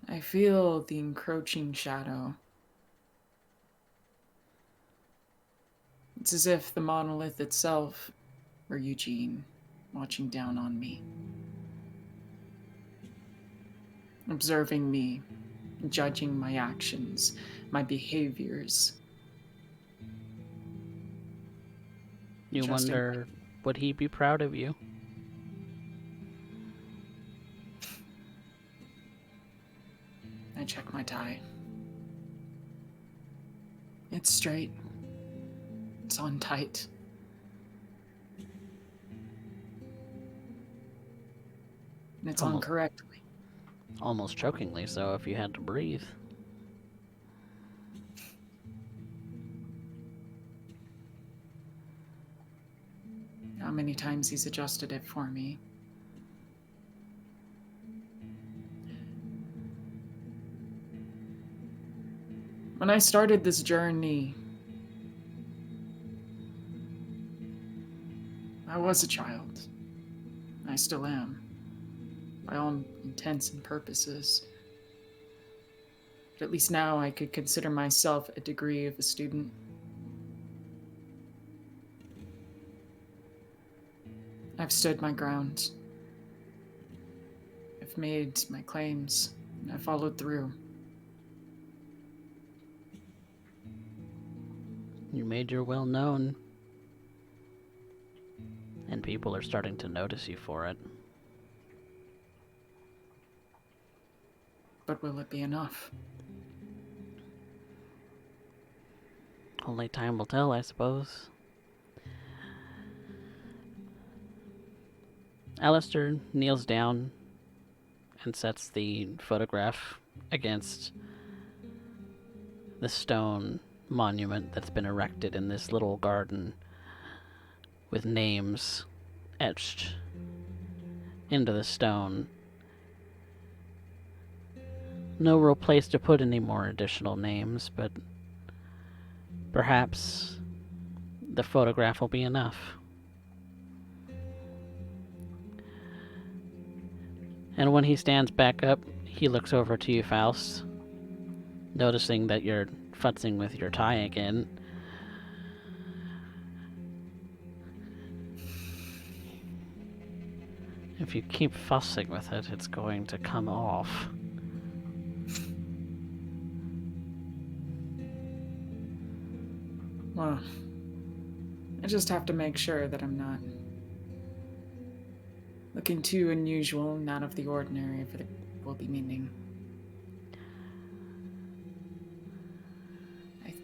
Speaker 4: I feel the encroaching shadow. It's as if the monolith itself were Eugene, watching down on me, observing me, judging my actions, my behaviors.
Speaker 1: You
Speaker 4: Adjusting.
Speaker 1: wonder, would he be proud of you?
Speaker 4: I check my tie. It's straight. It's on tight. And it's on
Speaker 1: Almost.
Speaker 4: correctly.
Speaker 1: Almost chokingly so if you had to breathe.
Speaker 4: How many times he's adjusted it for me. When I started this journey, I was a child. I still am, by all intents and purposes. But at least now I could consider myself a degree of a student. I've stood my ground. I've made my claims, and I followed through.
Speaker 1: You made your will known. And people are starting to notice you for it.
Speaker 4: But will it be enough?
Speaker 1: Only time will tell, I suppose. Alistair kneels down and sets the photograph against the stone monument that's been erected in this little garden with names etched into the stone. No real place to put any more additional names, but perhaps the photograph will be enough. And when he stands back up, he looks over to you, Faust, noticing that you're futzing with your tie again. If you keep fussing with it, it's going to come off.
Speaker 4: Well, I just have to make sure that I'm not looking too unusual and out of the ordinary for the will be meaning. I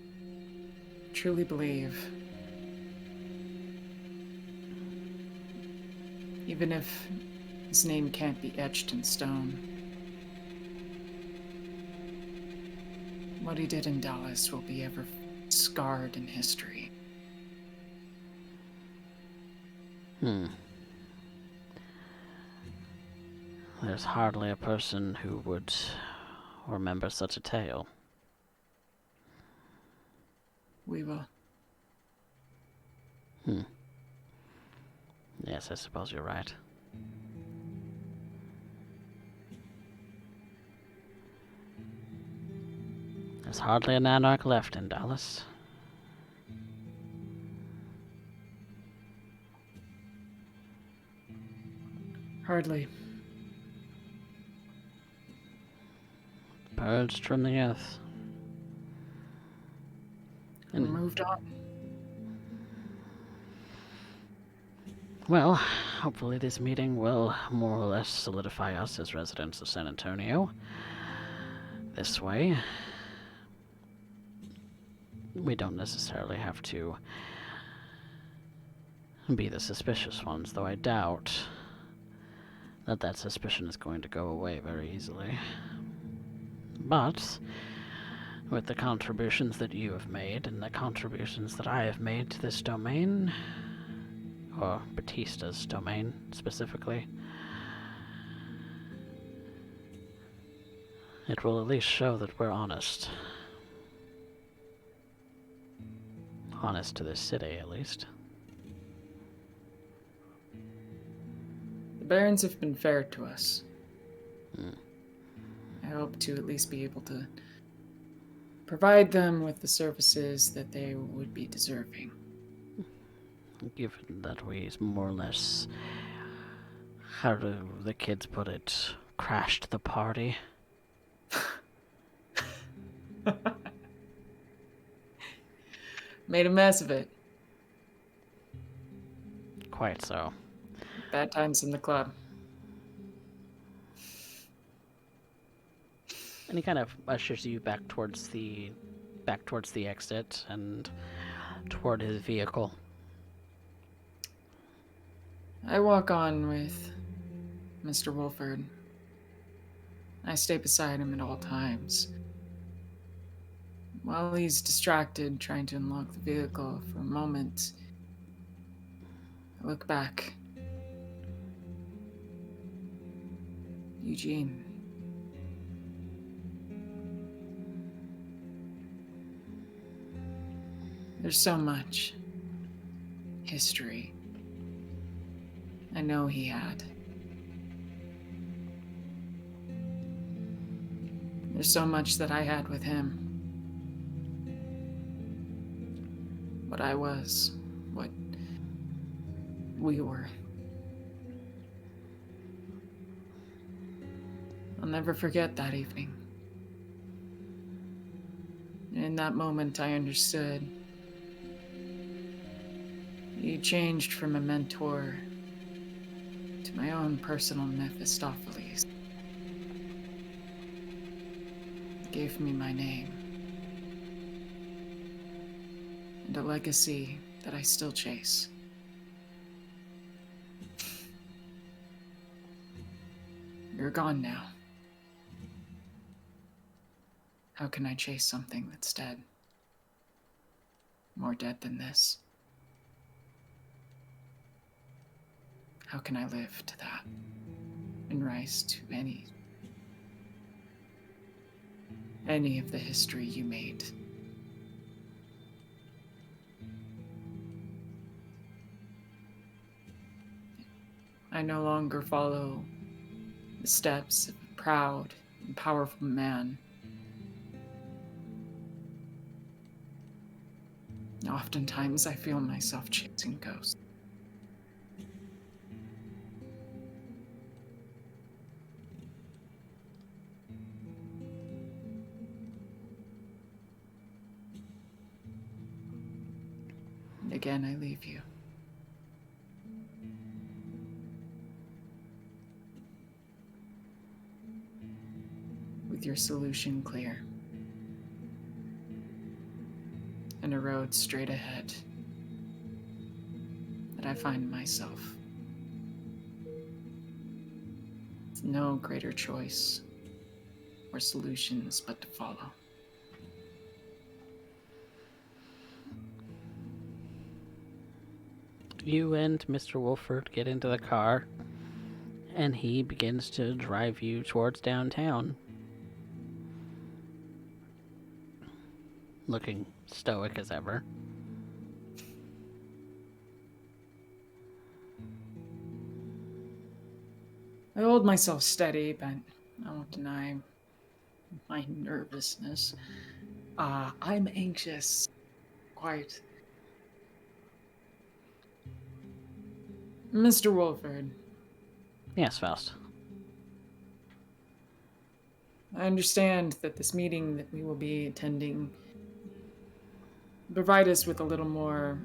Speaker 4: truly believe, even if his name can't be etched in stone, what he did in Dallas will be ever scarred in history.
Speaker 1: There's hardly a person who would remember such a tale.
Speaker 4: We will.
Speaker 1: Yes, I suppose you're right. There's hardly an anarch left in Dallas.
Speaker 4: Hardly.
Speaker 1: Purged from the earth.
Speaker 4: And moved on.
Speaker 1: Well, hopefully this meeting will more or less solidify us as residents of San Antonio. This way, we don't necessarily have to be the suspicious ones, though I doubt that suspicion is going to go away very easily. But with the contributions that you have made and the contributions that I have made to this domain, or Batista's domain specifically, it will at least show that we're honest. Honest to this city, at least.
Speaker 4: The Barons have been fair to us.
Speaker 1: Hmm.
Speaker 4: I hope to at least be able to provide them with the services that they would be deserving.
Speaker 1: Given that we more or less, how do the kids put it, crashed the party.
Speaker 4: Made a mess of it.
Speaker 1: Quite so.
Speaker 4: Bad times in the club.
Speaker 1: And he kind of ushers you back towards the exit and toward his vehicle.
Speaker 4: I walk on with Mr. Wolford. I stay beside him at all times. While he's distracted trying to unlock the vehicle for a moment, I look back. Eugene. There's so much history I know he had. There's so much that I had with him. What I was, what we were. I'll never forget that evening. And in that moment, I understood. He changed from a mentor to my own personal Mephistopheles. Gave me my name. And a legacy that I still chase. You're gone now. How can I chase something that's dead? More dead than this. How can I live to that and rise to any of the history you made? I no longer follow the steps of a proud and powerful man. Oftentimes I feel myself chasing ghosts. And again, I leave you. With your solution clear. And a road straight ahead that I find myself. With no greater choice or solutions but to follow.
Speaker 1: You and Mr. Wolford get into the car, and he begins to drive you towards downtown. Looking stoic as ever.
Speaker 4: I hold myself steady, but I won't deny my nervousness. I'm anxious. Quite. Mr. Wolford,
Speaker 1: Yes, Faust.
Speaker 4: I understand that this meeting that we will be attending provide us with a little more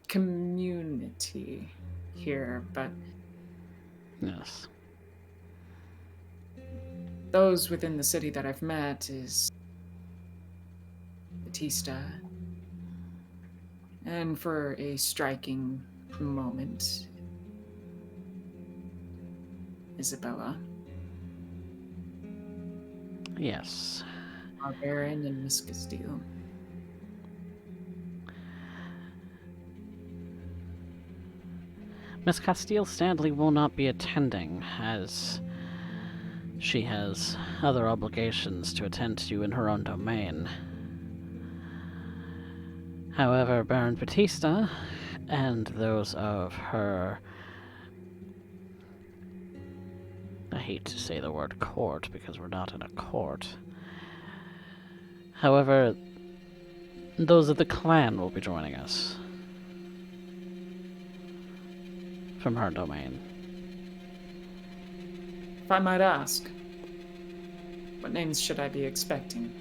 Speaker 4: community here, but
Speaker 1: Yes.
Speaker 4: those within the city that I've met is Batista, and for a striking moment, Isabella,
Speaker 1: Yes.
Speaker 4: Barbarian, and Miss Castile.
Speaker 1: Miss Castile Stanley will not be attending, as she has other obligations to attend to in her own domain. However, Baron Batista and those of her... I hate to say the word court, because we're not in a court. However, those of the clan will be joining us from her domain.
Speaker 4: If I might ask, what names should I be expecting?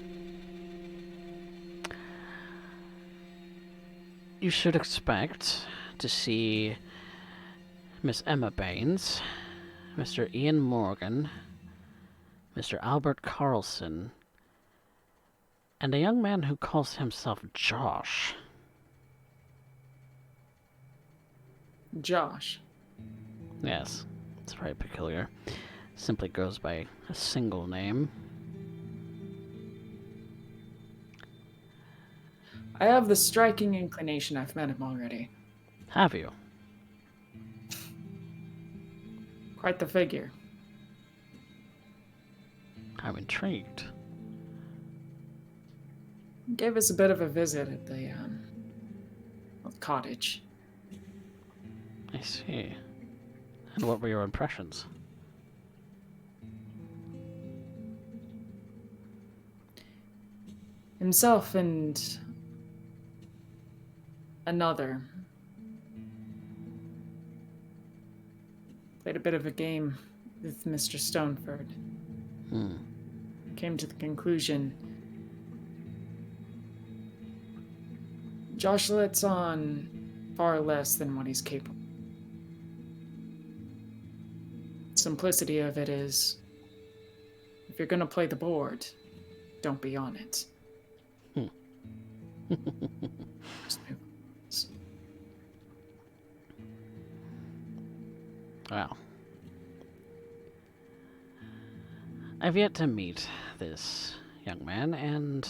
Speaker 1: You should expect to see Miss Emma Baines, Mr. Ian Morgan, Mr. Albert Carlson, and a young man who calls himself Josh.
Speaker 4: Josh.
Speaker 1: Yes, it's very peculiar. Simply goes by a single name.
Speaker 4: I have the striking inclination I've met him already.
Speaker 1: Have you?
Speaker 4: Quite the figure.
Speaker 1: I'm intrigued.
Speaker 4: Gave us a bit of a visit at the cottage.
Speaker 1: I see. And what were your impressions?
Speaker 4: Himself and another played a bit of a game with Mr. Stoneford. Came to the conclusion Josh lets on far less than what he's capable. Simplicity of it is, if you're gonna play the board, don't be on it. Just move.
Speaker 1: Well, I've yet to meet this young man, and...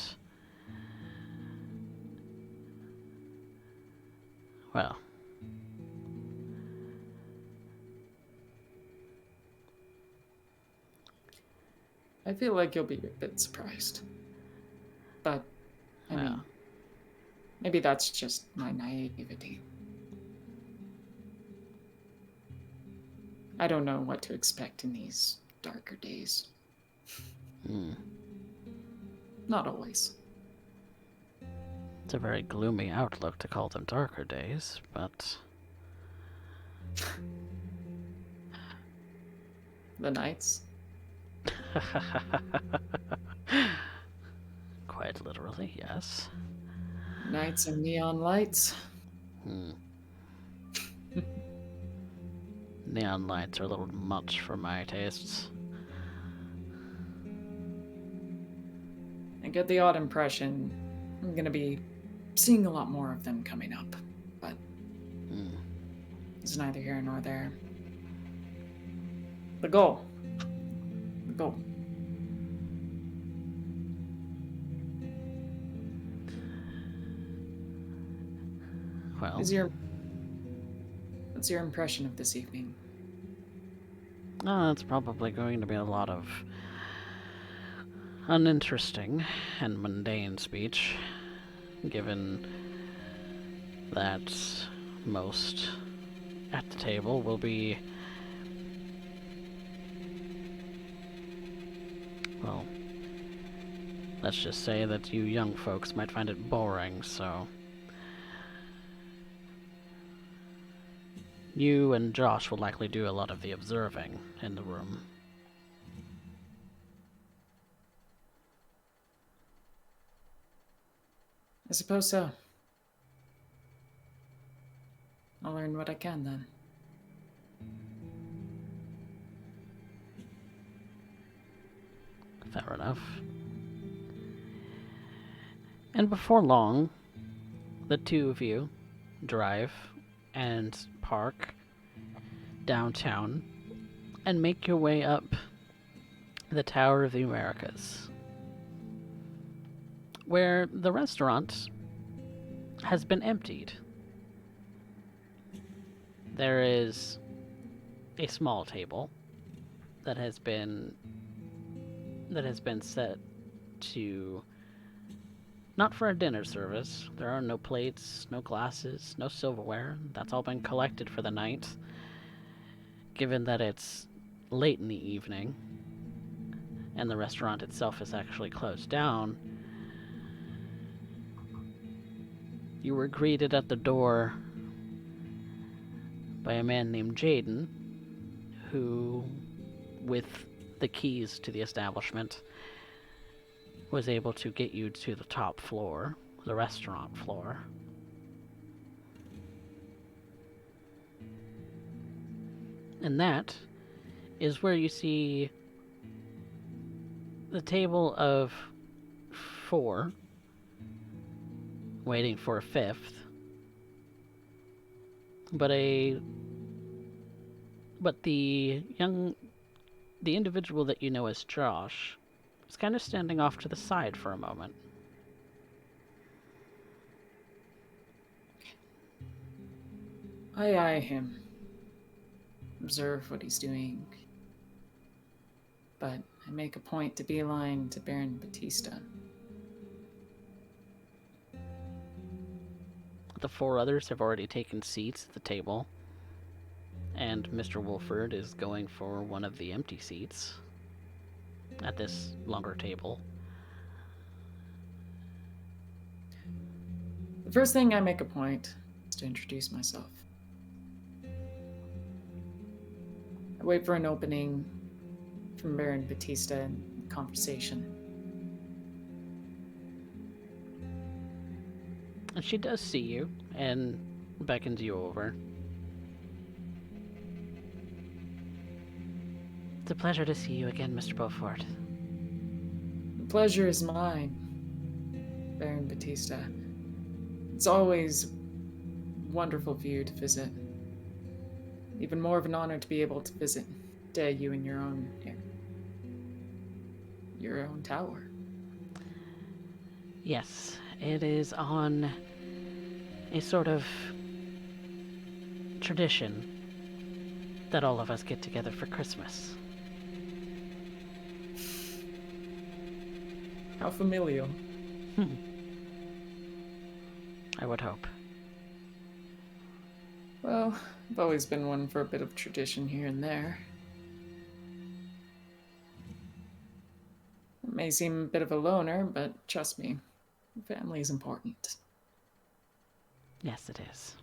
Speaker 1: well...
Speaker 4: I feel like you'll be a bit surprised. But, I mean, maybe that's just my naivety. I don't know what to expect in these darker days. Not always.
Speaker 1: It's a very gloomy outlook to call them darker days, but...
Speaker 4: The nights.
Speaker 1: Quite literally, yes.
Speaker 4: Nights and neon lights.
Speaker 1: Neon lights are a little much for my tastes.
Speaker 4: I get the odd impression I'm gonna be seeing a lot more of them coming up, but it's neither here nor there. The goal. The goal.
Speaker 1: Well,
Speaker 4: What's your impression of this evening?
Speaker 1: it's probably going to be a lot of uninteresting and mundane speech, given that most at the table will be, well, let's just say that you young folks might find it boring, so You and Josh will likely do a lot of the observing in the room.
Speaker 4: I suppose so. I'll learn what I can then.
Speaker 1: Fair enough. And before long, the two of you drive and park downtown and make your way up the Tower of the Americas, where the restaurant has been emptied. There is a small table that has been set to not for a dinner service. There are no plates, no glasses, no silverware. That's all been collected for the night. Given that it's late in the evening and the restaurant itself is actually closed down, you were greeted at the door by a man named Jaden, who, with the keys to the establishment, was able to get you to the top floor, the restaurant floor. And that is where you see the table of 4 waiting for a 5th, but the individual that you know as Josh is kind of standing off to the side for a moment.
Speaker 4: I eye him, observe what he's doing, but I make a point to beeline to Baron Batista.
Speaker 1: The 4 others have already taken seats at the table, and Mr. Wolford is going for one of the empty seats at this longer table.
Speaker 4: The first thing I make a point is to introduce myself. I wait for an opening from Baron Batista in conversation.
Speaker 1: And she does see you and beckons you over. It's a pleasure to see you again, Mr. Beaufort.
Speaker 4: The pleasure is mine, Baron Batista. It's always wonderful for you to visit. Even more of an honor to be able to visit you in your own tower.
Speaker 1: Yes, it is on a sort of tradition that all of us get together for Christmas.
Speaker 4: How familial.
Speaker 1: I would hope.
Speaker 4: Well, I've always been one for a bit of tradition here and there. It may seem a bit of a loner, but trust me, family is important.
Speaker 1: Yes, it is.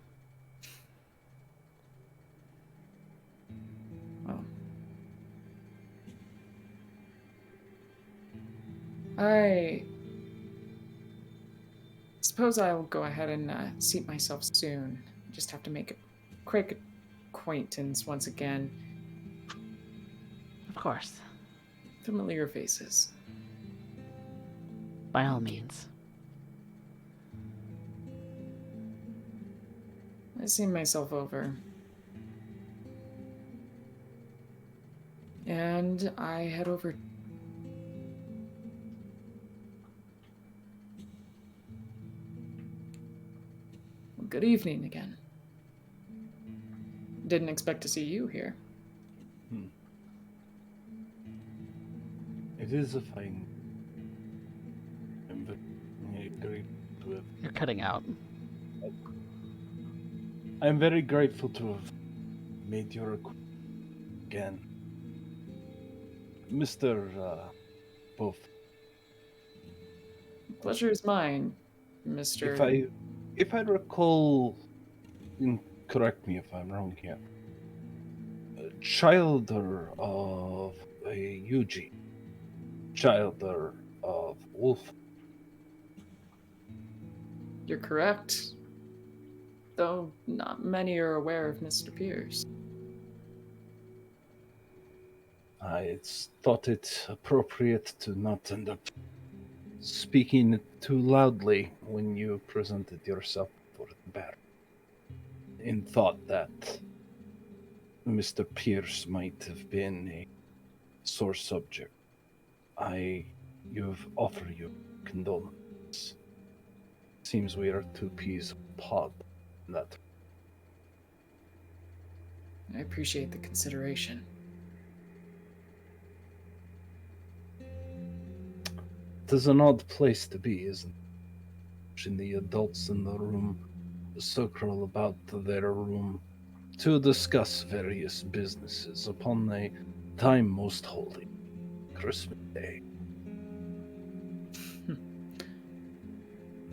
Speaker 4: Well, I suppose I'll go ahead and seat myself soon. Just have to make a quick acquaintance once again.
Speaker 1: Of course.
Speaker 4: Familiar faces.
Speaker 1: By all means.
Speaker 4: I see myself over. And I head over. Well, good evening again. Didn't expect to see you here.
Speaker 3: It is a fine. I'm very grateful to have.
Speaker 1: You're cutting out.
Speaker 3: I'm very grateful to have made your acquaintance again, Mr. Buff.
Speaker 4: Pleasure is mine, Mr.
Speaker 3: If I recall, in correct me if I'm wrong here. Childer of Eugene. Childer of Wolf.
Speaker 4: You're correct. Though not many are aware of Mr. Pierce.
Speaker 3: I thought it appropriate to not end up speaking too loudly when you presented yourself for the bear. In thought that Mr. Pierce might have been a sore subject. You've offered you condolence. Seems we are two peas of pod in that.
Speaker 4: I appreciate the consideration.
Speaker 3: It is an odd place to be, isn't it? Watching the adults in the room circle about their room to discuss various businesses upon a time most holy, Christmas Day.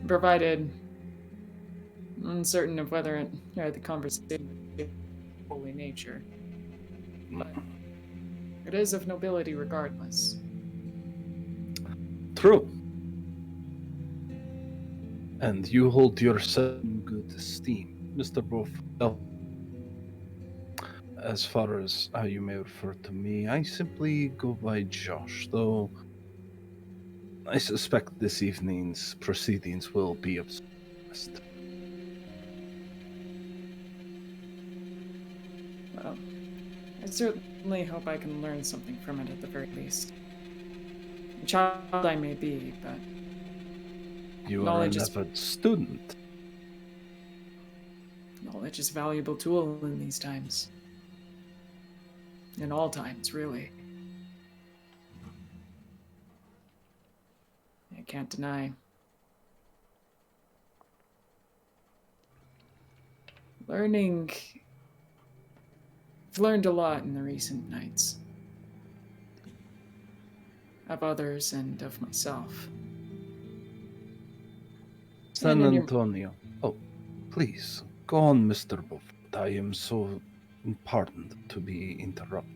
Speaker 4: Provided uncertain of whether the conversation is of holy nature. But it is of nobility regardless.
Speaker 3: True. And you hold yourself in good esteem, Mr. Bofel. As far as how you may refer to me, I simply go by Josh, though I suspect this evening's proceedings will be obsessed.
Speaker 4: Well, I certainly hope I can learn something from it at the very least. A child I may be, but
Speaker 3: You are
Speaker 4: knowledge
Speaker 3: an
Speaker 4: is-
Speaker 3: avid student.
Speaker 4: knowledge is a valuable tool in these times. In all times, really. I can't deny. I've learned a lot in the recent nights. Of others and of myself.
Speaker 3: San
Speaker 4: And in
Speaker 3: Antonio. Oh, please, go on, Mr. Buffett. I am so pardoned to be interrupted.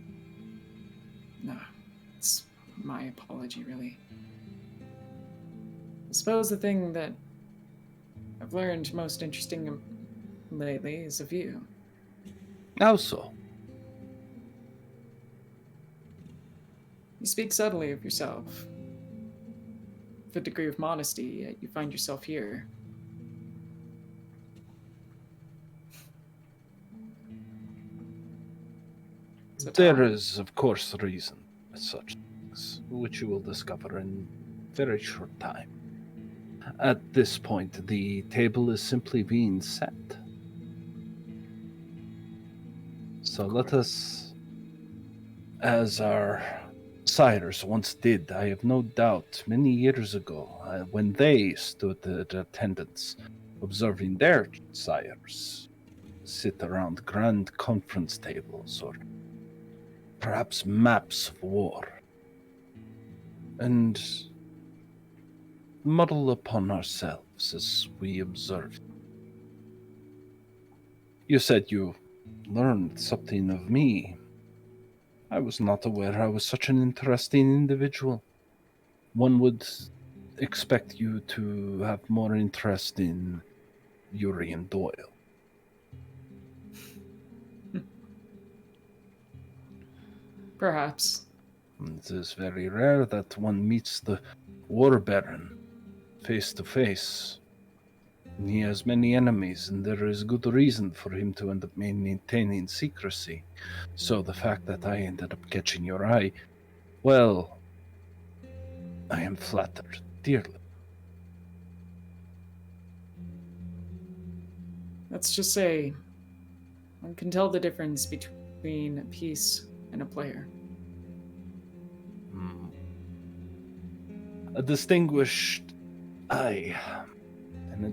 Speaker 4: No, it's my apology, really. I suppose the thing that I've learned most interesting lately is of you.
Speaker 3: How so?
Speaker 4: You speak subtly of yourself. With a degree of modesty, yet you find yourself here. So
Speaker 3: There is, of course, reason for such things, which you will discover in very short time. At this point, the table is simply being set. So let us, as our sires once did, I have no doubt, many years ago, when they stood at attendance, observing their sires sit around grand conference tables or perhaps maps of war, and model upon ourselves as we observe. You said you learned something of me. I was not aware I was such an interesting individual. One would expect you to have more interest in Urian Doyle.
Speaker 4: Perhaps.
Speaker 3: It is very rare that one meets the War Baron face to face. He has many enemies, and there is good reason for him to end up maintaining secrecy. So the fact that I ended up catching your eye, well, I am flattered dearly.
Speaker 4: Let's just say one can tell the difference between a piece and a player.
Speaker 3: A distinguished eye, and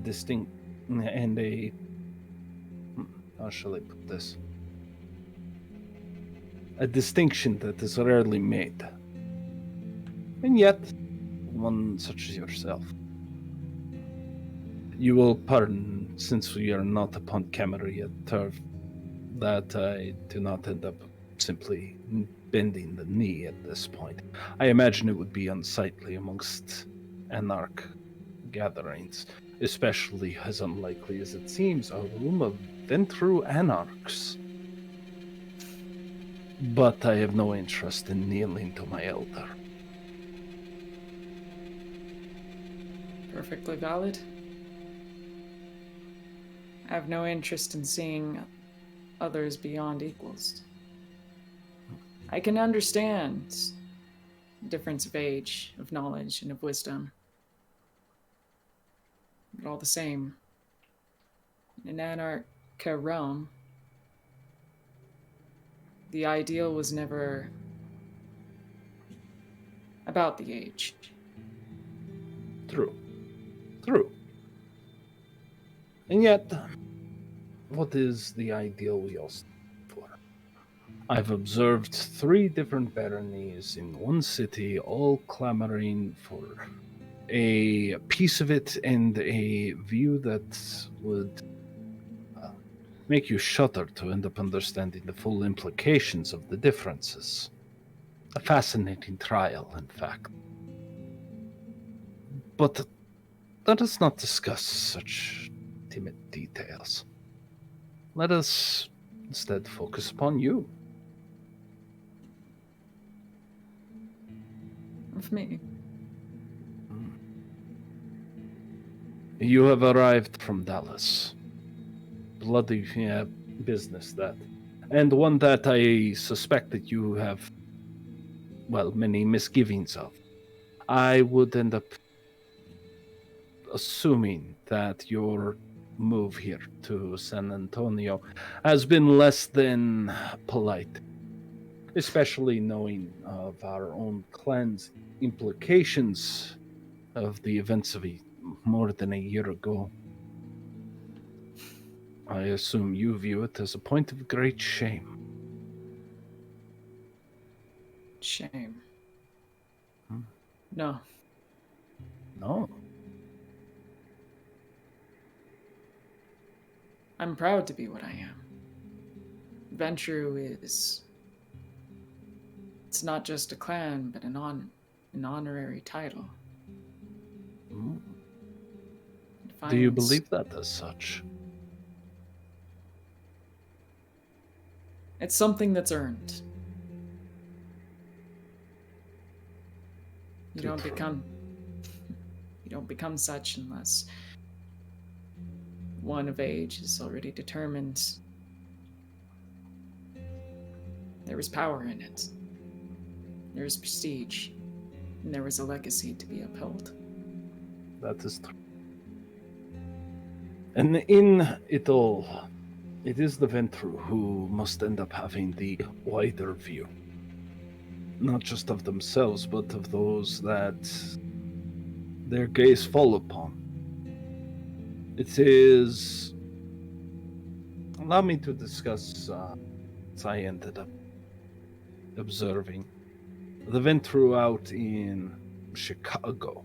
Speaker 3: a how shall I put this? A distinction that is rarely made. And yet, one such as yourself. You will pardon since we are not upon Camarilla turf, that I do not end up simply bending the knee at this point. I imagine it would be unsightly amongst anarch gatherings, especially as unlikely as it seems a room of Ventru anarchs. But I have no interest in kneeling to my elder.
Speaker 4: Perfectly valid. I have no interest in seeing others beyond equals. I can understand the difference of age, of knowledge, and of wisdom. But all the same, in Anarcha realm, the ideal was never about the age.
Speaker 3: True. And yet, what is the ideal we all stand for? I've observed 3 different baronies in one city, all clamoring for a piece of it and a view that would make you shudder to end up understanding the full implications of the differences. A fascinating trial, in fact. But let us not discuss such timid details. Let us instead focus upon you.
Speaker 4: Of me.
Speaker 3: You have arrived from Dallas. Bloody business, that. And one that I suspect that you have, well, many misgivings of. I would end up assuming that your move here to San Antonio has been less than polite, especially knowing of our own clan's implications of the events of more than a year ago. I assume you view it as a point of great shame.
Speaker 4: Shame.
Speaker 3: Hmm.
Speaker 4: No.
Speaker 3: No.
Speaker 4: I'm proud to be what I am. Ventru is... It's not just a clan, but an honorary title.
Speaker 3: Hmm.
Speaker 4: It
Speaker 3: Do you
Speaker 4: finds-
Speaker 3: believe that as such?
Speaker 4: It's something that's earned. You
Speaker 3: Too
Speaker 4: don't
Speaker 3: true.
Speaker 4: become such unless one of age is already determined. There was power in it. There was prestige. And there was a legacy to be upheld.
Speaker 3: That is true. And in it all, it is the Ventru who must end up having the wider view. Not just of themselves, but of those that their gaze fall upon. It is... Allow me to discuss as I ended up observing the Ventru out in Chicago,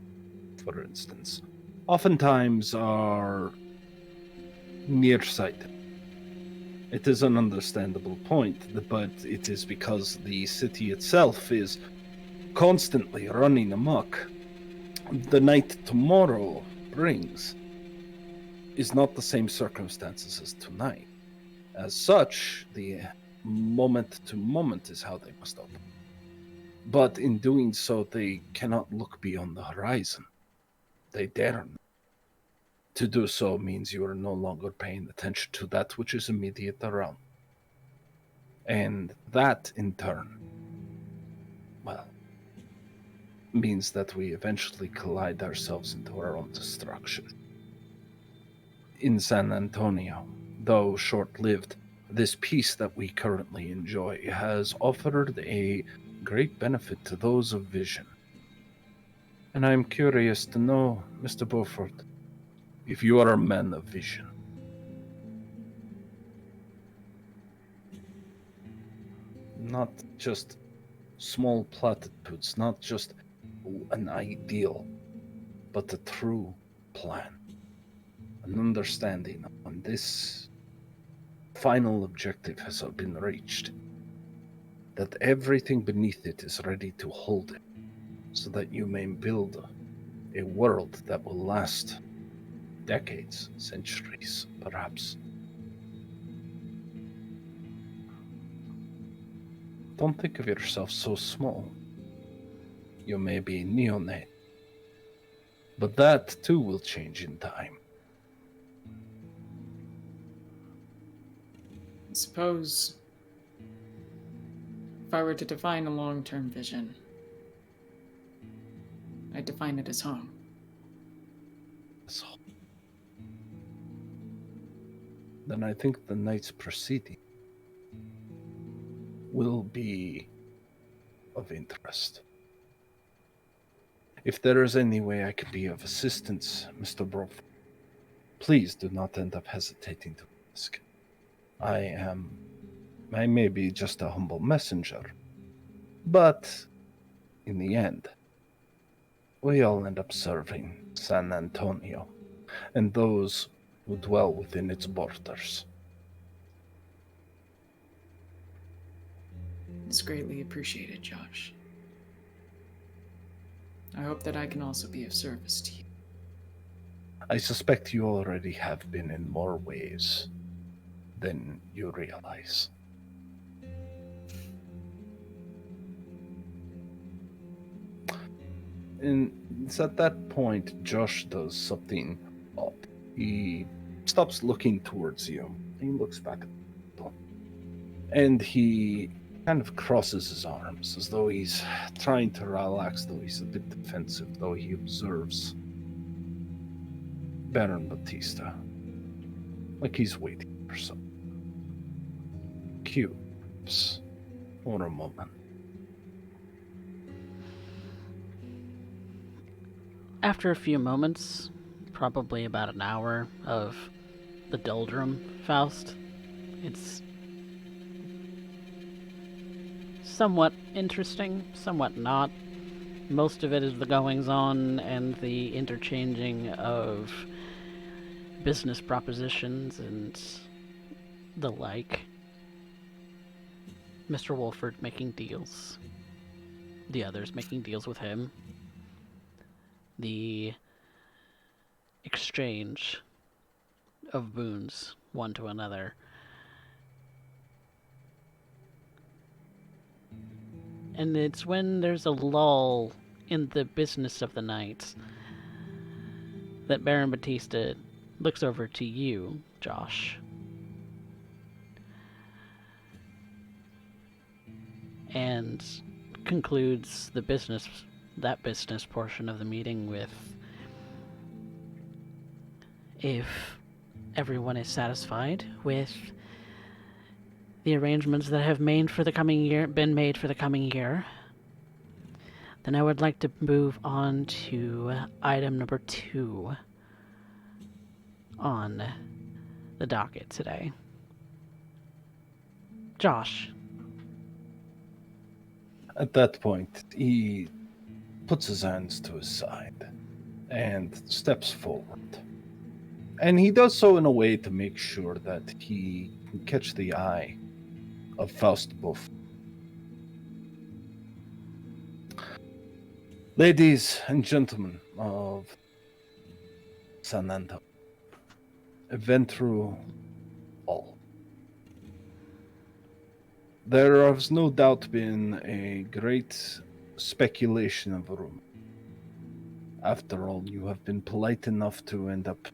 Speaker 3: for instance, oftentimes are nearsighted. It is an understandable point, but it is because the city itself is constantly running amok. The night tomorrow brings is not the same circumstances as tonight. As such, the moment to moment is how they must open. But in doing so, they cannot look beyond the horizon. They dare not. To do so means you are no longer paying attention to that which is immediate around. And that, in turn, well, means that we eventually collide ourselves into our own destruction. In San Antonio, though short-lived, this peace that we currently enjoy has offered a great benefit to those of vision. And I am curious to know, Mr. Beaufort, if you are a man of vision. Not just small platitudes, not just an ideal, but a true plan. an understanding of when this final objective has been reached, that everything beneath it is ready to hold it, so that you may build a world that will last decades, centuries, perhaps. Don't think of yourself so small. You may be neonate, but that too will change in time.
Speaker 4: I suppose if I were to define a long-term vision, I'd define it as home.
Speaker 3: So, then I think the night's proceeding will be of interest. If there is any way I can be of assistance, Mr. Broth, please do not end up hesitating to ask. I may be just a humble messenger, but in the end, we all end up serving San Antonio and those who dwell within its borders.
Speaker 4: It's greatly appreciated, Josh. I hope that I can also be of service to you.
Speaker 3: I suspect you already have been in more ways than you realize. And it's at that point Josh does something odd. He stops looking towards you. He looks back at the door. And he kind of crosses his arms as though he's trying to relax, though he's a bit defensive, though he observes Baron Batista. Like he's waiting for something. Cubes for a moment.
Speaker 1: After a few moments, probably about an hour of the doldrum, Faust, it's somewhat interesting, somewhat not. Most of it is the goings-on and the interchanging of business propositions and the like. Mr. Wolford making deals. The others making deals with him. The exchange of boons one to another. And it's when there's a lull in the business of the night that Baron Batista looks over to you, Josh. And concludes that business portion of the meeting with, if everyone is satisfied with the arrangements that have been made for the coming year, then I would like to move on to item number 2 on the docket today. Josh.
Speaker 3: At that point, he puts his hands to his side and steps forward. And he does so in a way to make sure that he can catch the eye of Faust Buff. Ladies and gentlemen of San Antonio, I've been through all. There has no doubt been a great speculation of a rumor. After all, you have been polite enough to end up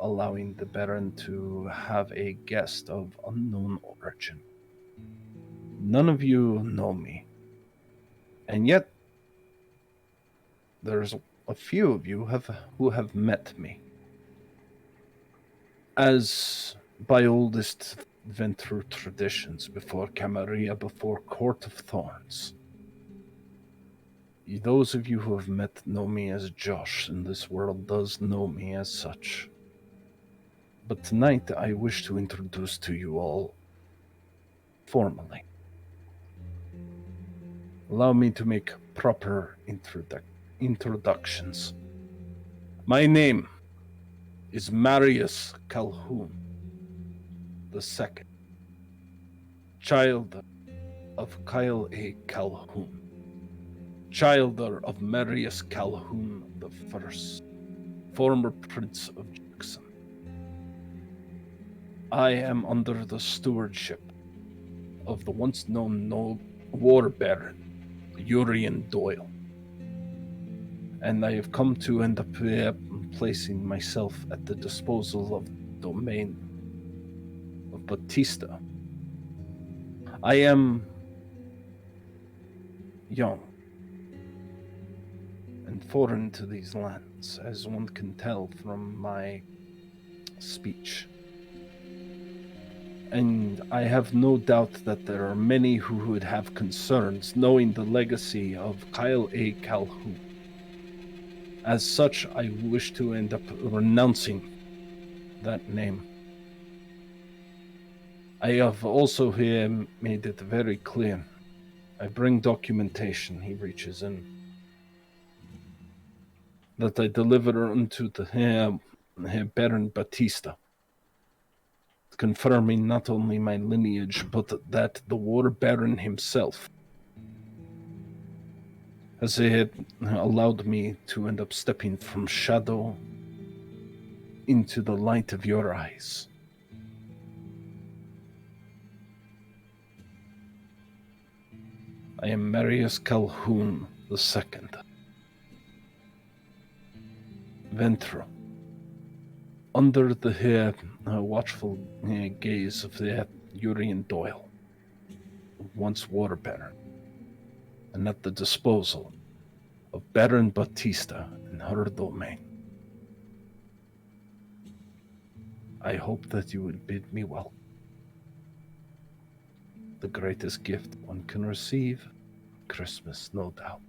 Speaker 3: allowing the Baron to have a guest of unknown origin. None of you know me. And yet, there's a few of you who have met me. As by oldest went through traditions before Camarilla, before Court of Thorns. Those of you who have met know me as Josh, and this world does know me as such. But tonight I wish to introduce to you all formally. Allow me to make proper introductions. My name is Marius Calhoun II, child of Kyle A. Calhoun, child of Marius Calhoun I, former Prince of Jackson. I am under the stewardship of the once known war baron, Urian Doyle, and I have come to end up placing myself at the disposal of the domain of Batista. I am young and foreign to these lands, as one can tell from my speech. And I have no doubt that there are many who would have concerns knowing the legacy of Kyle A. Calhoun. As such, I wish to end up renouncing that name. I have also here made it very clear. I bring documentation, he reaches in, that I deliver unto the Baron Batista, confirming not only my lineage, but that the War Baron himself has allowed me to end up stepping from shadow into the light of your eyes. I am Marius Calhoun II, Ventro, under the watchful gaze of the Urian Doyle, once War Baron, and at the disposal of Baron Batista and her domain. I hope that you would bid me well. The greatest gift one can receive, Christmas, no doubt.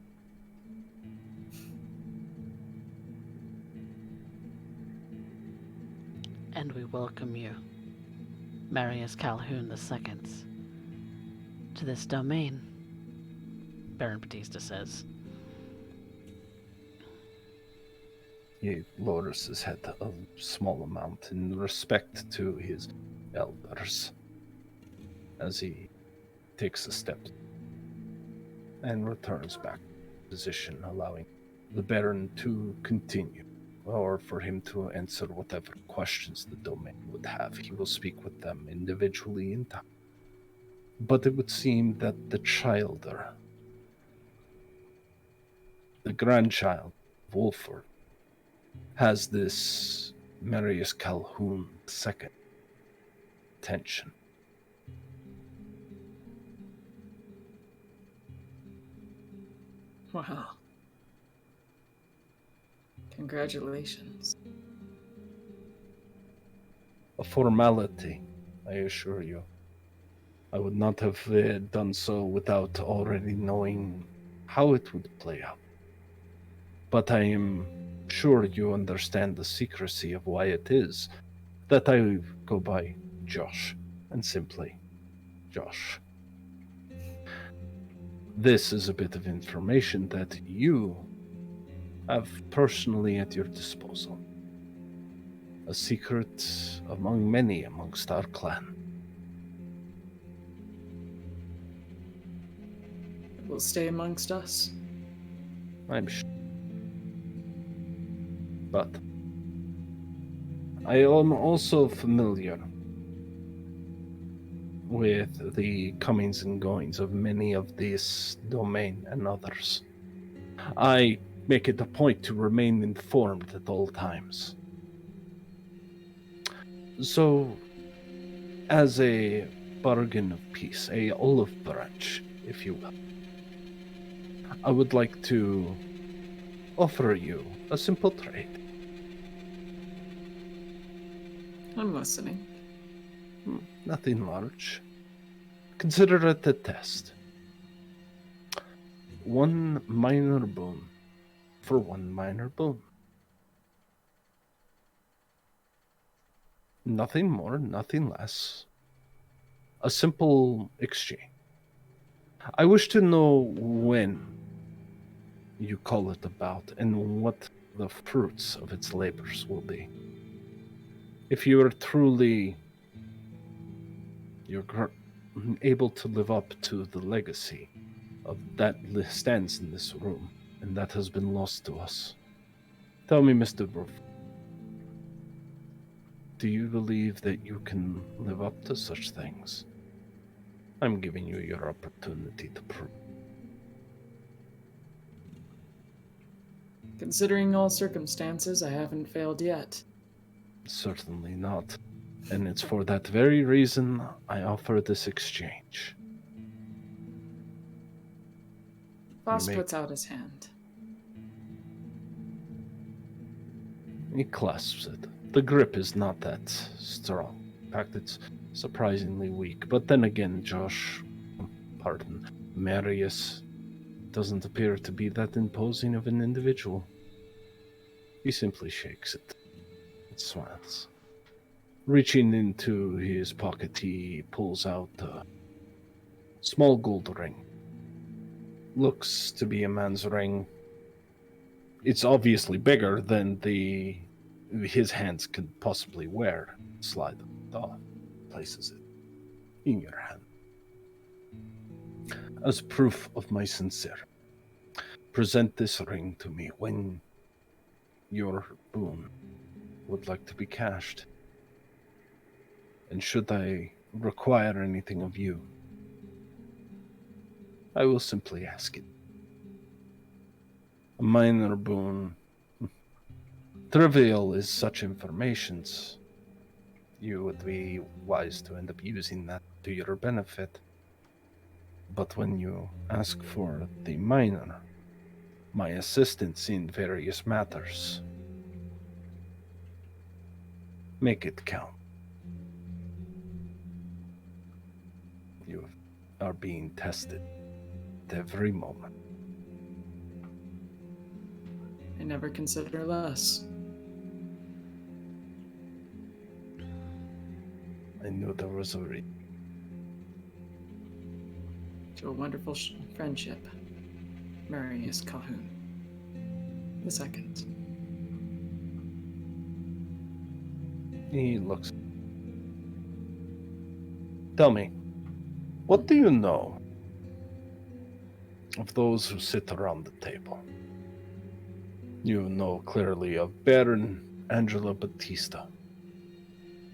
Speaker 1: And we welcome you, Marius Calhoun II, to this domain, Baron Batista says.
Speaker 3: He lowers his head a small amount in respect to his elders as he takes a step and returns back to position, allowing the Baron to continue, or for him to answer whatever questions the domain would have. He will speak with them individually in time. But it would seem that the childer, the grandchild of Wolford, has this Marius Calhoun II attention.
Speaker 4: Wow. Congratulations.
Speaker 3: A formality, I assure you. I would not have done so without already knowing how it would play out. But I am sure you understand the secrecy of why it is that I go by Josh, and simply Josh. This is a bit of information that you have personally at your disposal. A secret among many amongst our clan.
Speaker 4: It will stay amongst us.
Speaker 3: I'm sure. But I am also familiar with the comings and goings of many of this domain and others. I make it a point to remain informed at all times. So, as a bargain of peace, a olive branch, if you will, I would like to offer you a simple trade.
Speaker 4: I'm listening.
Speaker 3: Nothing large. Consider it a test. One minor boon for one minor boon. Nothing more, nothing less. A simple exchange. I wish to know when you call it about and what the fruits of its labors will be. If you are truly able to live up to the legacy of that stands in this room, and that has been lost to us. Tell me, Mr. Roof, do you believe that you can live up to such things? I'm giving you your opportunity to prove.
Speaker 4: Considering all circumstances, I haven't failed yet.
Speaker 3: Certainly not. And it's for that very reason I offer this exchange.
Speaker 4: Faust puts out his hand.
Speaker 3: He clasps it. The grip is not that strong. In fact, it's surprisingly weak. But then again, Marius doesn't appear to be that imposing of an individual. He simply shakes it and smiles. Reaching into his pocket, he pulls out a small gold ring. Looks to be a man's ring. It's obviously bigger than his hands could possibly wear. Slide it off, places it in your hand. As proof of my sincerity, present this ring to me when your boon would like to be cashed. And should I require anything of you, I will simply ask it. A minor boon. Trivial is such informations. You would be wise to end up using that to your benefit. But when you ask for the minor, my assistance in various matters, make it count. You are being tested at every moment.
Speaker 4: I never consider less.
Speaker 3: I knew there was a reason.
Speaker 4: To a wonderful friendship, Marius Calhoun the second.
Speaker 3: He looks. Tell me, what do you know of those who sit around the table? You know clearly of Baron Angela Batista.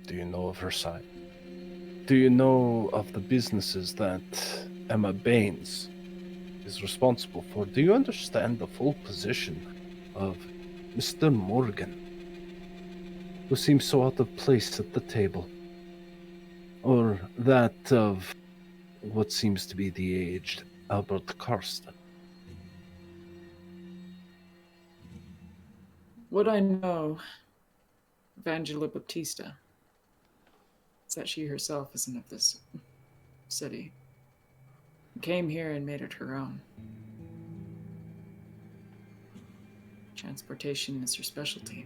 Speaker 3: Do you know of her side? Do you know of the businesses that Emma Baines is responsible for? Do you understand the full position of Mr. Morgan, who seems so out of place at the table? Or that of what seems to be the aged Albert Karsten?
Speaker 4: What I know of Angela Baptista is that she herself isn't of this city. Came here and made it her own. Transportation is her specialty.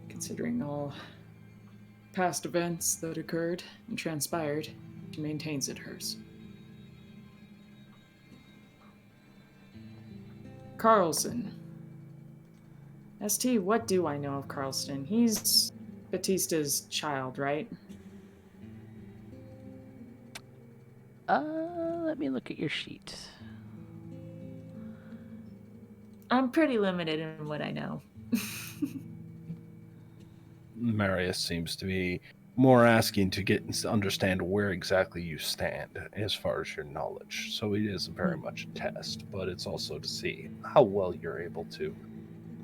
Speaker 4: Considering all past events that occurred and transpired, she maintains it hers. Carlson. ST, what do I know of Carlson? He's Batista's child, right?
Speaker 1: Let me look at your sheet.
Speaker 5: I'm pretty limited in what I know.
Speaker 3: Marius seems to be more asking to get to understand where exactly you stand as far as your knowledge. So it is very much a test, but it's also to see how well you're able to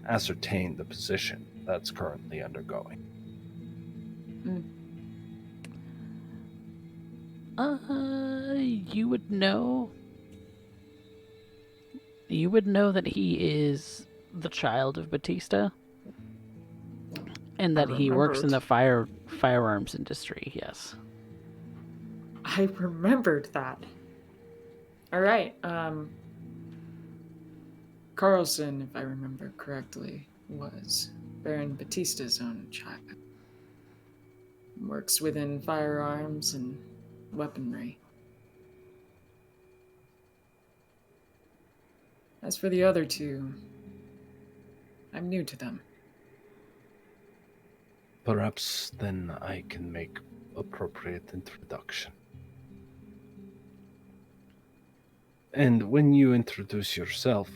Speaker 3: ascertain the position that's currently undergoing.
Speaker 1: You would know. You would know that he is the child of Batista, and that he works in the firearms industry. Yes.
Speaker 4: I remembered that. All right. Carlson, if I remember correctly, was Baron Batista's own child. Works within firearms and weaponry. As for the other two, I'm new to them.
Speaker 3: Perhaps then I can make appropriate introduction. And when you introduce yourself,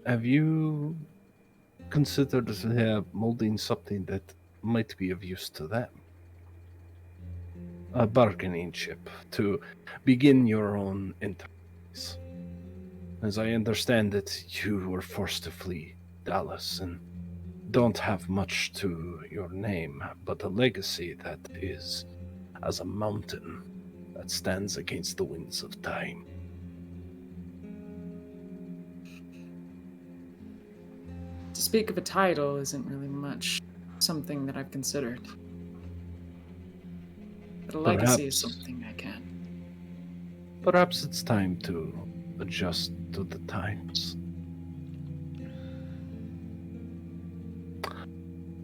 Speaker 3: have you considered molding something that might be of use to them? A bargaining chip to begin your own enterprise. As I understand it, you were forced to flee Dallas and don't have much to your name, but a legacy that is as a mountain that stands against the winds of time.
Speaker 4: To speak of a title isn't really much something that I've considered. But a legacy is something I can.
Speaker 3: Perhaps it's time to adjust to the times.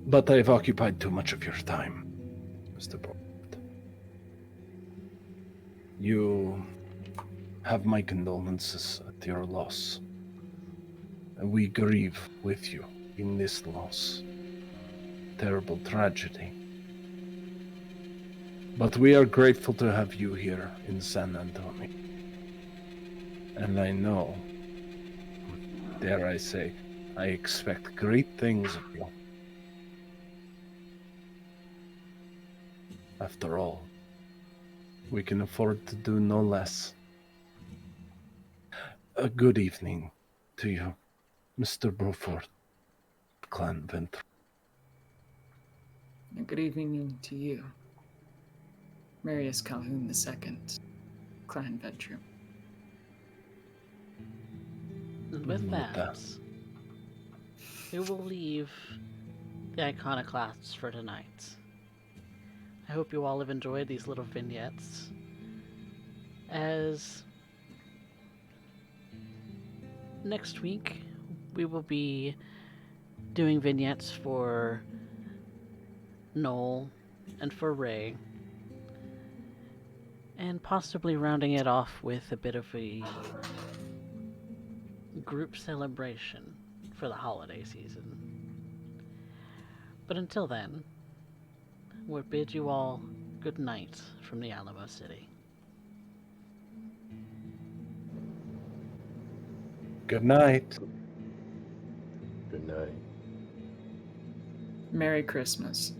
Speaker 3: But I've occupied too much of your time, Mr. Bryan. You have my condolences at your loss. And we grieve with you in this loss. Terrible tragedy. But we are grateful to have you here in San Antonio. And I know, dare I say, I expect great things of you. After all, we can afford to do no less. A good evening to you, Mr. Bruford, Clan Ventr.
Speaker 4: And good evening to you, Marius Calhoun II, Clan Ventru.
Speaker 1: And with
Speaker 3: And with
Speaker 1: that, we will leave the iconoclasts for tonight. I hope you all have enjoyed these little vignettes, as next week we will be doing vignettes for Noel and for Ray, and possibly rounding it off with a bit of a group celebration for the holiday season. But until then, we bid you all good night from the Alamo City.
Speaker 3: Good night.
Speaker 2: Good night.
Speaker 4: Merry Christmas.